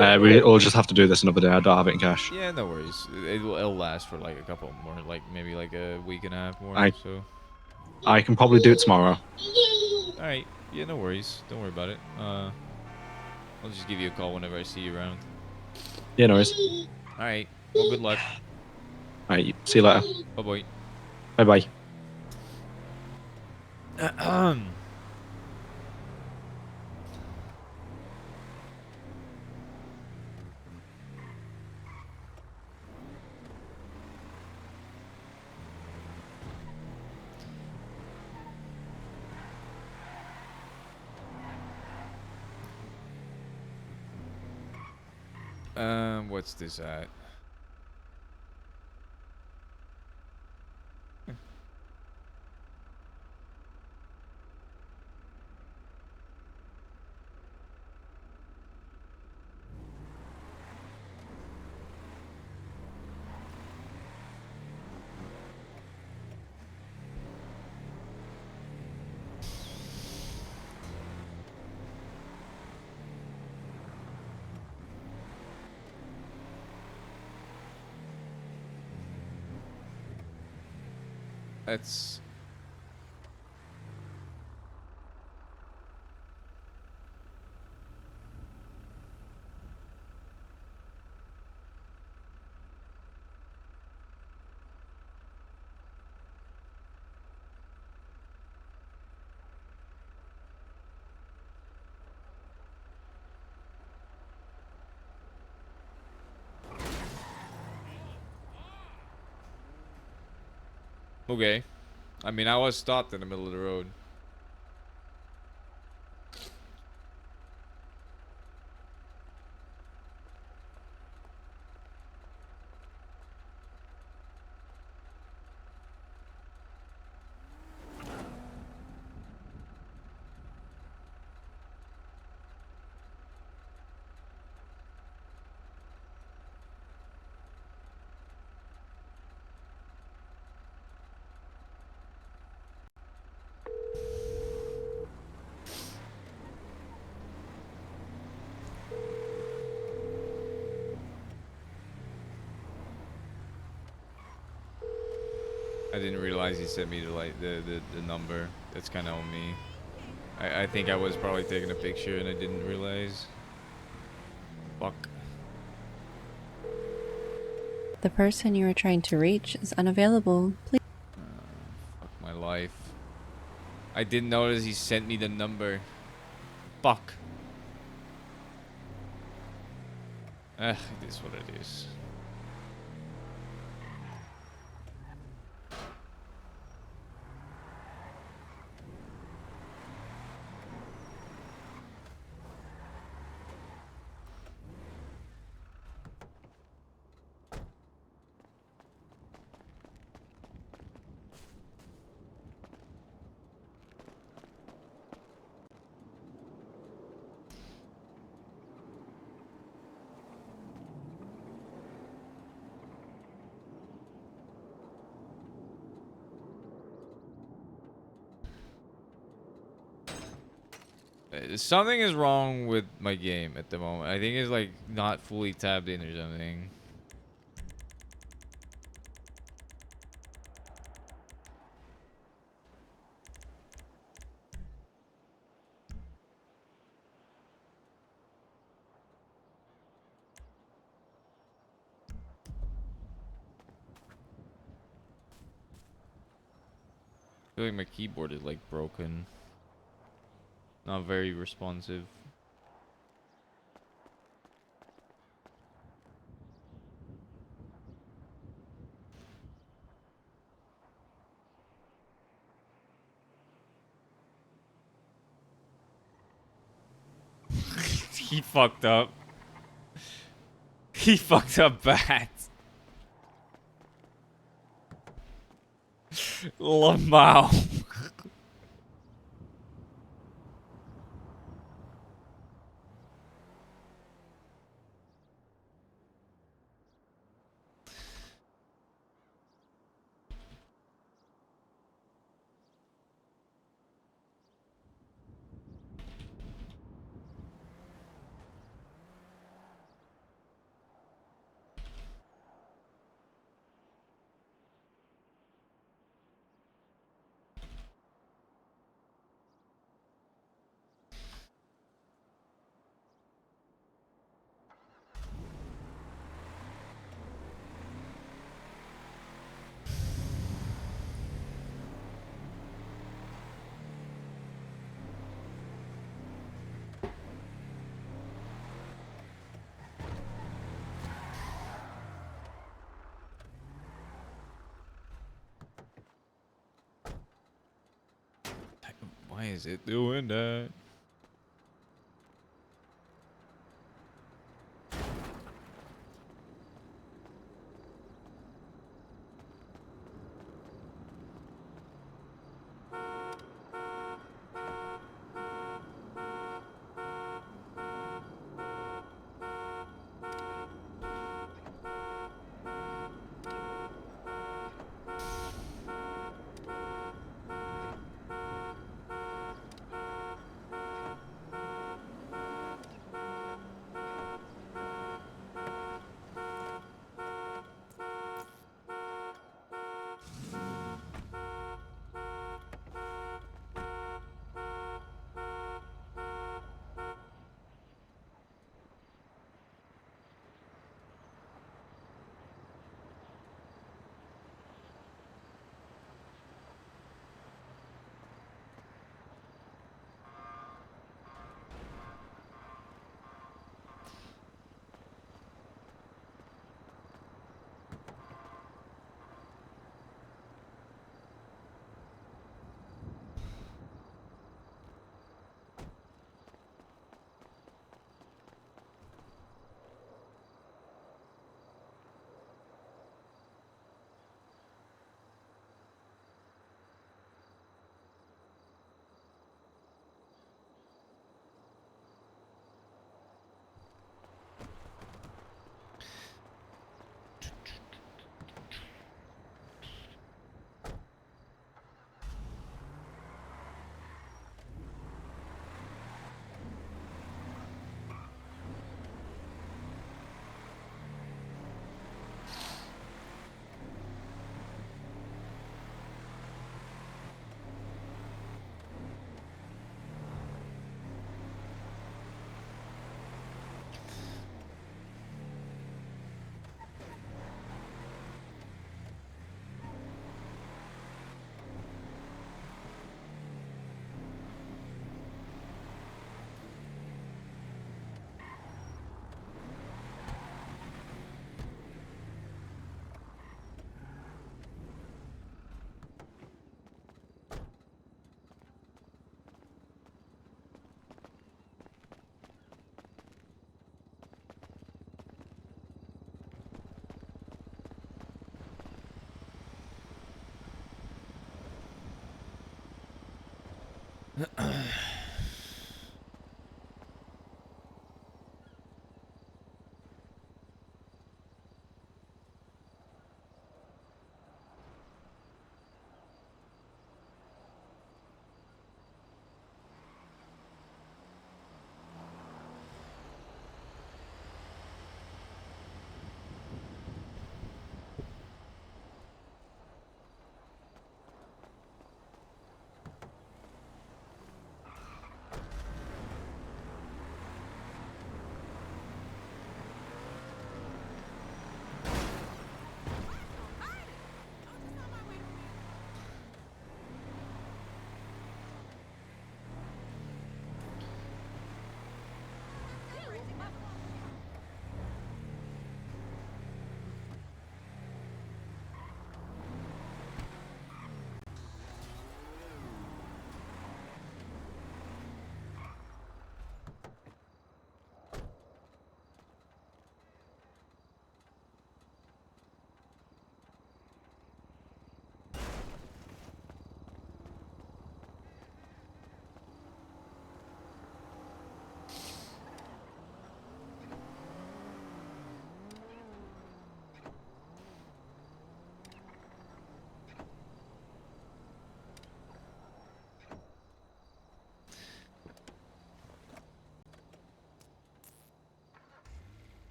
We'll just have to do this another day. I don't have it in cash. Yeah, no worries. It'll last for like a couple more, like maybe like a week and a half more. I- So, I can probably do it tomorrow. all right. Yeah, no worries. Don't worry about it. I'll just give you a call whenever I see you around. Yeah, no worries. All right. Well, good luck. All right, see you later. Bye bye. Bye bye. What's this at? That's okay. I mean, I was stopped in the middle of the road. I didn't realize he sent me the number. That's kind of on me. I think I was probably taking a picture and I didn't realize. Fuck. The person you are trying to reach is unavailable. Please. Fuck my life. I didn't notice he sent me the number. Fuck. It is what it is. Something is wrong with my game at the moment. I think it's like not fully tabbed in or something. I feel like my keyboard is like broken. Not very responsive. He fucked up. He fucked up bad. Lamau. Why is it doing that?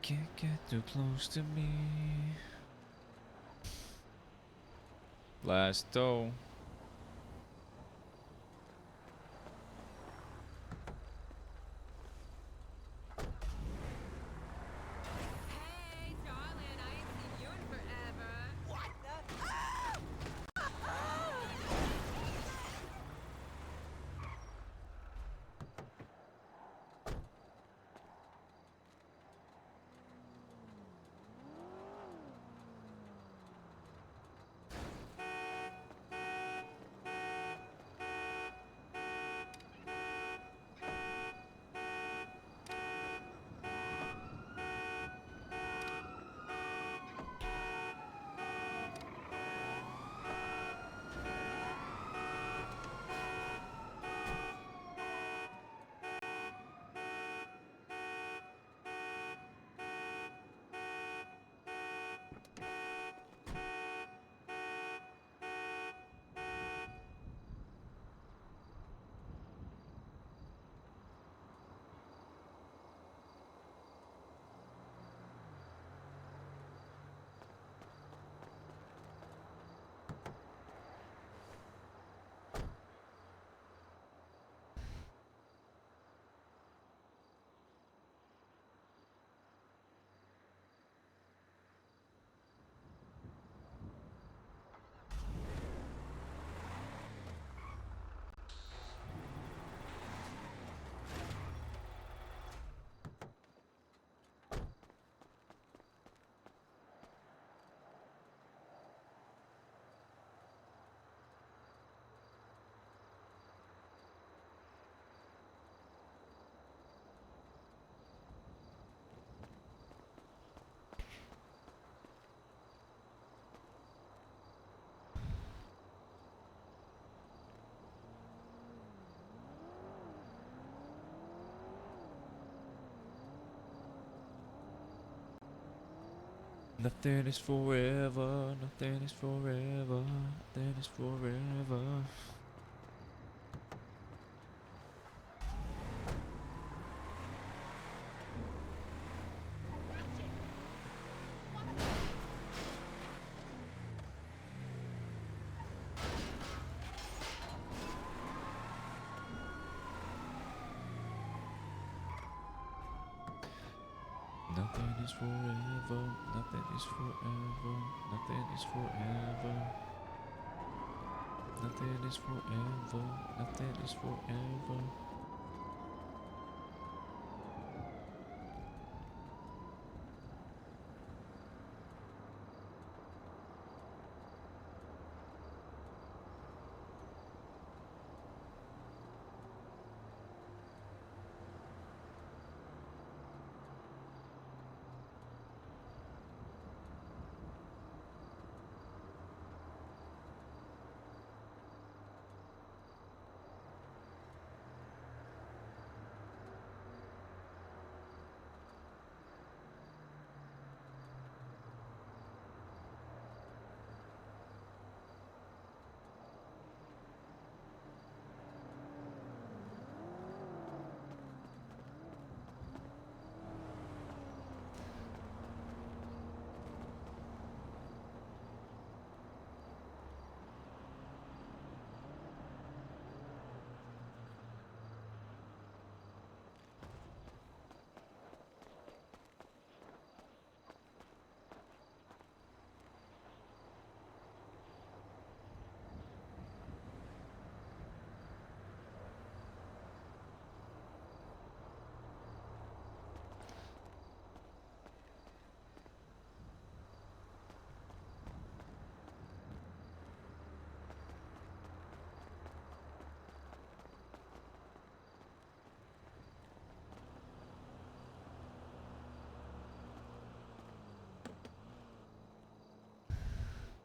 can't get too close to me. Last toe. Hey, darling, I ain't seen you in forever. What the? Nothing is forever, nothing is forever, nothing is forever. Nothing is forever, nothing is forever, nothing is forever. Nothing is forever, nothing is forever.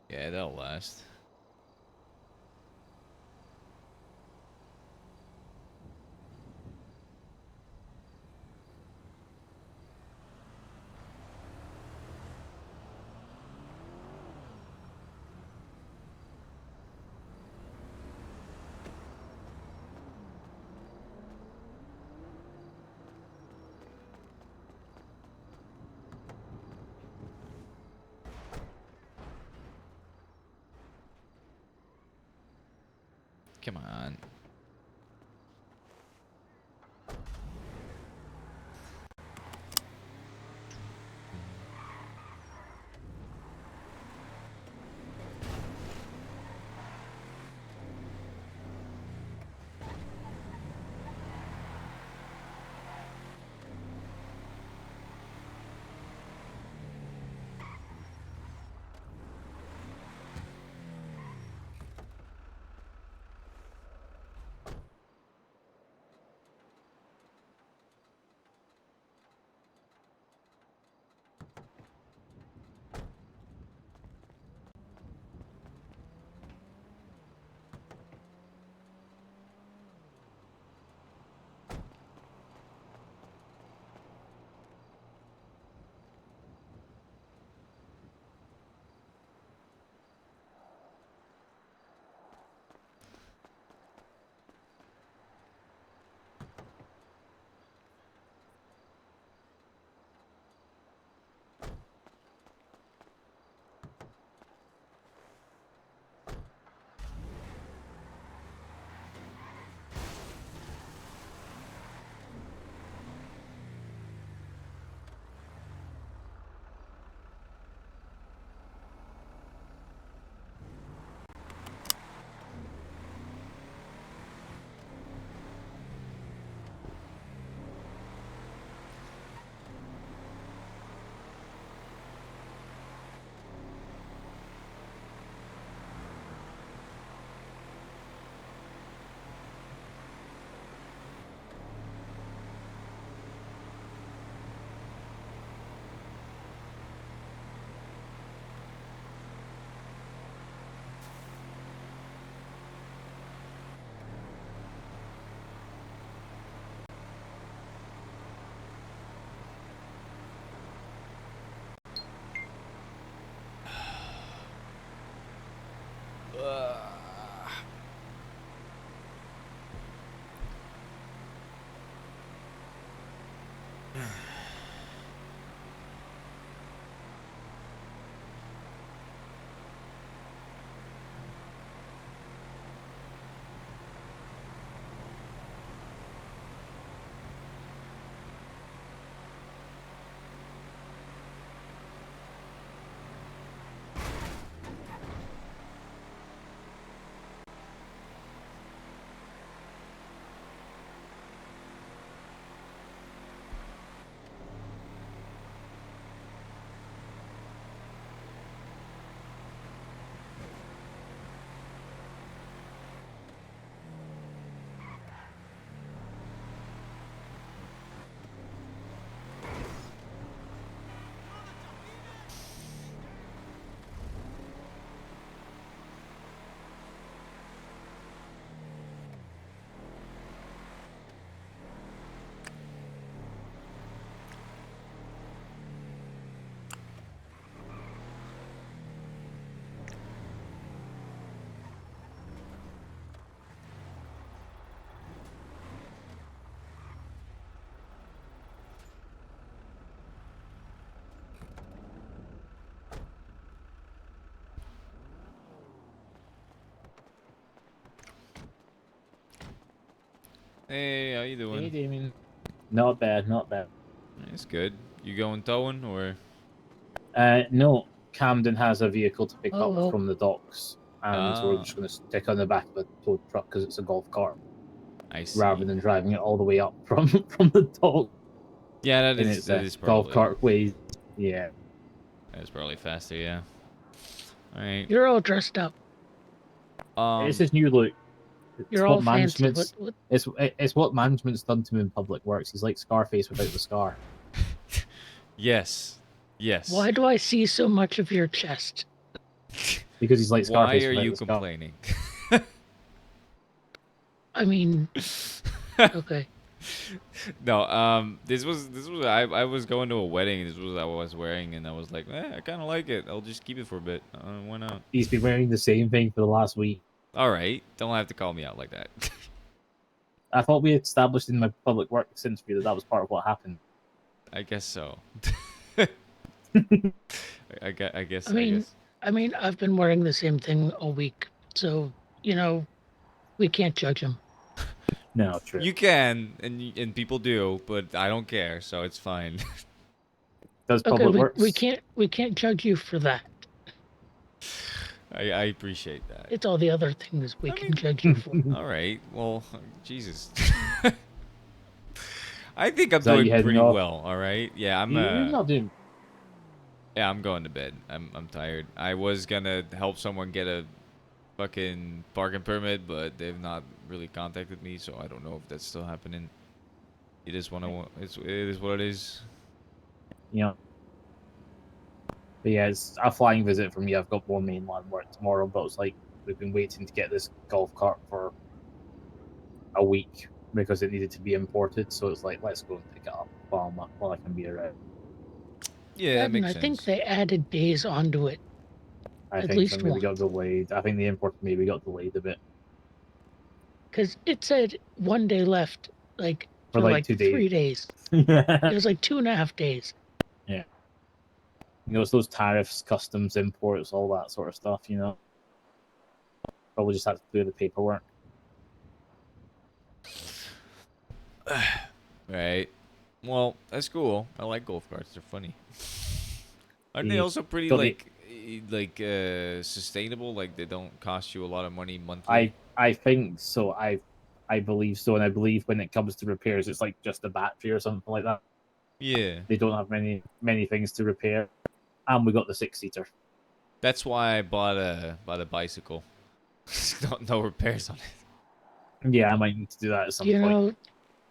Yeah, that'll last. Come on. Hey, how you doing? Hey, Damien. Not bad, not bad. It's good. You going towing or? No, Camden has a vehicle to pick Oh, up well. from the docks, and so we're Ah, just going to stick on the back of a tow truck because it's a golf cart, I rather see. than driving it all the way up from the dock Yeah, in its that is golf probably cart ways. Yeah. that's probably faster. Yeah. All right. You're all dressed up. It's Um. his new look. It's You're all what fancy. What? management's it's what management's done to him in public works. He's like Scarface without the scar. Yes. Yes. Why do I see so much of your chest? Because he's like Why Scarface are without you the scar. complaining? I mean, okay. No. This was I was going to a wedding. This was what I was wearing, and I was like, I kind of like it. I'll just keep it for a bit. Why not? He's been wearing the same thing for the last week. All right. Don't have to call me out like that. I thought we established in my public works interview that was part of what happened. I guess so. I guess. I mean, I've been wearing the same thing all week, so you know, we can't judge him. No, true. You can, and people do, but I don't care, so it's fine. Does Okay, public works? we can't judge you for that. I appreciate that. It's all the other things we I can mean- judge you for. All right. Well, Jesus. I think I'm So you doing heading pretty off? well. All right. Yeah, I'm. You're not doing. Yeah, I'm going to bed. I'm tired. I was gonna help someone get a fucking parking permit, but they've not really contacted me, so I don't know if that's still happening. It is what it is what it is. You know. But yeah, it's a flying visit for me. I've got more mainland work tomorrow, but it's like we've been waiting to get this golf cart for a week because it needed to be imported. So it's like, let's go and pick it up while I can be around. Yeah, That, that and makes I sense. think they added days onto it. I At think least some maybe one. got delayed. I think the import maybe got delayed a bit Because it said 1 day left, like for for like like 2 days. 3 days. It was like 2.5 days. Yeah. You know, it's those tariffs, customs, imports, all that sort of stuff, you know. Probably just had to do the paperwork. Right. Well, that's cool. I like golf carts. They're funny. Aren't they Yeah. also pretty Got the- sustainable? Like they don't cost you a lot of money monthly. I think so. I believe so, and I believe when it comes to repairs, it's like just a battery or something like that. Yeah. They don't have many things to repair, and we got the 6-seater. That's why I bought a bicycle. No repairs on it. Yeah, I might need to do that at some You point. know,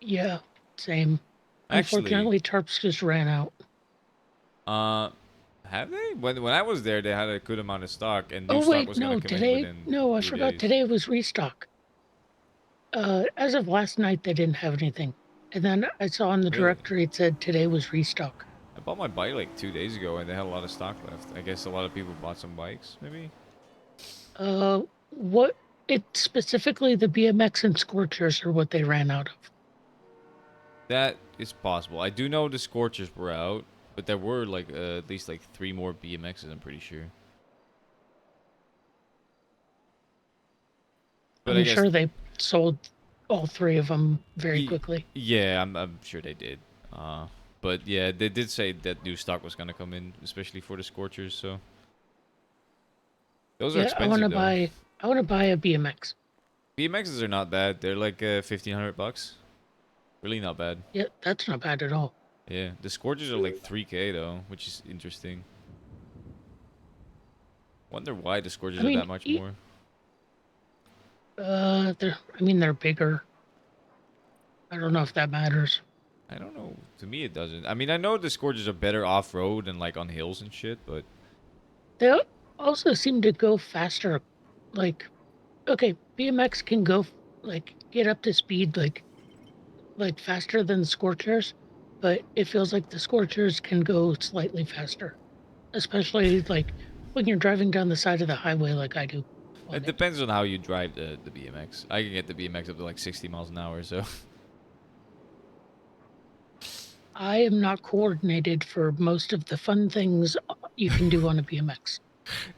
yeah, same. Actually, Unfortunately, tarps just ran out. have they? When I was there, they had a good amount of stock, and new Oh stock wait, was gonna no, come in today, within no, I 2 forgot. days. Today was restock. As of last night, they didn't have anything, and then I saw in the Really? directory it said today was restock. I bought my bike like 2 days ago, and they had a lot of stock left. I guess a lot of people bought some bikes, maybe. What? It specifically the BMX and Scorchers are what they ran out of. That is possible. I do know the Scorchers were out, but there were like at least like 3 more BMXs. I'm pretty sure. But I I'm guess sure they sold all 3 of them very quickly. Yeah, I'm sure they did. But yeah, they did say that new stock was gonna come in, especially for the Scorchers. So those are Yeah, expensive though. I want to buy a BMX. BMXs are not bad. They're like $1,500. Really not bad. Yeah, that's not bad at all. Yeah, the Scorchers are like 3K though, which is interesting. Wonder why the Scorchers are that much more. They're bigger. I don't know if that matters. I don't know. To me, it doesn't. I mean, I know the Scorchers are better off road and like on hills and shit, but They also seem to go faster. Like, okay, BMX can go like get up to speed like faster than Scorchers, but it feels like the Scorchers can go slightly faster, especially like when you're driving down the side of the highway like I do. it depends on how you drive the BMX. I can get the BMX up to like 60 miles an hour, so. I am not coordinated for most of the fun things you can do on a BMX.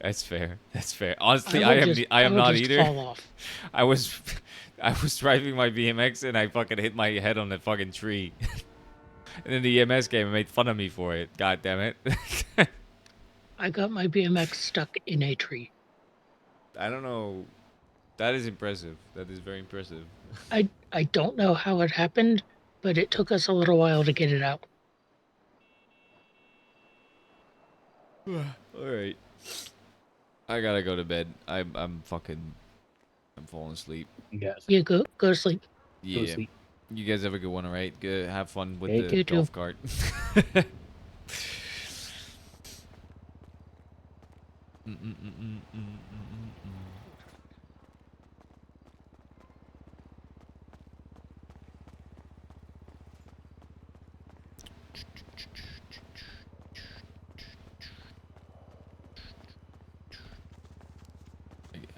That's fair. That's fair. Honestly, I I am will not just either. fall off. I was driving my BMX and I fucking hit my head on that fucking tree. And then the EMS came and made fun of me for it. God damn it. I got my BMX stuck in a tree. I don't know. That is impressive. That is very impressive. I don't know how it happened, but it took us a little while to get it out. All right. I gotta go to bed. I'm falling asleep. Yes. Yeah, go to sleep. Yeah. sleep. You guys have a good one, all right? Good. Have fun with Hey, the you too. golf cart.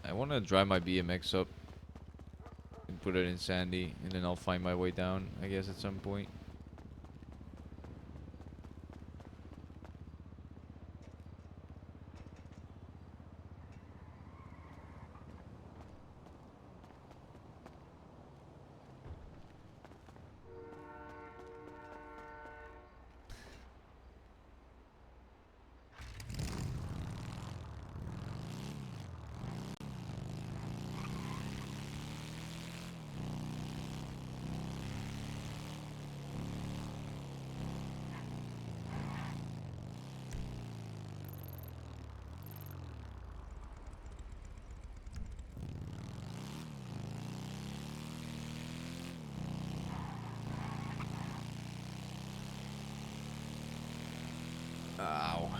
I want to drive my BMX up and put it in Sandy, and then I'll find my way down, I guess, at some point. Ow.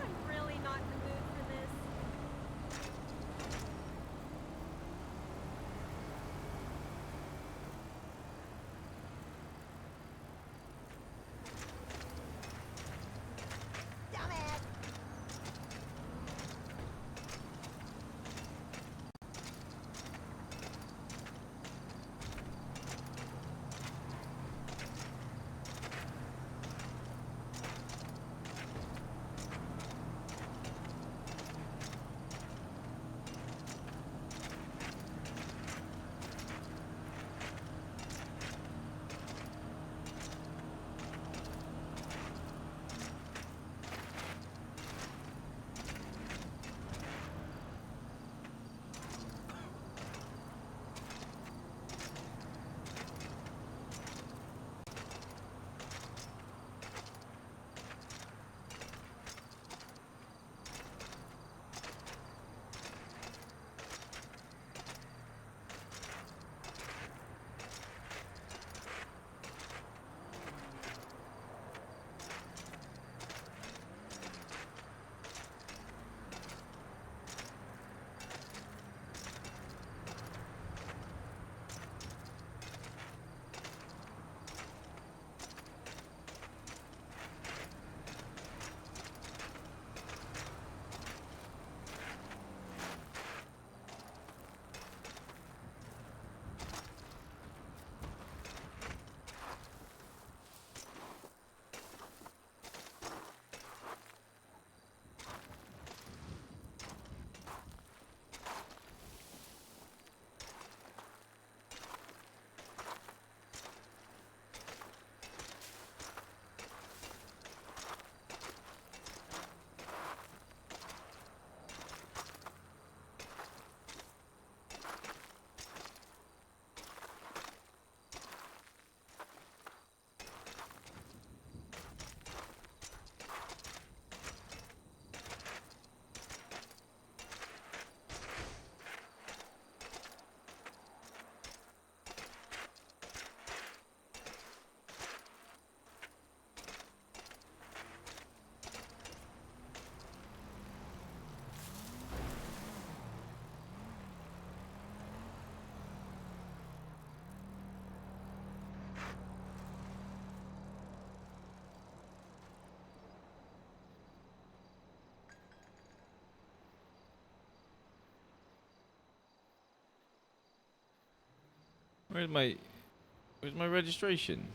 I'm really not in the mood for this. Dumbass! Where's my Where's my registration?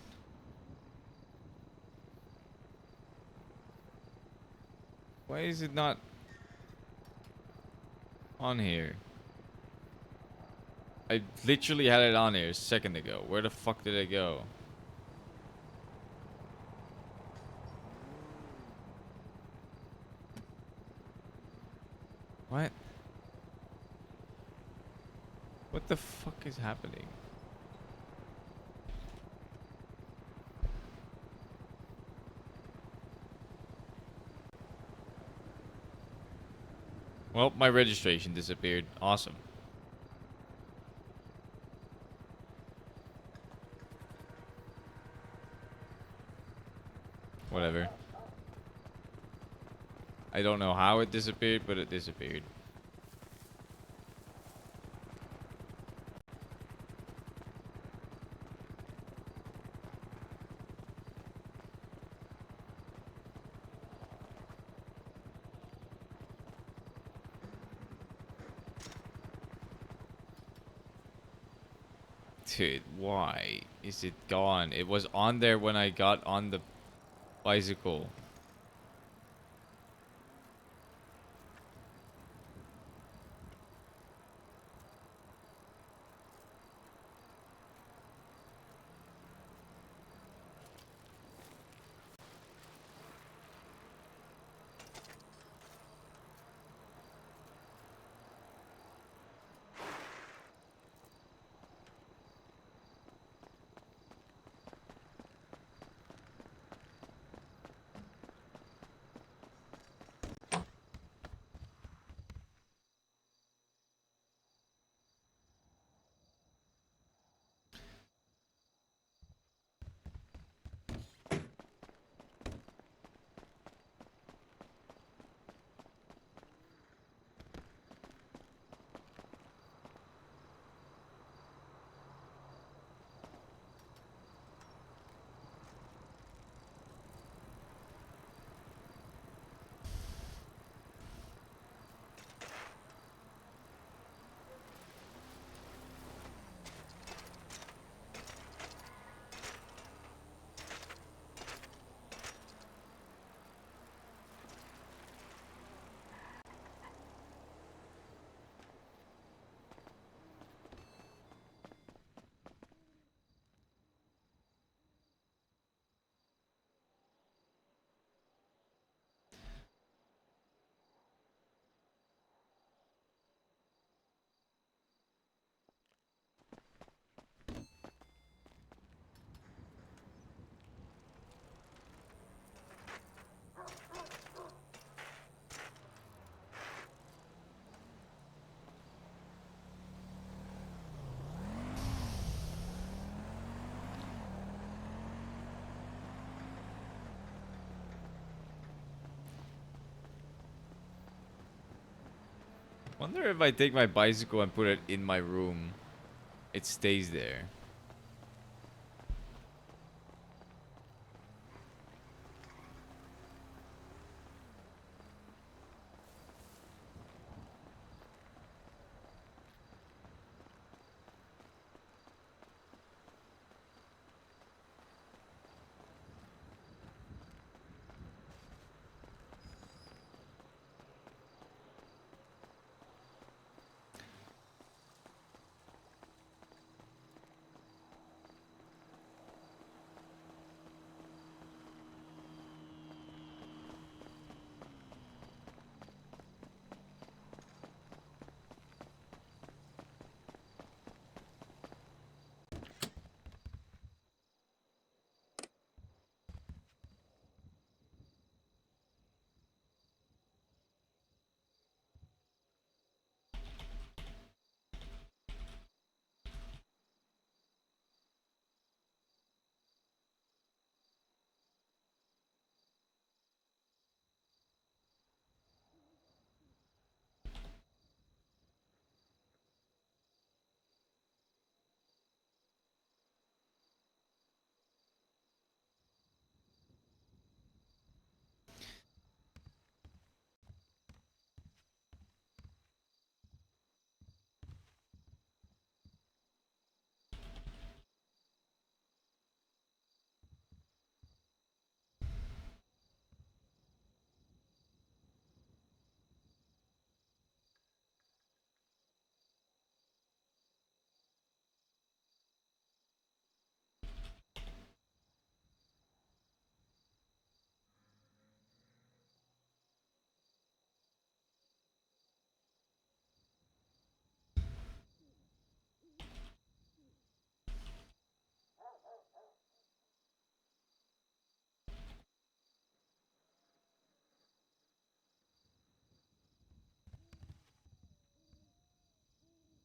Why is it not on here? I literally had it on here a second ago. Where the fuck did it go? What? What the fuck is happening? Well, my registration disappeared. Awesome. Whatever. I don't know how it disappeared, but it disappeared. Dude, why is it gone? It was on there when I got on the bicycle. Wonder if I take my bicycle and put it in my room, it stays there.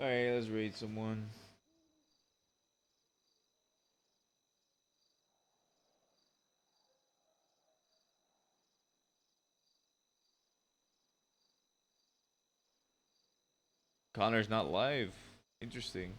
Alright, let's raid someone. Connor's not live. Interesting.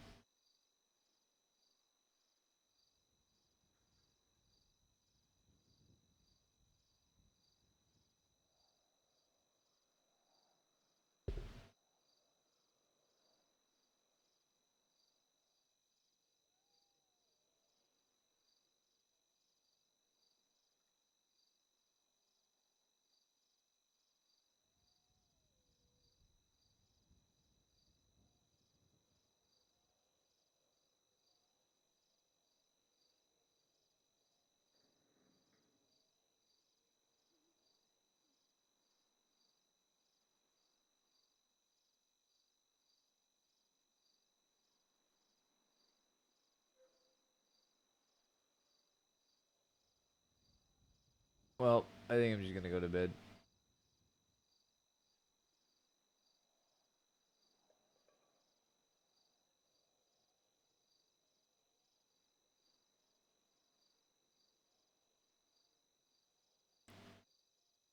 Well, I think I'm just gonna go to bed.